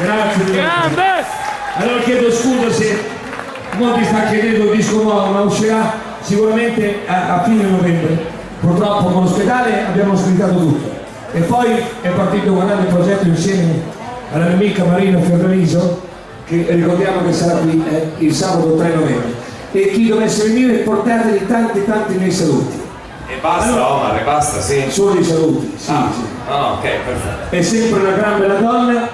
Grazie. Grande! Allora chiedo scusa se molti sta chiedendo il disco nuovo, ma uscirà sicuramente a fine novembre. Purtroppo con l'ospedale abbiamo scrittato tutto. E poi è partito un grande progetto insieme alla mia amica Marina Ferrariso, che ricordiamo che sarà qui il sabato 3 novembre. E chi dovesse venire portategli tanti miei saluti. E basta, allora, Omar, e basta, sì. Solo i saluti, sì, sì. Ah, ok, perfetto. È sempre una gran bella donna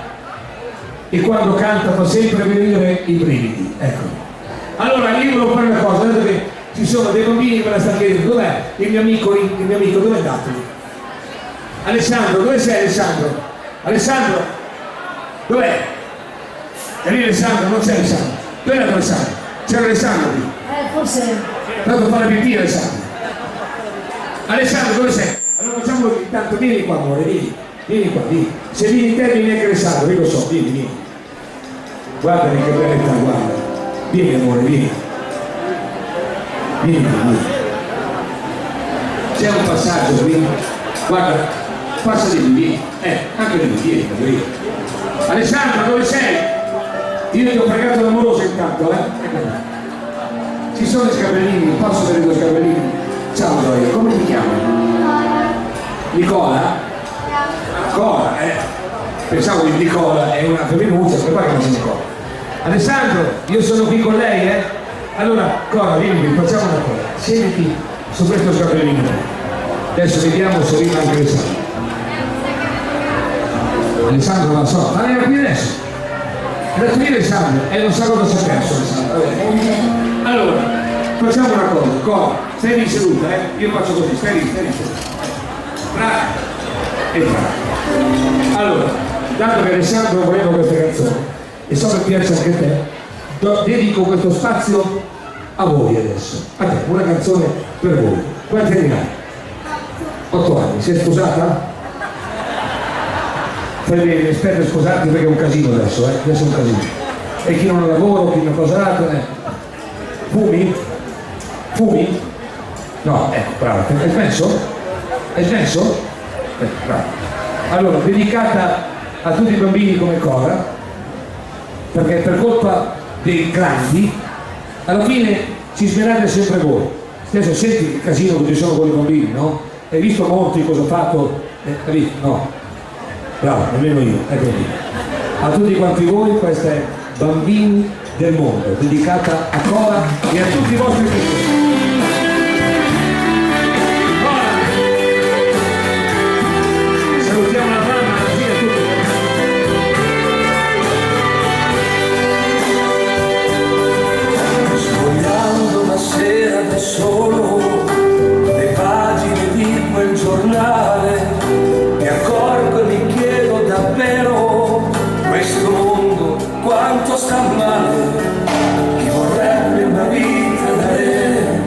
e quando canta fa sempre venire i brividi, ecco. Allora io volevo fare una cosa, dato che ci sono dei bambini che me la stanno chiedendo, dov'è il mio amico dove è andato? Alessandro, dove sei Alessandro? Alessandro, dov'è? È lì Alessandro, non c'è Alessandro. Dove è Alessandro? C'era Alessandro lì. Forse. Tanto fa la pipì Alessandro. Alessandro, dove sei? Allora facciamo intanto, vieni qua amore, vieni qua, vieni. Se vieni te vieni anche Alessandro, io lo so, vieni. Guardami che bellezza, guarda. Vieni amore, vieni. Vieni. C'è un passaggio qui. Guarda, passa di lì, vieni. Anche lì, vieni. Alessandro, dove sei? Io ti ho pregato l'amoroso intanto, Ci sono i scarpellini, posso vedere due scarpellini? Ciao Gioia, come ti chiami? Nicola? Nicola, pensavo di Nicola, è una femminuccia, come fai che non sei Nicola? Alessandro, io sono qui con lei, Allora, Cora, vieni, facciamo una cosa, siediti su questo scarpellino. Adesso vediamo se arriva anche Alessandro. Alessandro non la so, ma era qui adesso. Era qui Alessandro, e non sa cosa si è perso Alessandro. Allora, facciamo una cosa, Cora, stai lì seduta, io faccio così, stai lì seduta. Bravo. E bravo. Allora, dato che Alessandro voleva questa canzone, e so che piace anche a te, dedico questo spazio a voi adesso. A te, una canzone per voi. Quanti anni hai? 8 anni, sei sposata? Fai bene, aspetta a sposarti perché è un casino adesso, adesso è un casino. E chi non ha lavoro, chi non ha cosa Fumi? Fumi? No, ecco, bravo. Hai smesso? Hai smesso? Bravo. Allora, dedicata a tutti i bambini come Cora, perché per colpa dei grandi, alla fine ci smerate sempre voi. Adesso senti il casino che ci sono con i bambini, no? Hai visto Monti cosa ha fatto? Capito? No. Bravo, nemmeno io, ecco lì. A tutti quanti voi, questa è Bambini del Mondo, dedicata a Cora e a tutti i vostri piccoli. Salutiamo la mamma, la figlia, tutti. Sfogliando una sera da solo le pagine di quel giornale, mi accorgo e mi chiedo davvero questo mondo quanto sta male. Chi vorrebbe una vita da re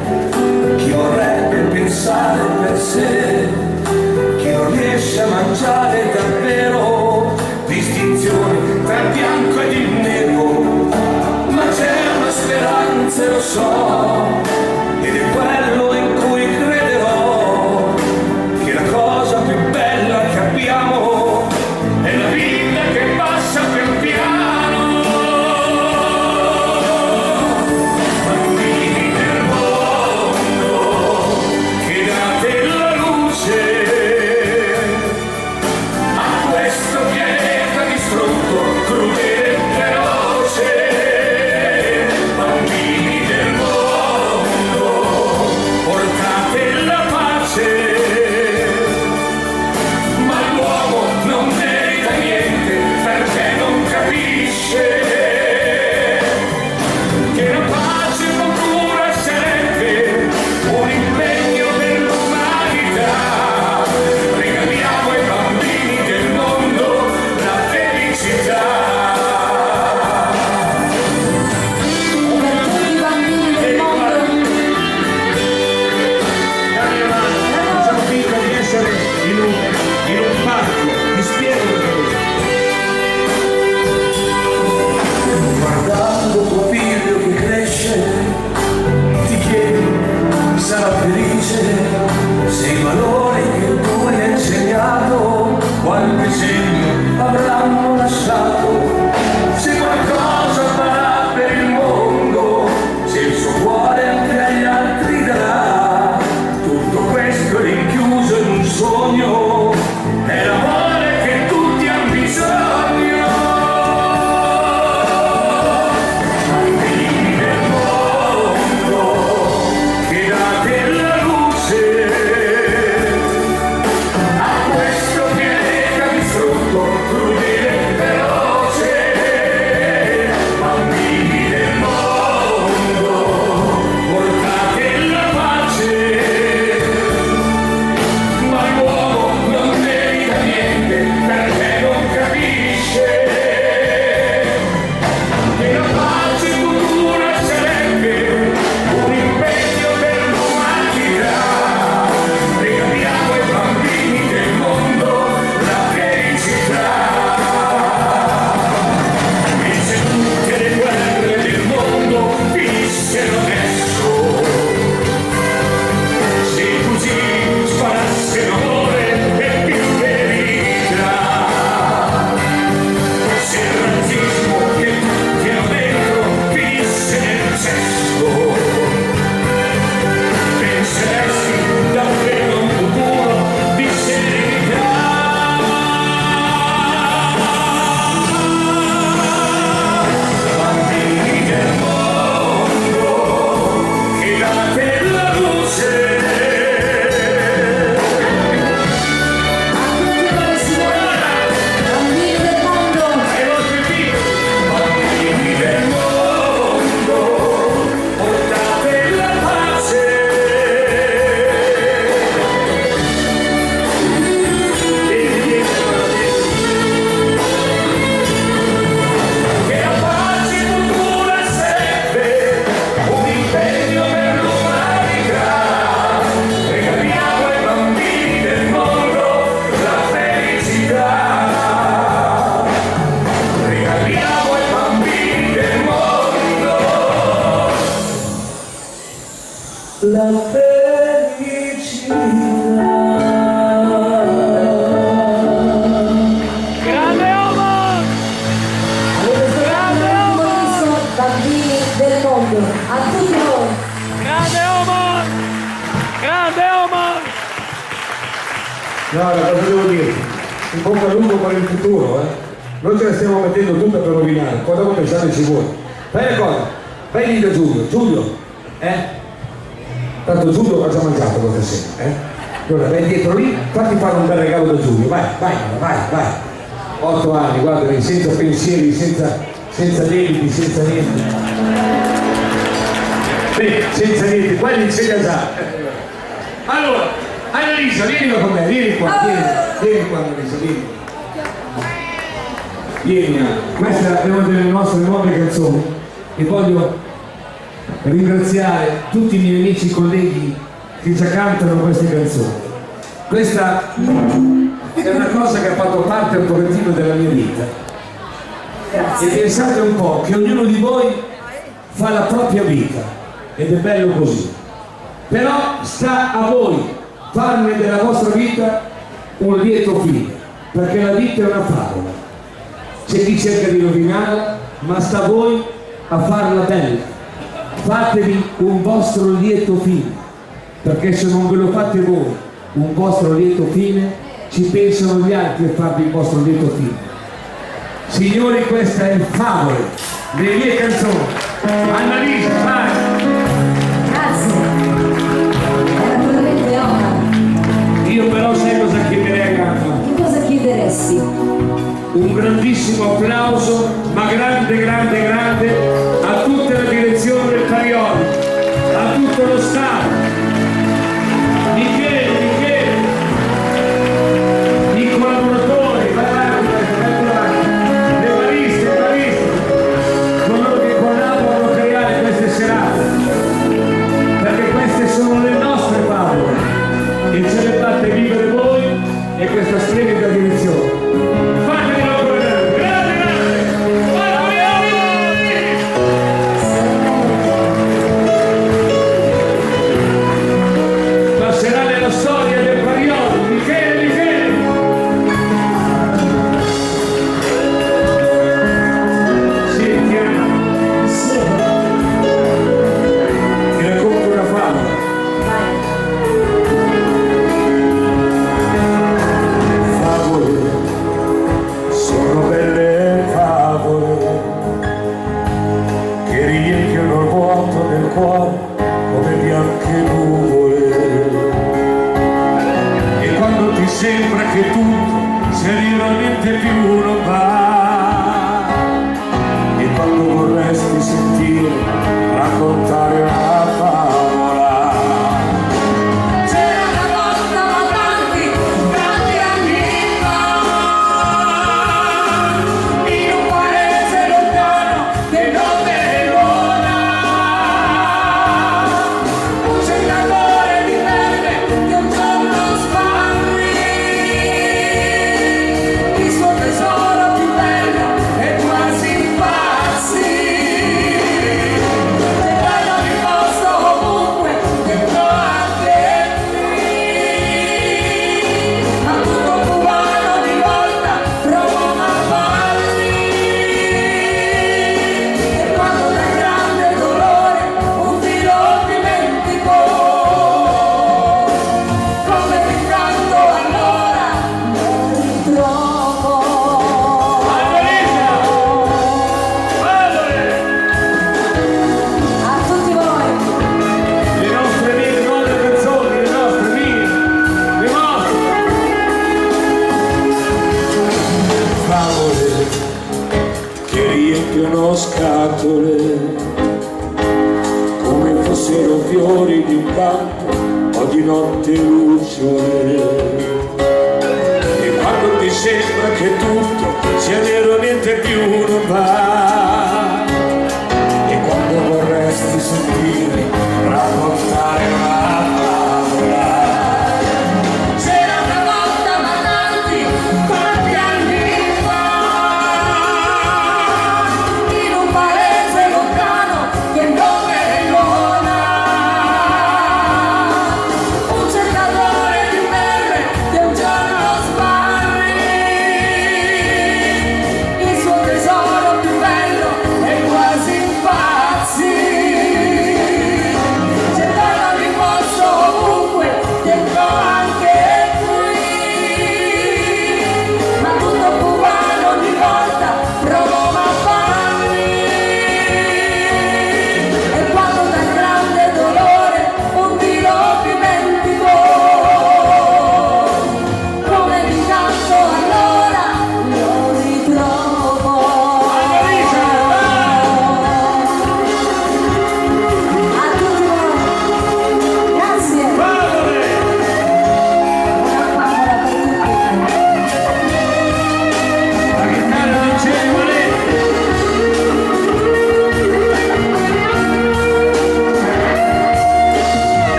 a tutti voi. Grande Omar! Grande Omar! No, cosa devo dire? In bocca al lupo per il futuro, eh? Noi ce la stiamo mettendo tutta per rovinare, poi dopo pensate ci vuole. Fai una cosa, vai lì da Giulio, Tanto Giulio ha già mangiato questa sera, Allora vai dietro lì, fatti fare un bel regalo da Giulio, vai. 8 anni, guarda, senza pensieri, senza debiti, senza niente. Beh, senza niente, quelli ce li ha già. Allora, Annalisa, vieni con me, vieni qua, Annalisa, vieni. Questa è una delle nostre nuove canzoni e voglio ringraziare tutti i miei amici e colleghi che già cantano queste canzoni. Questa è una cosa che ha fatto parte un pochettino della mia vita. E pensate un po' che ognuno di voi fa la propria vita ed è bello così. Però sta a voi farne della vostra vita un lieto fine, perché la vita è una favola. C'è chi cerca di rovinarla, ma sta a voi a farla bella. Fatevi un vostro lieto fine, perché se non ve lo fate voi un vostro lieto fine, ci pensano gli altri a farvi il vostro lieto fine. Signori, questa è Favole, le mie canzoni. Annalisa, vai! Grazie. Era veramente Omar. Io però sai cosa chiederei a Gamma? Che cosa chiederesti? Un grandissimo applauso, ma grande, a tutta la direzione del Parioli, a tutto lo Stato, Michele, i collaboratori, le bariste, coloro che collaborano a creare queste serate, perché queste sono le nostre favole e ce le fate vivere voi e questa splendida direzione. Sembra che tutto seriamente più non va, e quando vorresti sentire raccontare una favola. C'era una volta, ma tanti anni fa, in un paese lontano che non Verona, un cercatore di perle che un giorno sparì. Il suo tesoro più bello e quasi impazzì, cercando di posto ovunque dentro a te, ma tutto cubano di volta provò a farli, e quando da grande dolore un filo dimenticò, come rimpianto allora trovo. A tutti voi. Le nostre mie nuove canzoni, le nostre mie, le vostre. Favole che riempiono scatole come fossero fiori di un campo o di notte lucciole. E quando ti sembra che tutto sia nero, niente più non va, e quando vorresti sentire raccontare una favola. C'era una volta, ma tanti anni fa, in un paese lontano che non Verona, un cercatore di perle che un giorno sparì. Il suo tesoro più bello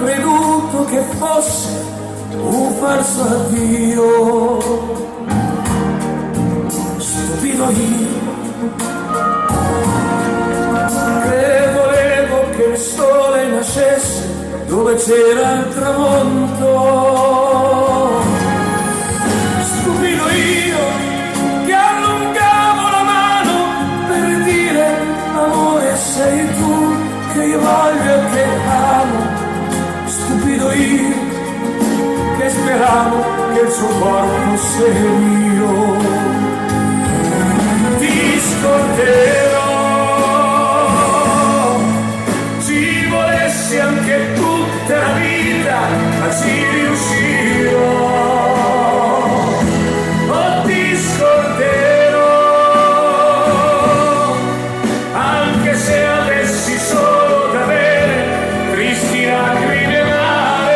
creduto che fosse un falso addio. Stupido io, che volevo che il sole nascesse dove c'era il tramonto. Stupido io, che allungavo la mano per dire amore sei tu che io voglio e che amo. Stupido io, che speravo che il suo corpo fosse mio. Ti scorderò, ci volessi anche tutta la vita, ma ci riuscirò. Oh, ti scorderò, anche se avessi solo da bere tristi lacrime amare.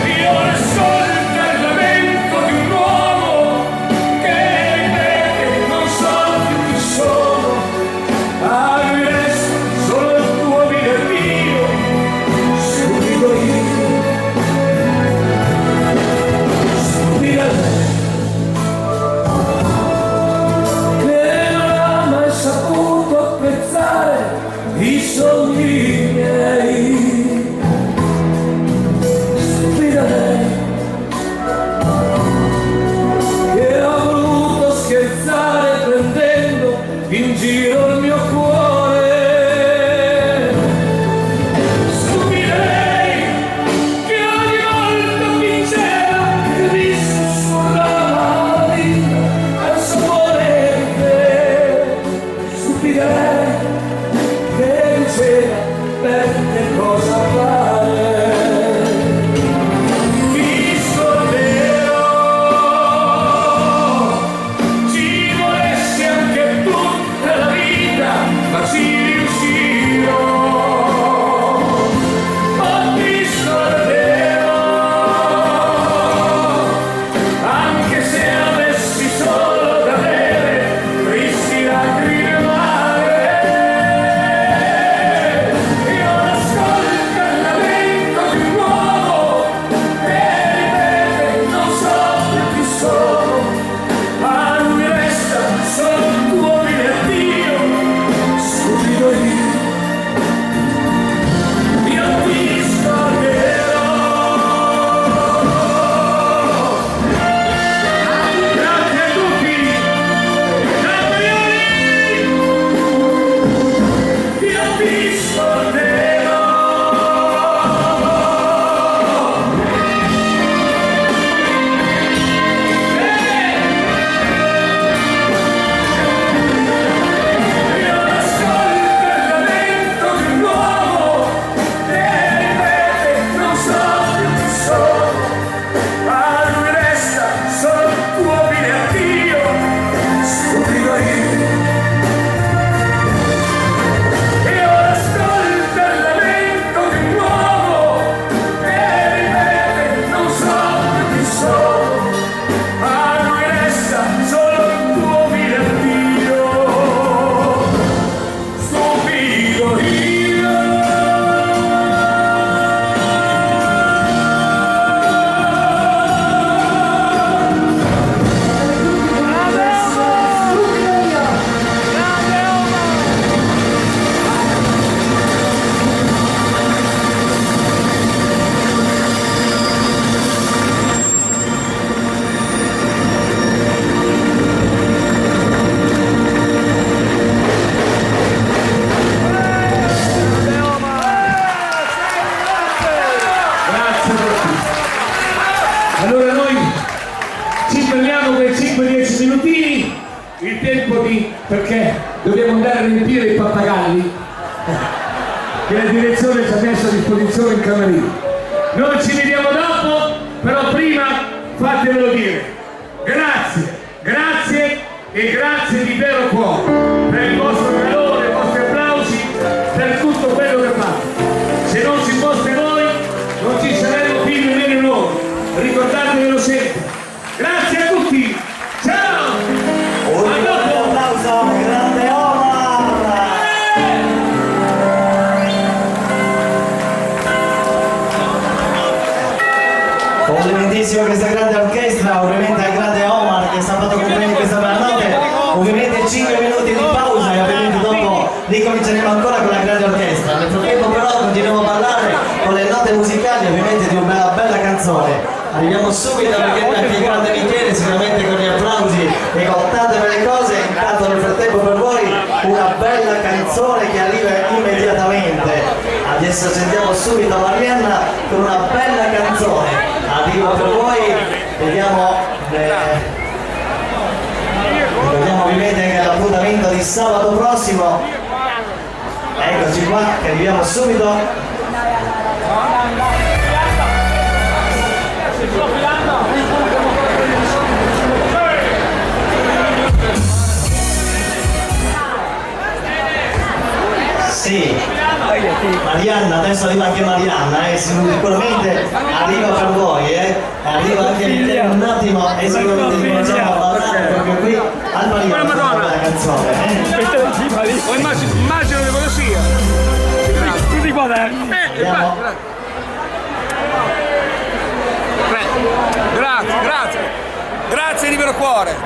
Io ascolto il lamento di un uomo che ripete non so più chi sono. A lui resta solo il tuo Dio, stupido io, stupida lei, che non ha mai saputo apprezzare i sogni miei. Stupida lei, che ho voluto scherzare prendendo in giro il mio cuore. Stupida lei, che ogni volta fingeva che mi sussurrava la vita al sapore vero. Stupida lei, che diceva per che cosa fare. Ti scorderò, ci volessi anche tutta la vita, ma ci riuscirò. Oh, ti scorderò, anche se avessi solo da bere tristi lacrime amare. Io ascolto il lamento di un uomo che ripete non so più chi sono. A lui resta solo il tuo Dio, stupido io ti scorderò. Grazie a tutti, Gabriele, io ti scorderò. Io ascolto il lamento di un uomo che ripete non so più chi sono. A lui resta solo il tuo Dio, stupido io. Io ascolto il lamento di un uomo che ripete non so più chi sono. A lui resta solo il tuo Dio, stupido io. Grazie a tutti. Allora noi ci fermiamo per 5-10 minutini, il tempo di... perché dobbiamo andare a riempire i pappagalli che la direzione ci ha messo a disposizione in camerino. Noi ci vediamo dopo, però prima fatemelo dire. Grazie, grazie e grazie di vero cuore per il vostro calore, i vostri applausi, per tutto quello che fate. Se non ci foste voi non ci saremmo più nemmeno noi, ricordatevelo sempre. Grazie a tutti, ciao! A dopo! applauso, grande Omar! questa grande orchestra, ovviamente al grande Omar che sta fatto compagnia questa bella notte, ovviamente 5 minuti di pausa e ovviamente dopo ricominceremo ancora con la grande orchestra. Nel frattempo però continuiamo a parlare con le note musicali ovviamente di una bella canzone. Arriviamo subito perché anche il grande Michele sicuramente con gli applausi e con tante belle cose. Intanto nel frattempo per voi una bella canzone che arriva immediatamente. Adesso sentiamo subito Marianna con una bella canzone. Arriva per voi, vediamo ovviamente anche l'appuntamento di sabato prossimo. Eccoci qua che arriviamo subito. Sì, Marianna, adesso arriva anche Marianna, sicuramente arriva per voi, arriva anche un attimo e sicuramente cominciamo a ballare proprio qui al Marianna la canzone. Immagino che cosa sia. Tutti quaderni. Grazie Libero Cuore,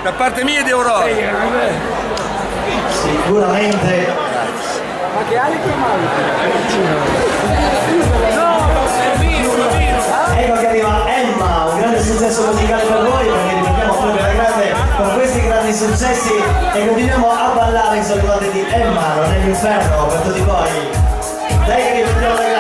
da parte mia e di Aurora. Sicuramente. Ecco che arriva Emma, un grande successo musicale per voi perché ripetiamo proprio la grande con questi grandi successi e continuiamo a ballare in sollevate di Emma, non è l'inferno per tutti voi. Dai che ripetiamo la